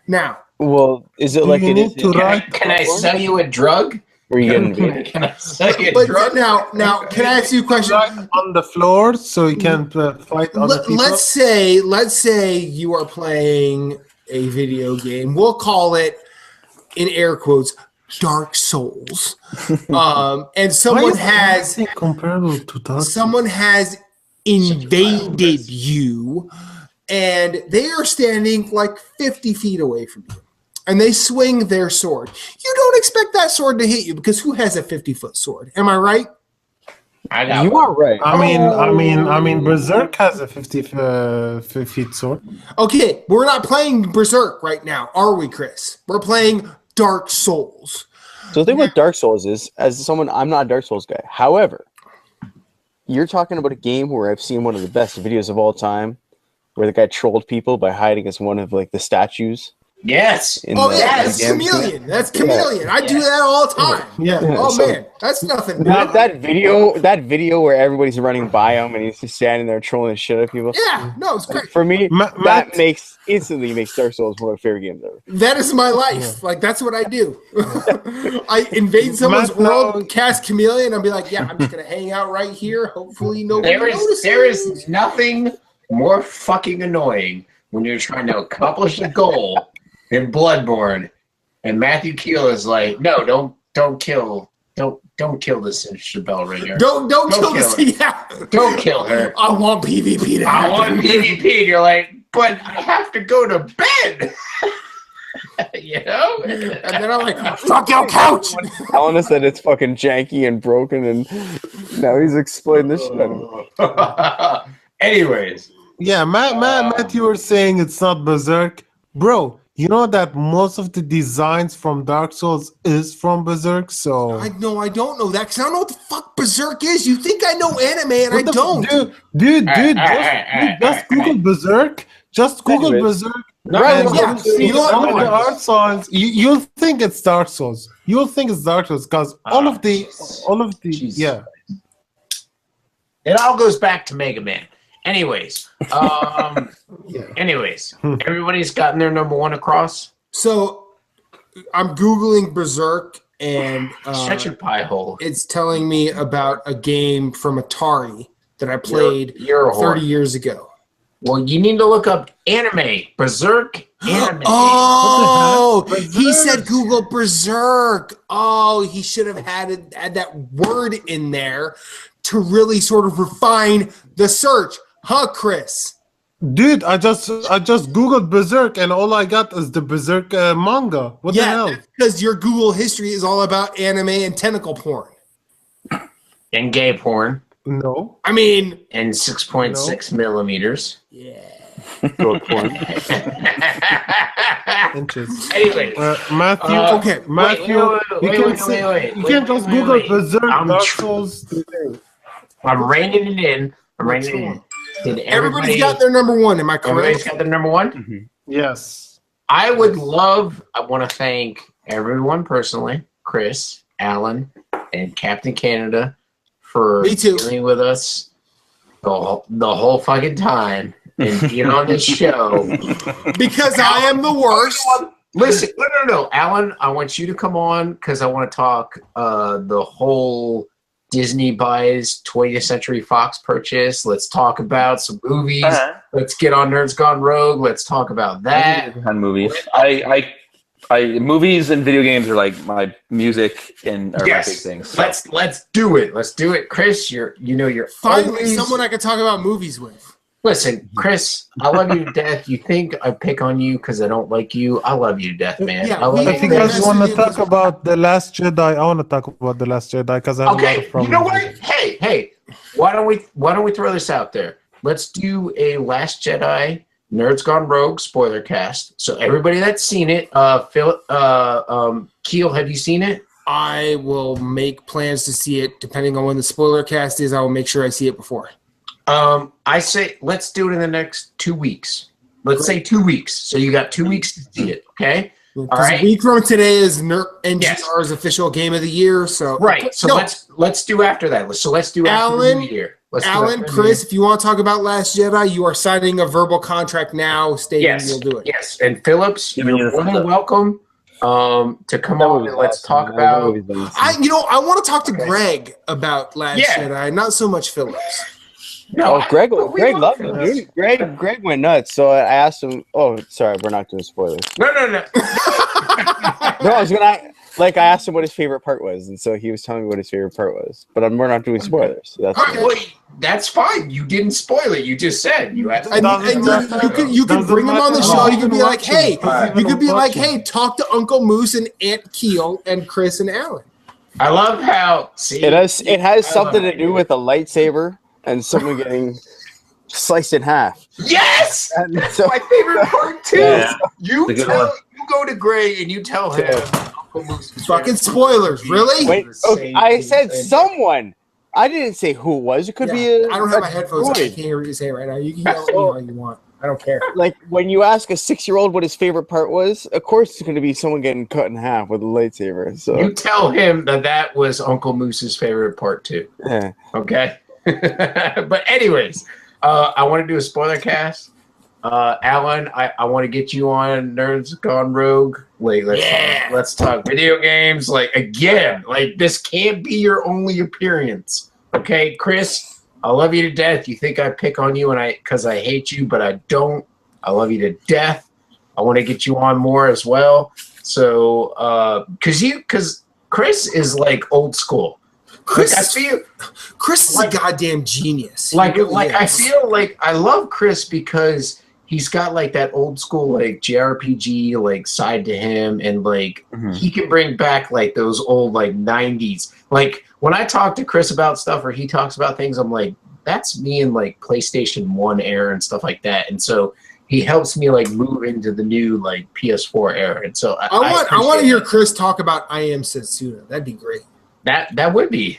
A: Now,
C: Well, is it
E: Do
C: like
E: you
C: it is?
E: need to write-
B: can I sell you a drug?
C: Where you get invaded?
B: Can I sell you a
A: but
B: drug?
A: now, can I ask you a question?
E: Right on the floor so you can fight other people.
A: Let's say you are playing a video game. We'll call it, in air quotes, Dark Souls. And
E: Why
A: someone
E: is
A: has
E: anything comparable to Dark
A: someone has invaded you, and they are standing like 50 feet away from you, and they swing their sword. You don't expect that sword to hit you because who has a 50-foot sword? Am I right?
B: I got
C: You
B: one.
C: are right.
E: I mean, Berserk has a 50 feet sword.
A: Okay, we're not playing Berserk right now, are we, Chris? We're playing Dark Souls.
C: So the thing with Dark Souls is, as someone, I'm not a Dark Souls guy. However, you're talking about a game where I've seen one of the best videos of all time, where the guy trolled people by hiding as one of like the statues.
B: Yes.
C: In
A: Oh
C: the,
A: yeah,
C: in the
A: that's
C: game.
A: Chameleon. That's Chameleon. I do that all the time.
E: Yeah.
A: Oh
C: so-
A: man, that's nothing.
C: That video where everybody's running by him and he's just standing there trolling the shit out of people.
A: Yeah, no, it's great.
C: For me,
E: Matt-
C: that instantly makes Dark Souls one of my favorite games ever.
A: That is my life. Like that's what I do. I invade someone's
E: Matt,
A: world,
E: no.
A: cast Chameleon. I'll be like, yeah, I'm just gonna hang out right here. Hopefully nobody notices.
B: There is nothing more fucking annoying when you're trying to accomplish a goal in Bloodborne And Matthew Keel is like, no, don't kill this Isabel Ringer.
A: Don't kill
B: kill
A: this.
B: her.
A: Yeah.
B: Don't kill her.
A: I want PvP to
B: I
A: happen.
B: want PvP. And you're like, but I have to go to bed. You know?
A: And then I'm like, fuck your couch.
C: Alan said it's fucking janky and broken, and now he's explained this shit. Out of it.
B: Anyways.
E: Yeah, Matt, you were saying it's not Berserk. Bro, you know that most of the designs from Dark Souls is from Berserk, so...
A: I don't know that because I don't know what the fuck Berserk is. You think I know anime and I
E: What the
A: don't.
E: Dude,
B: Alright,
E: just Google Berserk. Just Google
C: Anyways.
E: Berserk.
C: Right,
E: and
A: yeah,
E: you'll see
A: you know what?
E: all the art styles. You'll think it's Dark Souls. You'll think it's Dark Souls because all of the
B: Jesus.
E: yeah.
B: It all goes back to Mega Man. Anyways, everybody's gotten their number one across.
A: So I'm Googling Berserk and
B: Shut your pie hole.
A: it's telling me about a game from Atari that I played
B: You're a whore.
A: 30 years ago.
B: Well, you need to look up anime. Berserk anime.
A: Oh, he
E: Berserk.
A: said Google Berserk. Oh, he should have had that word in there to really sort of refine the search. Huh, Chris?
E: Dude, I just Googled Berserk and all I got is the Berserk manga. What the hell?
A: that's because your Google history is all about anime and tentacle porn.
B: And gay porn.
E: No.
A: I mean,
B: And 6.6 millimeters.
C: Throat porn.
E: Inches.
B: Anyway.
E: Matthew,
A: okay,
E: Matthew, you can't just Google Berserk
B: I'm
E: Dark
B: tr-
E: Souls.
B: I'm reining it in. Did
A: everybody's got their number one. Am I
B: everybody's
A: correct?
B: got their number one?
E: Yes.
B: I want to thank everyone personally, Chris, Alan, and Captain Canada for
A: Me too.
B: dealing with us the whole fucking time and being on this show.
A: Because I am the worst.
B: Listen, no. Alan, I want you to come on because I want to talk the whole Disney buys 20th Century Fox purchase. Let's talk about some movies. Let's get on Nerds Gone Rogue. Let's talk about that.
D: On movies. I movies and video games are like my music and are my big things. So.
B: Let's do it. Let's do it. Chris, you're
A: Finally,
B: always...
A: someone I could talk about movies with.
B: Listen, Chris, I love you to death. You think I pick on you because I don't like you? I love you to death, man.
A: Yeah,
B: I love
A: we-
E: If you
B: you to
E: guys
B: death.
E: want to talk about The Last Jedi, I want to talk about The Last Jedi because I have a lot
B: Okay,
E: of
B: you
E: problems.
B: know what? Hey, why don't we throw this out there? Let's do a Last Jedi Nerds Gone Rogue spoiler cast. So everybody that's seen it, Keel, have you seen it?
A: I will make plans to see it. Depending on when the spoiler cast is, I will make sure I see it before.
B: I say let's do it in the next 2 weeks. Let's say 2 weeks. So you got 2 weeks to see it, okay? All right.
A: A week from today is NGR's
B: Yes.
A: official game of the year. So
B: Right. So
A: No,
B: let's do after that. So let's do after
A: Alan,
B: the new year. Let's do
A: Alan,
B: after the
A: Chris, if you want to talk about Last Jedi, you are signing a verbal contract now stating
B: Yes,
A: you'll do it.
B: yes. And Phillips,
D: Giving you
B: you're
D: the
B: more than
D: thumbs
B: welcome to come on and let's talk about.
A: I want to talk to Greg about Last
B: Yeah.
A: Jedi, not so much Phillips.
B: No,
C: Oh, Greg
B: we love
C: loved it,
B: Phillips.
C: dude. Greg went nuts. So I asked him. Oh, sorry, we're not doing spoilers.
B: No.
C: No, I was gonna I asked him what his favorite part was, and so he was telling me what his favorite part was. But we're not doing spoilers. So that's
B: All right, well, that's fine. You didn't spoil it. You just said you had to.
A: And you could bring him on the show. You could be like, hey, you could be like, hey, talk to Uncle Moose and Aunt Keel and Chris and Alan.
B: I love how. See,
C: it has
B: I
C: something
B: love
C: to do with a lightsaber and someone getting sliced in half.
B: Yes,
C: And
B: that's
C: so-
B: my favorite part too.
D: Yeah.
B: You
D: It's a good one.
B: go to Gray and you tell him.
C: Yeah.
B: Uncle Moose is
A: Fucking
B: ready.
A: spoilers, really?
C: Wait, okay, I said someone. I didn't say who it was. It could be a.
A: I don't have my headphones. So I
C: droid.
A: can't hear what you say right now. You can yell at me all you want. I don't care.
C: Like when you ask a 6-year-old what his favorite part was, of course it's going to be someone getting cut in half with a lightsaber. So
B: You tell him that was Uncle Moose's favorite part too.
C: yeah.
B: Okay. But anyways, I want to do a spoiler cast. Alan, I want to get you on Nerds Gone Rogue. Like, let's talk video games. Like again, like this can't be your only appearance. Okay, Chris, I love you to death. You think I pick on you because I hate you, but I don't. I love you to death. I want to get you on more as well. So, because Chris is like old school.
A: Chris,
B: I feel
A: Chris is
B: like-
A: a goddamn genius. He
B: like
A: really
B: I
A: is.
B: feel like I love Chris because he's got like that old school like JRPG like side to him, and like he can bring back like those old like 90s. Like when I talk to Chris about stuff or he talks about things, I'm like, that's me in like PlayStation 1 era and stuff like that. And so he helps me like move into the new like PS4 era. And so
A: I want to
B: appreciate
A: hear
B: that.
A: Chris talk about I Am Setsuna. That'd be great.
B: That would be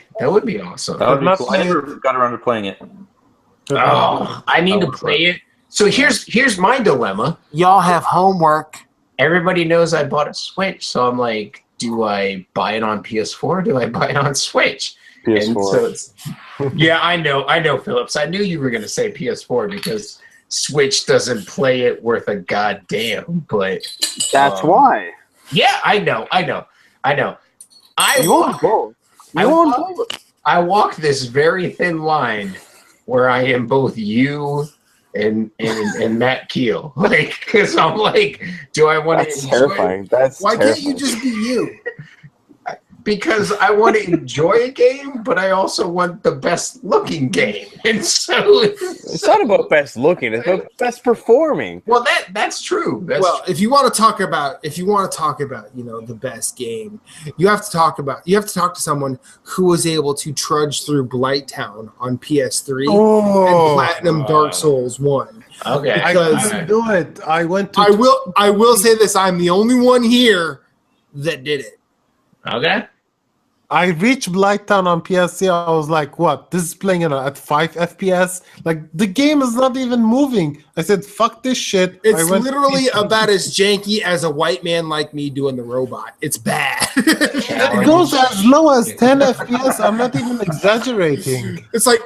B: awesome.
D: That would be
E: not
D: cool. I never got around to playing it.
B: Oh, I need
D: That
B: to
D: would
B: play it. So here's my dilemma.
A: Y'all have homework.
B: Everybody knows I bought a Switch, so I'm like, do I buy it on PS4 or do I buy it on Switch? And
C: PS4.
B: so it's, yeah, I know, Phillips. I knew you were going to say PS4 because Switch doesn't play it worth a goddamn. But
C: That's why.
B: yeah, I know.
C: You own both.
B: I
C: You own
B: walk-
C: both.
B: I walk this very thin line where I am both you and Matt Keel, like, because I'm like, do I want to
C: That's
B: enjoy?
C: terrifying. That's
A: Why
C: terrifying.
A: can't you just be you?
B: Because I want to enjoy a game, but I also want the best looking game, and so
C: It's not about best looking. It's about best performing.
B: well, that's true. That's
A: Well, if you want to talk about the best game, you have to talk to someone who was able to trudge through Blighttown on PS3 and platinum Dark Souls 1.
B: okay.
E: I
A: Because-
E: couldn't do it. I went to.
A: I will say this, I'm the only one here that did it.
B: Okay.
E: I reached Blighttown on PSC. I was like, "What? This is playing at 5 FPS. Like the game is not even moving." I said, "Fuck this shit."
A: It's
E: I went-
A: literally about as janky as a white man like me doing the robot. It's bad.
E: It goes as low as 10 FPS. I'm not even exaggerating.
A: It's like,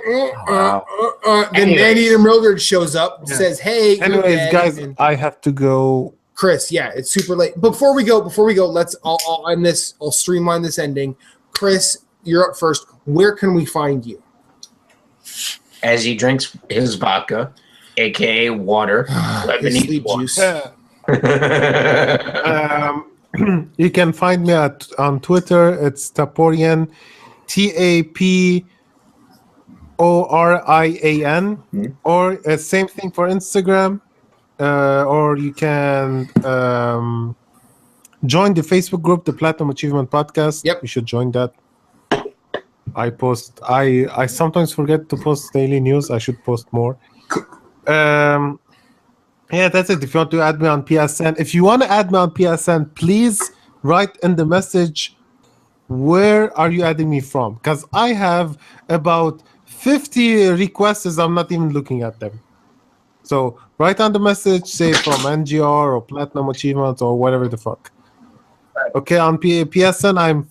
D: Wow.
A: then
B: Anyways.
A: Maneater Mildred shows up,
E: Yeah.
A: says, "Hey, you're
E: Anyways,
A: dead,"
E: guys,
A: and
E: I have to go.
A: Chris, yeah, it's super late. Before we go, I'll end this. I'll streamline this ending. Chris, you're up first. Where can we find you?
B: As he drinks his vodka, aka water,
A: His
B: Lebanese
A: sleep
B: water.
A: juice.
E: You can find me on Twitter. It's Taporian, TAPORIAN, or same thing for Instagram. Or you can join the Facebook group, the Platinum Achievement Podcast.
A: Yep.
E: You should join that. I post. I sometimes forget to post daily news. I should post more. Yeah, that's it. If you want to add me on PSN, if you want to add me on PSN, please write in the message where are you adding me from, because I have about 50 requests. I'm not even looking at them. So write on the message, say from NGR or Platinum Achievements or whatever the fuck. Okay, on PSN, I'm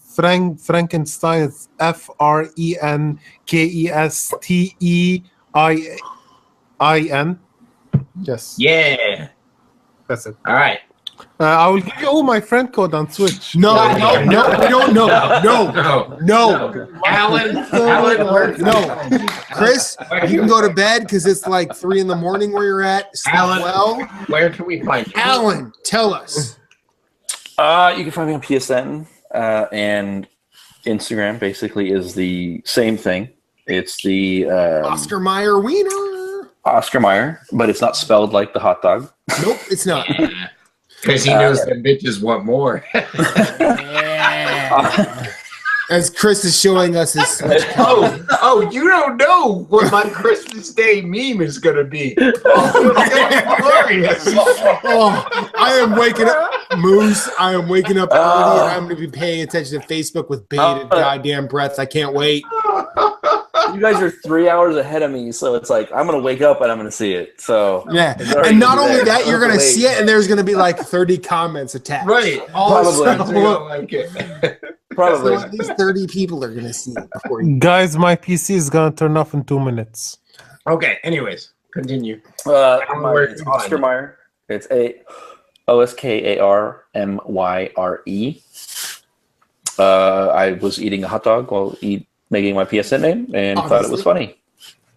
E: Frankenstein. It's FRENKESTEIN. Yes,
B: Yeah.
E: that's it.
B: All right.
E: I will give you all my friend code on Switch.
A: No, we don't know. No.
B: Alan, where
A: No. Chris, you can go to bed because it's like 3 a.m. where you're at. Sleep
B: Alan.
A: well.
B: Where can we find you?
A: Alan, tell us.
D: You can find me on PSN and Instagram. Basically, is the same thing. It's the
A: Oscar Mayer Wiener.
D: Oscar Mayer, but it's not spelled like the hot dog.
A: Nope, it's not.
B: Because he knows that bitches want more.
A: As Chris is showing us his Switch.
B: Oh, you don't know what my Christmas Day meme is going to be. Oh, it's gonna be glorious.
A: Oh, I am waking up, Moose. I am waking up early, and I'm going to be paying attention to Facebook with bated goddamn breath. I can't wait.
D: You guys are 3 hours ahead of me, so it's like I'm gonna wake up and I'm gonna see it. So
A: Yeah,
D: It's already
A: and not
D: there.
A: only that, you're going to
D: Wait.
A: see it, and there's going to be like 30 comments attached.
B: Right. All of a
D: Probably.
B: sudden, you don't like it.
D: probably.
A: So at least 30 people are going to see it before you.
E: Guys, my PC is gonna turn off in 2 minutes.
B: Okay, anyways, continue.
D: Where
B: can
D: it's
B: you find
D: Oscar
B: it?
D: Mayer. It's OSKARMYRE. I was eating a hot dog while making my PSN name and thought it was funny.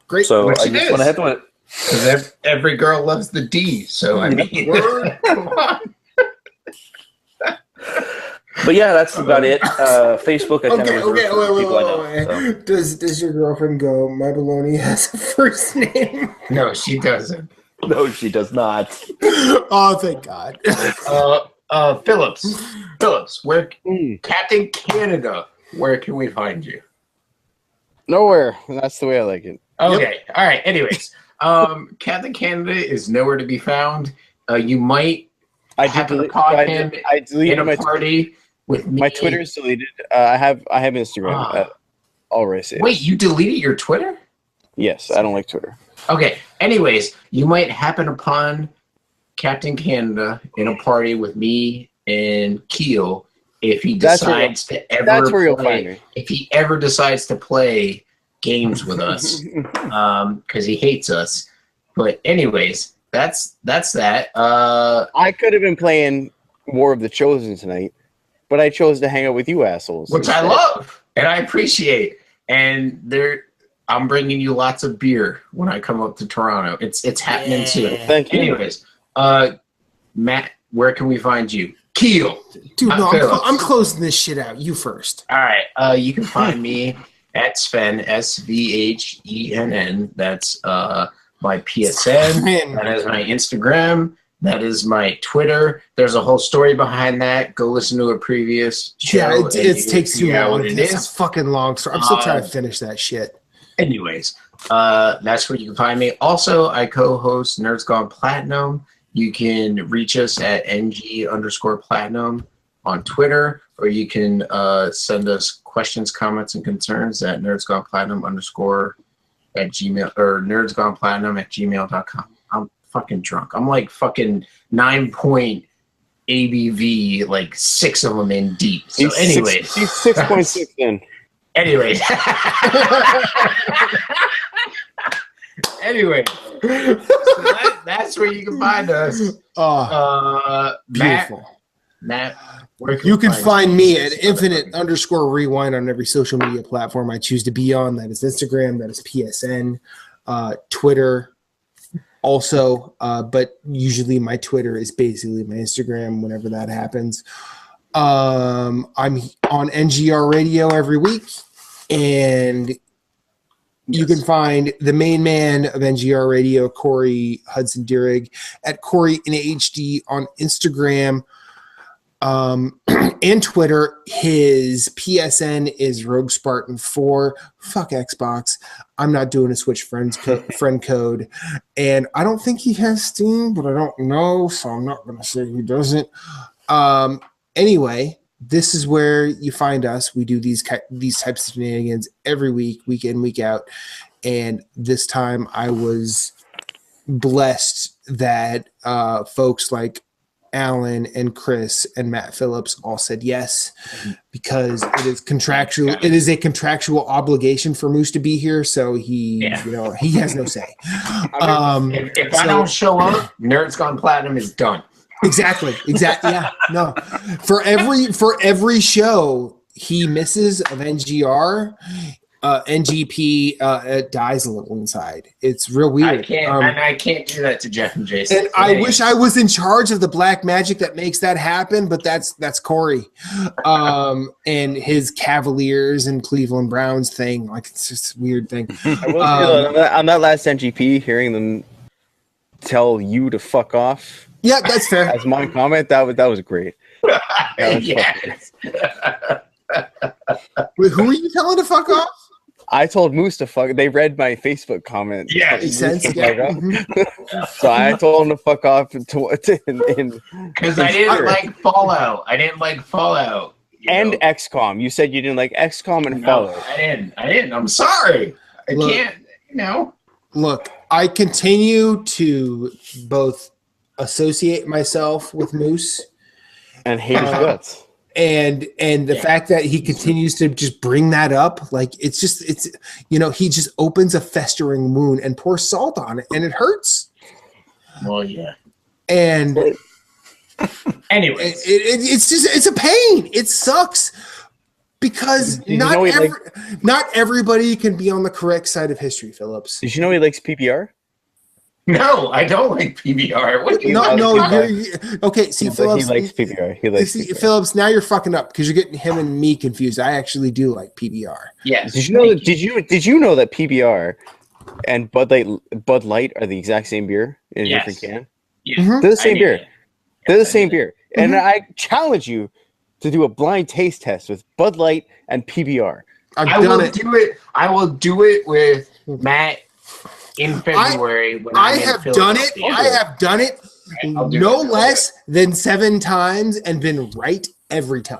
A: Great.
D: So
B: Which
D: I
B: it
D: just
B: is.
D: went ahead with it.
B: Because every girl loves the D, so I mean, come on.
D: But yeah, that's about it. Facebook, I kind of
A: Okay,
D: reserve
A: okay,
D: for
A: wait,
D: people I know.
A: wait.
D: So.
A: Does your girlfriend go, my baloney has a first name?
B: No, she doesn't.
D: No, she does not.
A: Oh, thank God.
B: Phillips, where
C: Mm.
B: Captain Canada? Where can we find you?
C: Nowhere. That's the way I like it.
B: Okay, all right. Anyways, Captain Canada is nowhere to be found. You might
C: I
B: happen to
C: did.
B: caught
C: I
B: him
C: deleted
B: in a
C: my
B: party with me.
C: my Twitter is deleted. I have Instagram.
B: Ah.
C: Always.
B: Wait, you deleted your Twitter?
C: Yes, I don't like Twitter.
B: Okay. Anyways, you might happen upon Captain Canada in a party with me and Keel if he
C: That's where
B: decides to ever
C: That's where you'll
B: play,
C: find me.
B: if he ever decides to play games with us, because he hates us. But anyways, that's that.
C: I could have been playing War of the Chosen tonight, but I chose to hang out with you assholes.
B: Which I
C: instead.
B: love and I appreciate. And I'm bringing you lots of beer when I come up to Toronto. It's happening soon.
C: Thank you.
B: Anyways, Matt, where can we find you? Keel.
A: Dude, no,
B: Phillips.
A: I'm closing this shit out. You first.
B: All right. You can find me at Sven, SVHENN. That's my PSN. That is my Instagram. That is my Twitter. There's a whole story behind that. Go listen to a previous show.
A: Yeah,
B: and you
A: it
B: can
A: takes too
B: figure out
A: long.
B: what it
A: It's a
B: is.
A: fucking long story. I'm still trying to finish that shit.
B: Anyways, that's where you can find me. Also, I co-host Nerds Gone Platinum. You can reach us at NG_platinum on Twitter, or you can send us questions, comments, and concerns at nerdsgoneplatinum_ at gmail or nerdsgoneplatinum@gmail.com. I'm fucking drunk. I'm like fucking 9-point ABV, like 6 of them in deep. So anyways.
C: He's 6.6 in.
B: Anyways. Anyway, so that's where you can find us.
A: Oh, beautiful.
B: Matt, where
A: You can find me at infinite_rewind on every social media platform I choose to be on. That is Instagram, that is PSN, Twitter also. But usually my Twitter is basically my Instagram whenever that happens. I'm on NGR Radio every week. And you can find the main man of NGR Radio, Corey Hudson Dierig, at Corey in HD on Instagram and Twitter. His PSN is Rogue Spartan 4. Fuck Xbox. I'm not doing a Switch friend code. And I don't think he has Steam, but I don't know, so I'm not going to say he doesn't. Anyway, this is where you find us. We do these types of shenanigans every week, week in, week out. And this time I was blessed that folks like Alan and Chris and Matt Phillips all said yes, because it is contractual. It is a contractual obligation for Moose to be here. So he has no say.
B: If I don't show up, Nerds Gone Platinum is done.
A: Exactly. Yeah. No. For every show he misses of NGR, NGP it dies a little inside. It's real weird.
B: I can't do that to Jeff and Jason.
A: And I wish I was in charge of the black magic that makes that happen, but that's Corey, and his Cavaliers and Cleveland Browns thing. Like, it's just a weird thing.
C: I will say, on that last NGP, hearing them tell you to fuck off.
A: Yeah, that's fair.
C: As my comment, that was great.
B: Yes.
A: Wait, who are you telling to fuck off?
C: I told Moose to fuck. They read my Facebook comment.
B: Yeah,
A: Makes sense. Yeah.
C: So I told him to fuck off in
B: because I didn't like Fallout.
C: And XCOM. You said you didn't like XCOM and Fallout.
B: I didn't. I'm sorry. I can't.
A: Look, I continue to both associate myself with Moose
C: And hate his guts.
A: and the fact that he continues to just bring that up, like he just opens a festering wound and pours salt on it, and it hurts.
B: Well, yeah.
A: And
B: Anyway,
A: it's a pain. It sucks because
C: Did you know
A: not everybody can be on the correct side of history, Phillips.
C: Did you know he likes PPR?
B: No, I don't like PBR. What do you
A: No,
C: loves
A: no,
C: PBR.
A: okay. See,
C: But
A: Phillips,
C: he likes PBR. He likes
A: see,
C: PBR.
A: Phillips. Now you're fucking up because you're getting him and me confused. I actually do like PBR.
B: Yes.
C: Did you know?
B: thank
C: Did you know that PBR and Bud Light are the exact same beer in a
B: Yes.
C: different can?
B: Yeah,
A: Mhm.
C: They're the
B: I
C: same
B: knew
C: beer.
B: that.
C: They're the
B: Yes, I
C: same
B: knew
C: beer. And I challenge you to do a blind taste test with Bud Light and PBR.
A: I've
B: I
A: done
B: will
A: it.
B: do it. I will do it with Matt in February. when
A: I
B: I'm in
A: have done it.
B: Philadelphia.
A: I have done it
B: I'll do
A: no
B: it.
A: less than 7 times and been right every time.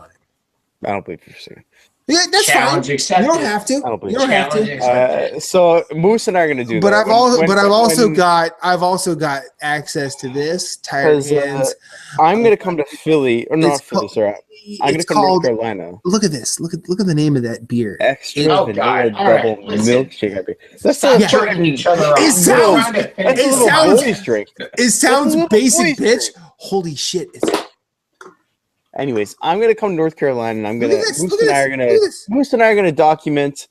C: I don't believe you for a second.
A: Yeah, that's
B: Challenge
A: fine.
B: accepted.
A: You don't have to.
C: I don't believe
A: You don't have
B: Challenge
A: to.
B: accepted.
C: So Moose and I are gonna do
A: But
C: that.
A: I've also,
C: When-
A: but I've also
C: when-
A: got, access to this tired
C: 'Cause,
A: hands.
C: I'm gonna come to Philly or not
A: It's
C: Philly.
A: called-
C: Sorry, I'm gonna
A: It's
C: come to North
A: called.
C: Carolina.
A: Look at this. Look at the name of that beer.
C: Extra
B: Oh,
C: vanilla
B: God. All right,
C: double
B: listen.
C: milkshake IPA. That's
B: Stop
C: not
B: turning each other off.
A: It
B: We're
A: sounds-
B: trying to
C: That's
B: finish
C: a
A: It
C: little
A: sounds-
C: boys drink.
A: It sounds
C: little
A: basic,
C: boys
A: bitch.
C: drink.
A: Holy shit! It's,
C: Anyways, I'm gonna come to North Carolina and I'm
A: look
C: gonna
A: at this.
C: Moose
A: Look at
C: and I
A: this.
C: are
A: Look
C: gonna
A: at this.
C: Moose and I are gonna document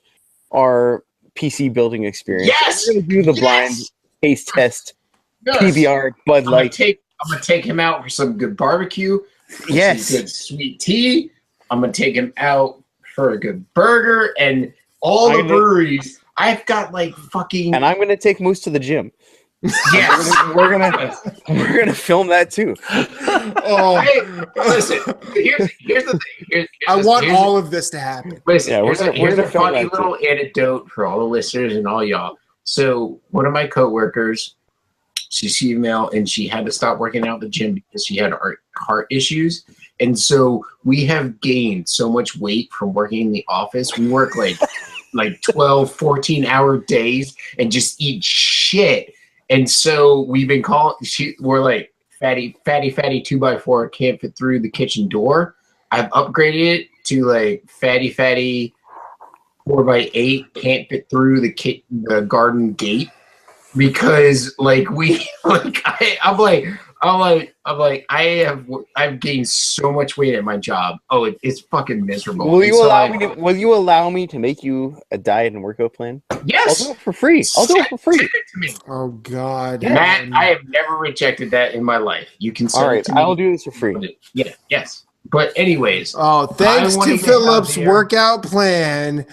C: our PC building experience.
B: Yes!
C: We're gonna do the
B: Yes!
C: blind taste test.
B: Yes.
C: PBR Bud
B: I'm gonna
C: Light.
B: take him out for some good barbecue.
C: Yes.
B: Some good sweet tea. I'm gonna take him out for a good burger and all the
C: I'm gonna-
B: breweries. I've got like fucking
C: And I'm gonna take Moose to the gym.
B: yes.
C: We're gonna film that too.
A: Oh,
B: Hey, listen. Here's the thing. Here's
A: I
B: the-
A: want
B: here's
A: all of this to happen.
B: Listen,
C: Yeah, we're
B: here's,
C: gonna-
B: a,
C: we're
B: here's
C: gonna
B: a
C: film
B: funny
C: that too.
B: little anecdote for all the listeners and all y'all. So one of my coworkers, she's female, and she had to stop working out at the gym because she had heart issues. And so we have gained so much weight from working in the office. We work like 12, 14-hour days and just eat shit. And so we've been we're like fatty 2x4 can't fit through the kitchen door. I've upgraded it to like fatty 4x8 can't fit through the garden gate because like we like I've gained so much weight at my job. Oh, it's fucking miserable.
C: Will
B: And
C: you
B: so
C: allow me? Will you allow me to make you a diet and workout plan? I'll
B: Yes.
C: do it for free. I'll do it for free.
B: Send it to me.
A: Oh God,
B: Matt, I have never rejected that in my life. You can send
C: All
B: it
C: right,
B: to me.
C: I'll do this for free.
B: Yeah, yes. But anyways,
A: Oh, thanks
B: I wanna
A: to
B: get
A: Philip's
B: healthier.
A: workout plan.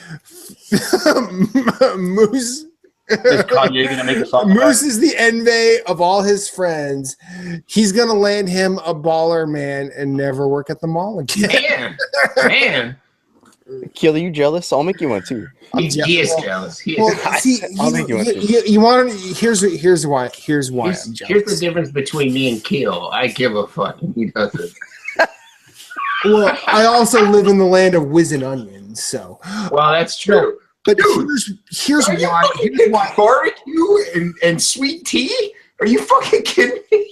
A: Moose.
D: Is Kanye gonna make a song?
A: Moose is the envy of all his friends. He's gonna land him a baller man and never work at the mall again.
B: man,
C: Kill, are you jealous? I'll make you one too.
B: he is jealous. He is.
A: Well, see,
C: I'll make you one too.
A: you want to? Here's why. Here's why
B: Here's,
A: I'm
B: here's the
A: jealous.
B: difference between me and Keel. I give a fuck. And he doesn't.
A: Well, I also live in the land of whiz and onions, so.
B: Well, that's true.
A: But
B: Dude,
A: here's
B: Are you
A: why.
B: fucking
A: Here's why.
B: barbecue and sweet tea? Are you fucking kidding me?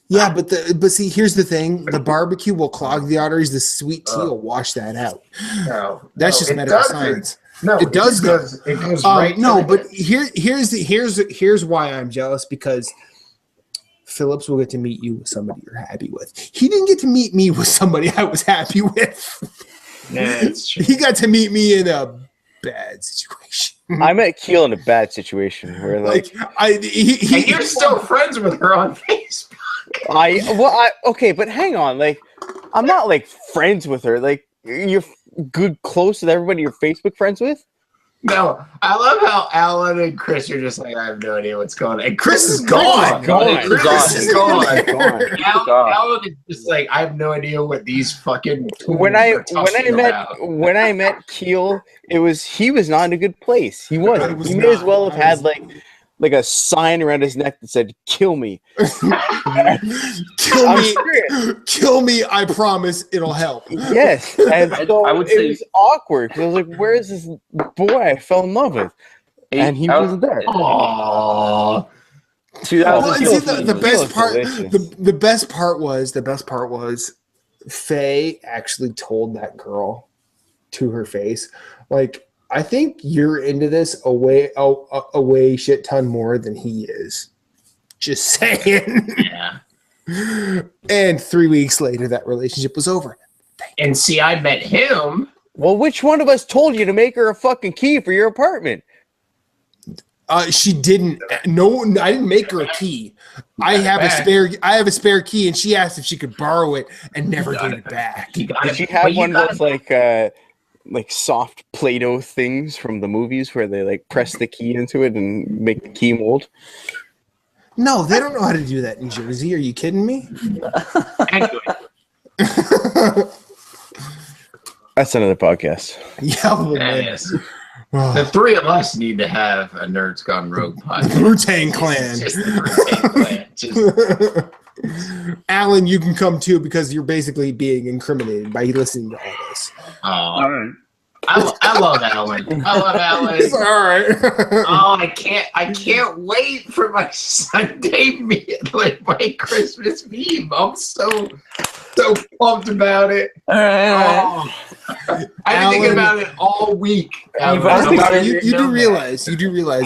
A: Yeah, but see, here's the thing: the barbecue will clog the arteries. The sweet tea will wash that out.
B: No,
A: That's
B: no,
A: just
B: it
A: medical
B: doesn't.
A: science.
B: No,
A: It does go.
B: It goes right.
A: No,
B: to
A: but
B: it.
A: here's why I'm jealous, because Phillips will get to meet you with somebody you're happy with. He didn't get to meet me with somebody I was happy with.
B: Yeah, it's true.
A: He got to meet me in a bad situation.
C: I met Keel in a bad situation where like
B: And you're still friends with her on Facebook.
C: okay, but hang on, like I'm not like friends with her. Like you're good close with everybody you're Facebook friends with.
B: No, I love how Alan and Chris are just like, I have no idea what's going on. And Chris is
A: gone.
C: Gone.
B: Chris is gone.
C: Gone.
B: Alan is just like, I have no idea what these fucking
C: When I met Keel, he was not in a good place. He wasn't.
A: I was
C: He may as
A: not.
C: well have
A: I
C: had
A: was-
C: like a sign around his neck that said "Kill me."
A: Kill
C: I'm
A: me,
C: serious.
A: kill me. I promise it'll help.
C: Yes, and so
D: I would
C: it
D: say-
C: was awkward because I was like, "Where is this boy I fell in love with?" And he wasn't there.
B: Aww.
A: Well, and see,
C: 2015
A: the
C: was
A: best part,
C: delicious.
A: the best part was, Faye actually told that girl to her face, like, I think you're into this a way shit ton more than he is. Just saying.
B: Yeah.
A: And 3 weeks later, that relationship was over.
B: And see, I met him.
C: Well, which one of us told you to make her a fucking key for your apartment?
A: She didn't. No, I didn't make her a key. I have a spare key, and she asked if she could borrow it, and never gave it back.
C: Did she have one of those like soft Play-Doh things from the movies where they like press the key into it and make the key mold?
A: No, they don't know how to do that in Jersey. Are you kidding me?
C: That's another podcast.
A: Yeah, well, man.
B: Yes. The three of us need to have a Nerds Gone Rogue podcast.
A: Wu-Tang Clan.
B: Just the Wu-Tang Clan.
A: Alan, you can come too because you're basically being incriminated by listening to all this.
B: Oh, I love Alan. I love Alan.
A: It's all right.
B: Oh, I can't wait for my Sunday meal, like my Christmas Eve. I'm so pumped about it.
D: All right.
B: Oh, I've been thinking about it all week.
A: You do realize,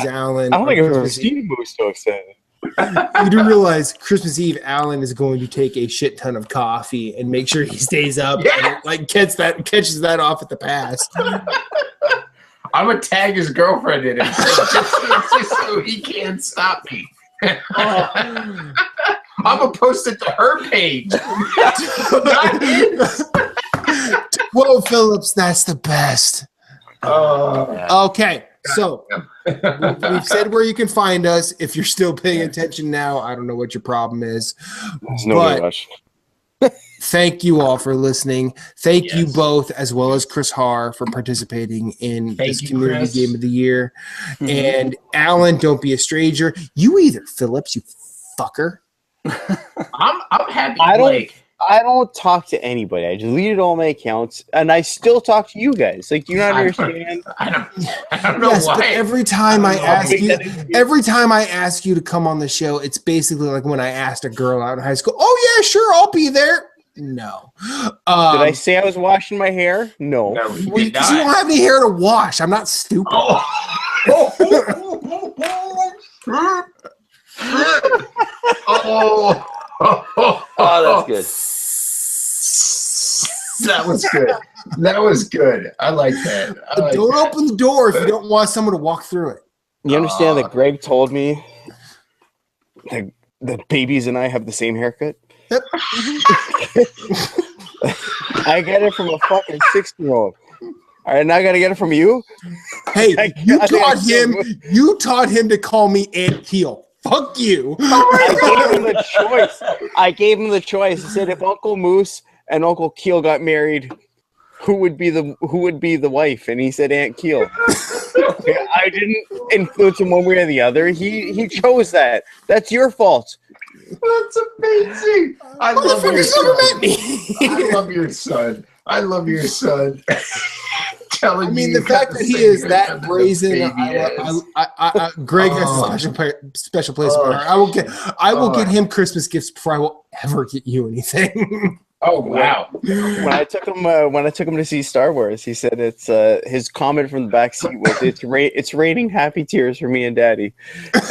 A: Alan.
C: I don't think I've ever
A: Christmas
C: seen Moose so excited.
A: You do realize Christmas Eve, Alan is going to take a shit ton of coffee and make sure he stays up and like catches that off at the pass.
B: I'm gonna tag his girlfriend in it just so he can't stop me. I'm gonna post it to her page. Not his.
A: Whoa, Phillips, that's the best. Okay, so we've said where you can find us. If you're still paying attention now, I don't know what your problem is.
C: There's no
A: But
C: rush.
A: thank you all for listening. Thank you both, as well as Chris Haar, for participating in this community
B: Chris.
A: game of the year. And Alan, don't be a stranger. You either, Phillips, you fucker.
B: I'm happy.
C: I don't talk to anybody. I deleted all my accounts, and I still talk to you guys. Like, do you not understand?
B: I don't know
A: Yes,
B: why.
A: but every time I ask you to come on the show, it's basically like when I asked a girl out in high school, "Oh yeah, sure, I'll be there." No.
C: Did I say I was washing my hair? No.
B: No, he
A: Well,
B: did
A: 'cause you don't
B: not.
A: have any hair to wash. I'm not stupid.
D: Oh, that's good.
B: That was good. That was good. I like that. I like
A: Don't
B: that.
A: open the door if you don't want someone to walk through it.
C: You understand that Greg told me that babies and I have the same haircut?
A: Yep.
C: I get it from a fucking 6-year-old. All right, now I got to get it from you?
A: Hey,
C: I
A: you
C: think
A: taught him to call me Aunt Keel. Fuck you.
C: I gave him the choice. I said if Uncle Moose and Uncle Keel got married, who would be the wife? And he said Aunt Keel. I didn't influence him one way or the other. He chose that. That's your fault.
B: That's amazing. I love your
A: Motherfuckers never met
B: son.
A: me.
B: I love your son. I love your son. Telling
A: I mean,
B: me
A: the
B: you got
A: fact
B: the
A: that he
B: same
A: is
B: haircut
A: that
B: the
A: brazen,
B: baby
A: Greg
B: Oh.
A: has a special place in my heart. I will get him Christmas gifts before I will ever get you anything.
B: Oh wow!
C: When I took him to see Star Wars, he said it's his comment from the back seat was it's raining happy tears for me and Daddy.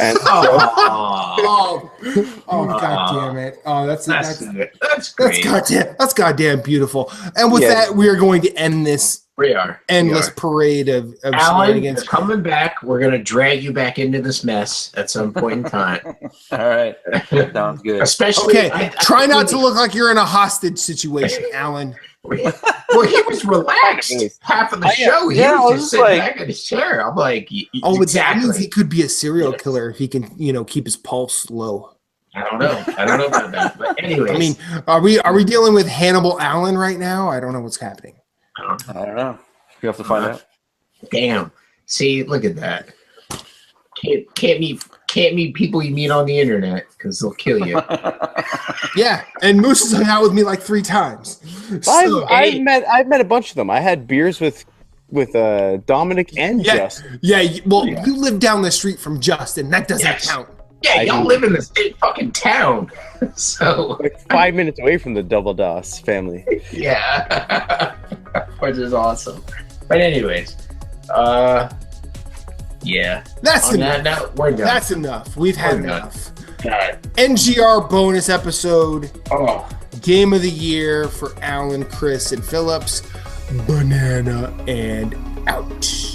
C: And
B: Oh,
A: God damn it! Oh, that's
B: great.
A: goddamn beautiful. And with
C: Yeah.
A: that, we are going to end this
B: We are
A: endless
B: We are.
A: parade of
B: Alan,
A: shenanigans.
B: you're coming back. We're gonna drag you back into this mess at some point in time.
D: All right. Sounds good.
B: Especially,
A: Okay, try not to look like you're in a hostage situation, Alan.
B: Well, he was relaxed half of the show. He
D: yeah, I
B: was
D: was
B: just sitting
D: like-
B: back in his chair. I'm like,
A: Oh, but that
B: exactly.
A: means he could be a serial killer if he can, keep his pulse low.
B: I don't know about that. But anyways,
A: I mean, are we dealing with Hannibal Allen right now? I don't know what's happening.
D: I don't know. You have to find out.
B: damn. See, look at that. Can't meet people you meet on the internet because they'll kill you.
A: Yeah, and Moose has hung out with me like 3 times. So,
C: I've met a bunch of them. I had beers with Dominic and
A: Yeah.
C: Justin.
A: yeah, you live down the street from Justin. That doesn't
B: Yes.
A: count.
B: Yeah, y'all live in the same fucking town. So
C: Like 5 minutes away from the Double DOS family.
B: yeah. Which is awesome. But anyways, yeah.
A: That's
B: On
A: enough.
B: that note, we're done.
A: That's enough. We've had
B: We're done.
A: enough.
B: God.
A: NGR bonus episode,
B: Oh,
A: game of the year for Alan, Chris, and Phillips. Banana and out.